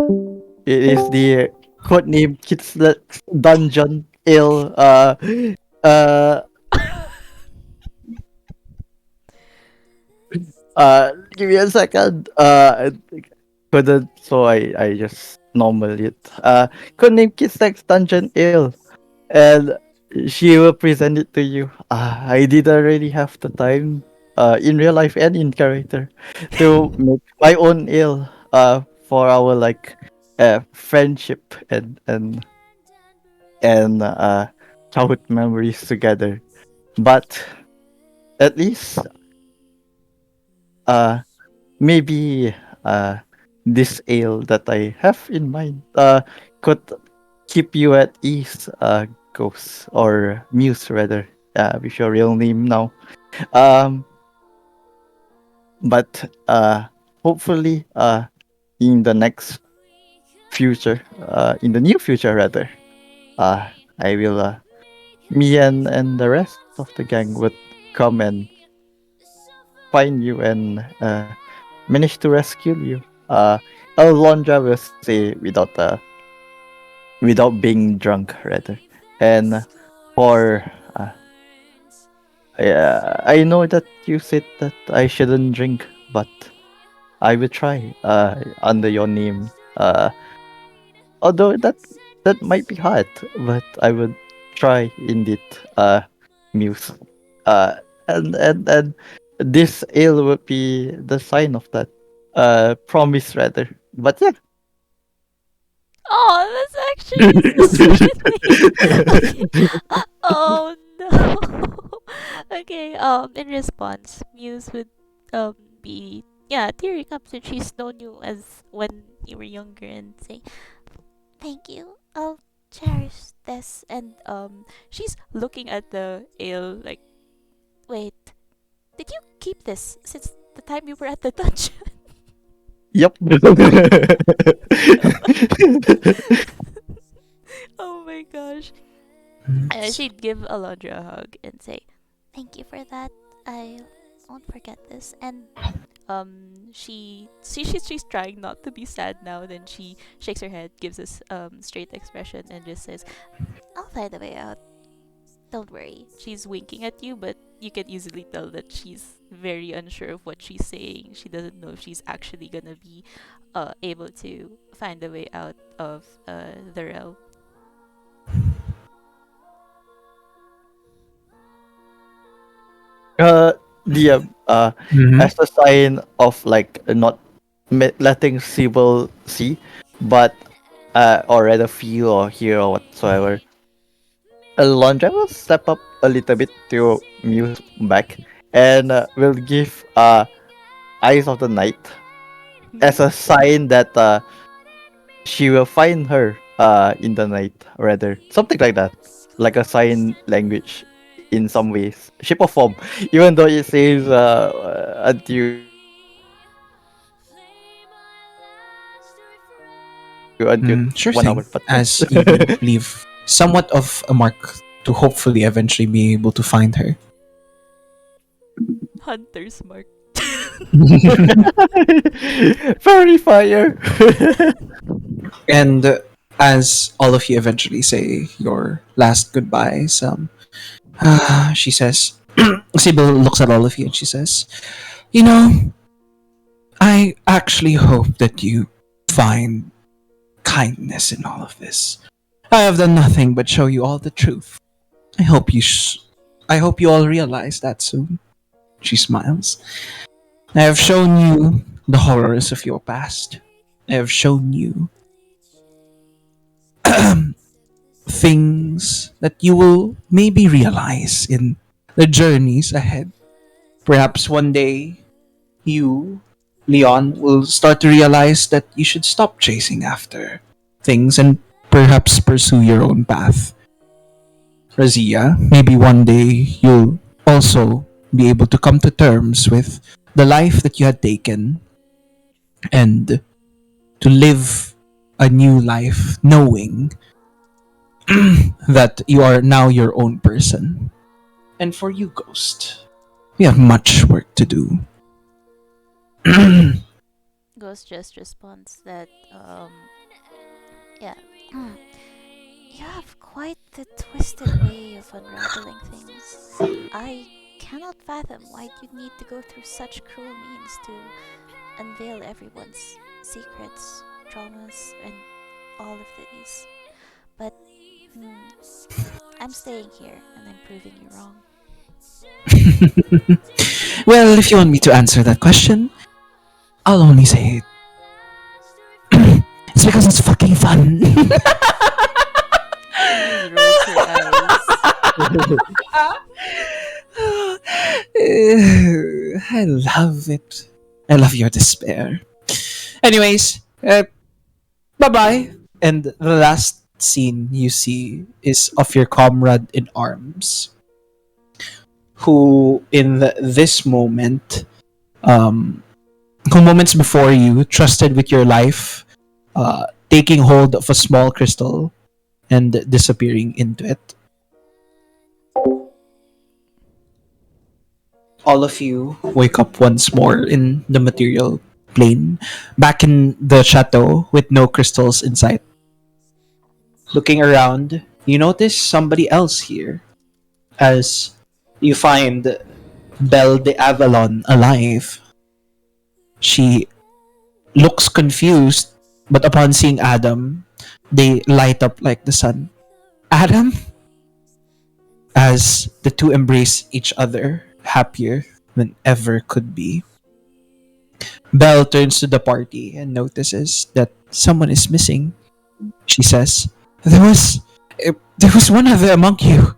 it is the codename Kidslet Dungeon Ale. Uh, Give me a second. I couldn't, so I just normal it. Codename Kidslet Dungeon Ale, and she will present it to you. I didn't really have the time in real life and in character, to make my own ale for our like friendship and childhood memories together. But at least uh maybe this ale that I have in mind could keep you at ease, Ghost or Muse rather, with your real name now. Um, but hopefully, in the next future, in the near future rather, uh, I will me and the rest of the gang would come and find you and manage to rescue you. Alondra will say without being drunk rather. And for yeah, I know that you said that I shouldn't drink, but I will try under your name. Although that might be hard, but I would try indeed. Muse. Uh, and this ale would be the sign of that. Promise rather. But yeah. Oh, that's actually so sweet. Okay. Oh no. Okay. In response, Muse would be, yeah, tearing up since she's known you as when you were younger and say, "Thank you. I'll cherish this." And she's looking at the ale like, "Wait, did you keep this since the time you were at the dungeon?" Yep. Oh my gosh. She'd give Alondra a hug and say, "Thank you for that. I won't forget this." And she's trying not to be sad now. Then she shakes her head, gives us straight expression, and just says, "I'll find a way out. Don't worry." She's winking at you, but you can easily tell that she's very unsure of what she's saying. She doesn't know if she's actually gonna be able to find a way out of the realm. uh the Mhm. as a sign of like not letting Sibyl see, but or rather feel or hear or whatsoever. Alondra will step up a little bit to Muse back and will give Eyes of the Night as a sign that she will find her in the night, rather something like that, like a sign language in some ways, shape or form. Even though it says until Sure 1 hour, thing. but yeah. As you leave somewhat of a mark to hopefully eventually be able to find her. Hunter's mark. Fairy fire. And as all of you eventually say your last goodbyes, she says, Sibyl looks at all of you and she says, "You know, I actually hope that you find kindness in all of this. I have done nothing but show you all the truth. I hope I hope you all realize that soon." She smiles. "I have shown you the horrors of your past. I have shown you things that you will maybe realize in the journeys ahead. Perhaps one day you, Leon, will start to realize that you should stop chasing after things and perhaps pursue your own path. Razia, maybe one day you'll also be able to come to terms with the life that you had taken and to live a new life knowing that you are now your own person. And for you, Ghost, we have much work to do." Ghost just responds that, yeah. You have quite the twisted way of unraveling things. I cannot fathom why you need to go through such cruel means to unveil everyone's secrets, traumas, and all of these. But I'm staying here and I'm proving you wrong. Well, if you want me to answer that question, I'll only say it's because it's fucking fun. Please rolls your eyes. I love it. I love your despair. Anyways, bye bye. And the last scene you see is of your comrade in arms, who this moment, um, who moments before you trusted with your life, taking hold of a small crystal and disappearing into it. All of you wake up once more in the material plane, back in the chateau with no crystals in sight. Looking around, you notice somebody else here as you find Belle de Avalon alive. She looks confused, but upon seeing Adam, they light up like the sun. Adam? As the two embrace each other, happier than ever could be. Belle turns to the party and notices that someone is missing. She says, there was one other among you.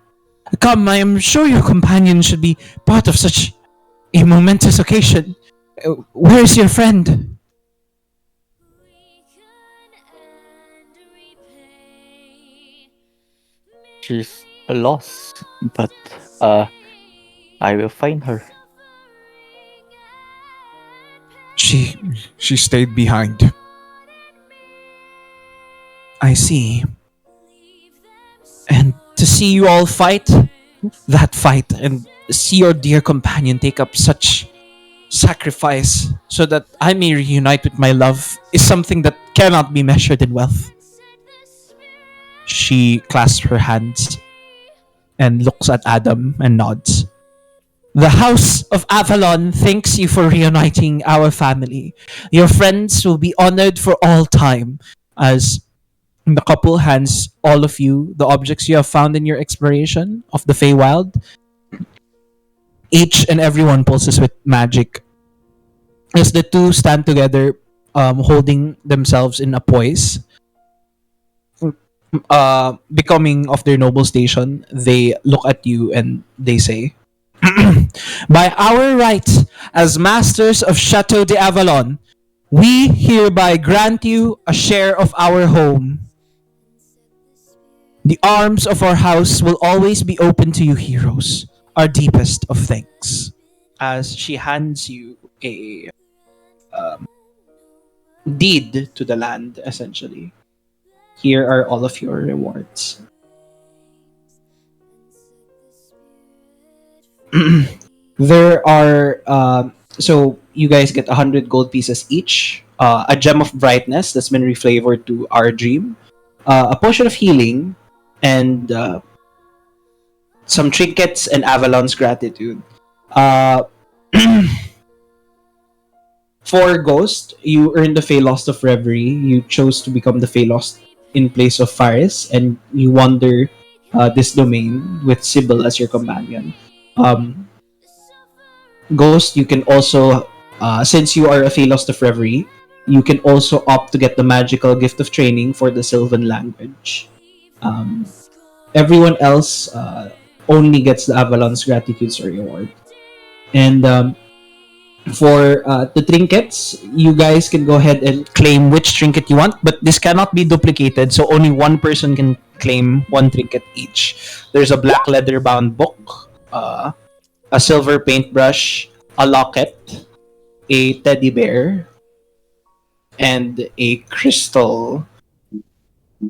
Come, I am sure your companion should be part of such a momentous occasion. Where is your friend?" She's lost, but I will find her. She stayed behind. I see. And to see you all fight that fight and see your dear companion take up such sacrifice so that I may reunite with my love is something that cannot be measured in wealth. She clasps her hands and looks at Adam and nods. The House of Avalon thanks you for reuniting our family. Your friends will be honored for all time as the couple hands all of you the objects you have found in your exploration of the Feywild. Each and every one pulses with magic as the two stand together, holding themselves in a poise. Becoming of their noble station, they look at you and they say, "By our rights as masters of Chateau de Avalon, we hereby grant you a share of our home. The arms of our house will always be open to you, heroes. Our deepest of thanks." As she hands you a deed to the land, essentially. Here are all of your rewards. There are so you guys get 100 gold pieces each, a gem of brightness that's been reflavored to our dream, a potion of healing, and some trinkets and Avalon's gratitude. Uh, for Ghost, you earned the Lost of Reverie. You chose to become the Lost in place of Faris, and you wander this domain with Sibyl as your companion. Um, Ghost, you can also, since you are a Lost of Reverie, you can also opt to get the magical gift of training for the Sylvan language. Um, Everyone else only gets the Avalon's gratitudes or reward. And for the trinkets, you guys can go ahead and claim which trinket you want, but this cannot be duplicated, so only one person can claim one trinket each. There's a black leather bound book, a silver paintbrush, a locket, a teddy bear, and a crystal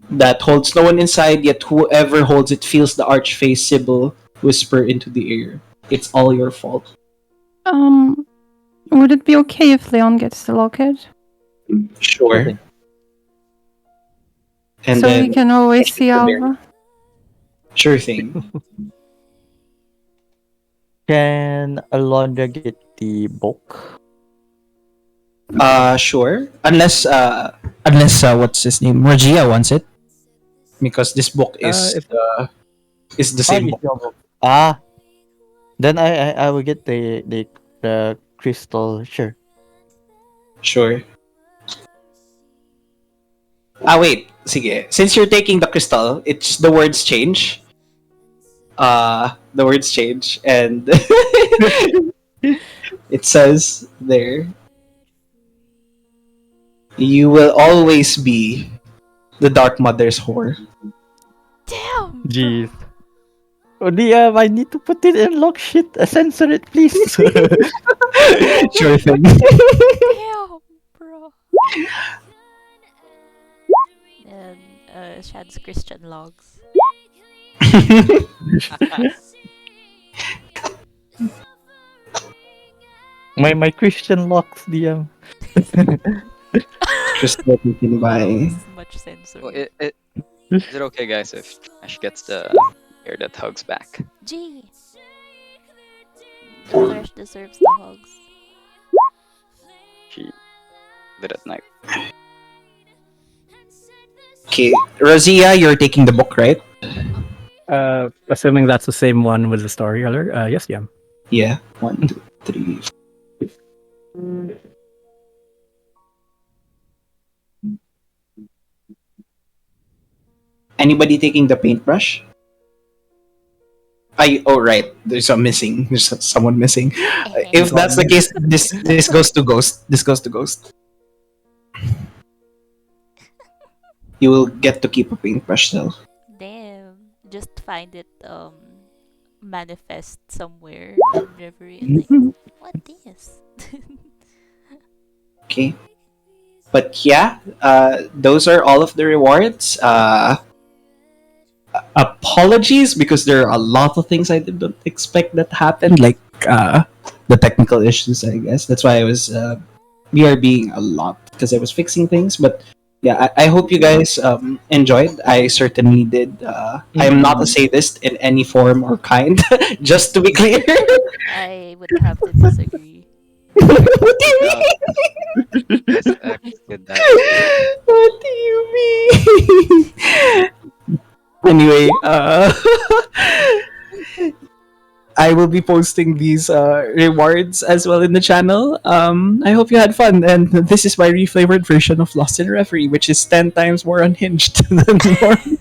that holds no one inside, yet whoever holds it feels the Archfey Sibyl whisper into the air. It's all your fault. Would it be okay if Leon gets the locket? Sure. And so then we can always see Alva? Sure thing. Can Alondra get the book? Sure. Unless what's his name? Razija wants it. Because this book is the same book. Then I will get the the crystal. Sure. Sure. Ah, wait. Sige. Since you're taking the crystal, it's the words change. The words change, and it says there, you will always be the Dark Mother's whore. Damn. Jeez. Oh, I need to put it in log shit. Censor it, please. Sure thing. Damn, bro. And Shad's Christian logs. my Christian locks, DM. Just what you can buy. Much sense. Well, is it okay, guys, if Ash gets the hair that hugs back? G. Thrush deserves the hugs. She did at night. Okay, Razija, you're taking the book, right? Assuming that's the same one with the story alert. Yes, yeah. Yeah. 1, 2, 3. Anybody taking the paintbrush? Oh right, there's someone missing. If that's the case, this goes to ghost. This goes to ghost. You will get to keep a paintbrush still. Damn. Just find it manifest somewhere in Reverie and like, what this? Okay. But yeah, those are all of the rewards. Apologies because there are a lot of things I didn't expect that happened, like the technical issues, I guess. That's why I was BRBing a lot because I was fixing things. But yeah, I hope you guys enjoyed. I certainly did. I am not a sadist in any form or kind, just to be clear. I would have to disagree. What do you mean? Yes, Ash did that. What do you mean? Anyway, I will be posting these rewards as well in the channel. I hope you had fun, and this is my reflavored version of Lost in Reverie, which is 10 times more unhinged than normal.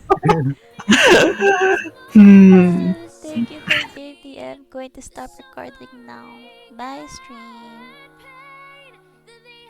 Thank you for the game, DM. Going to stop recording now. Bye, stream.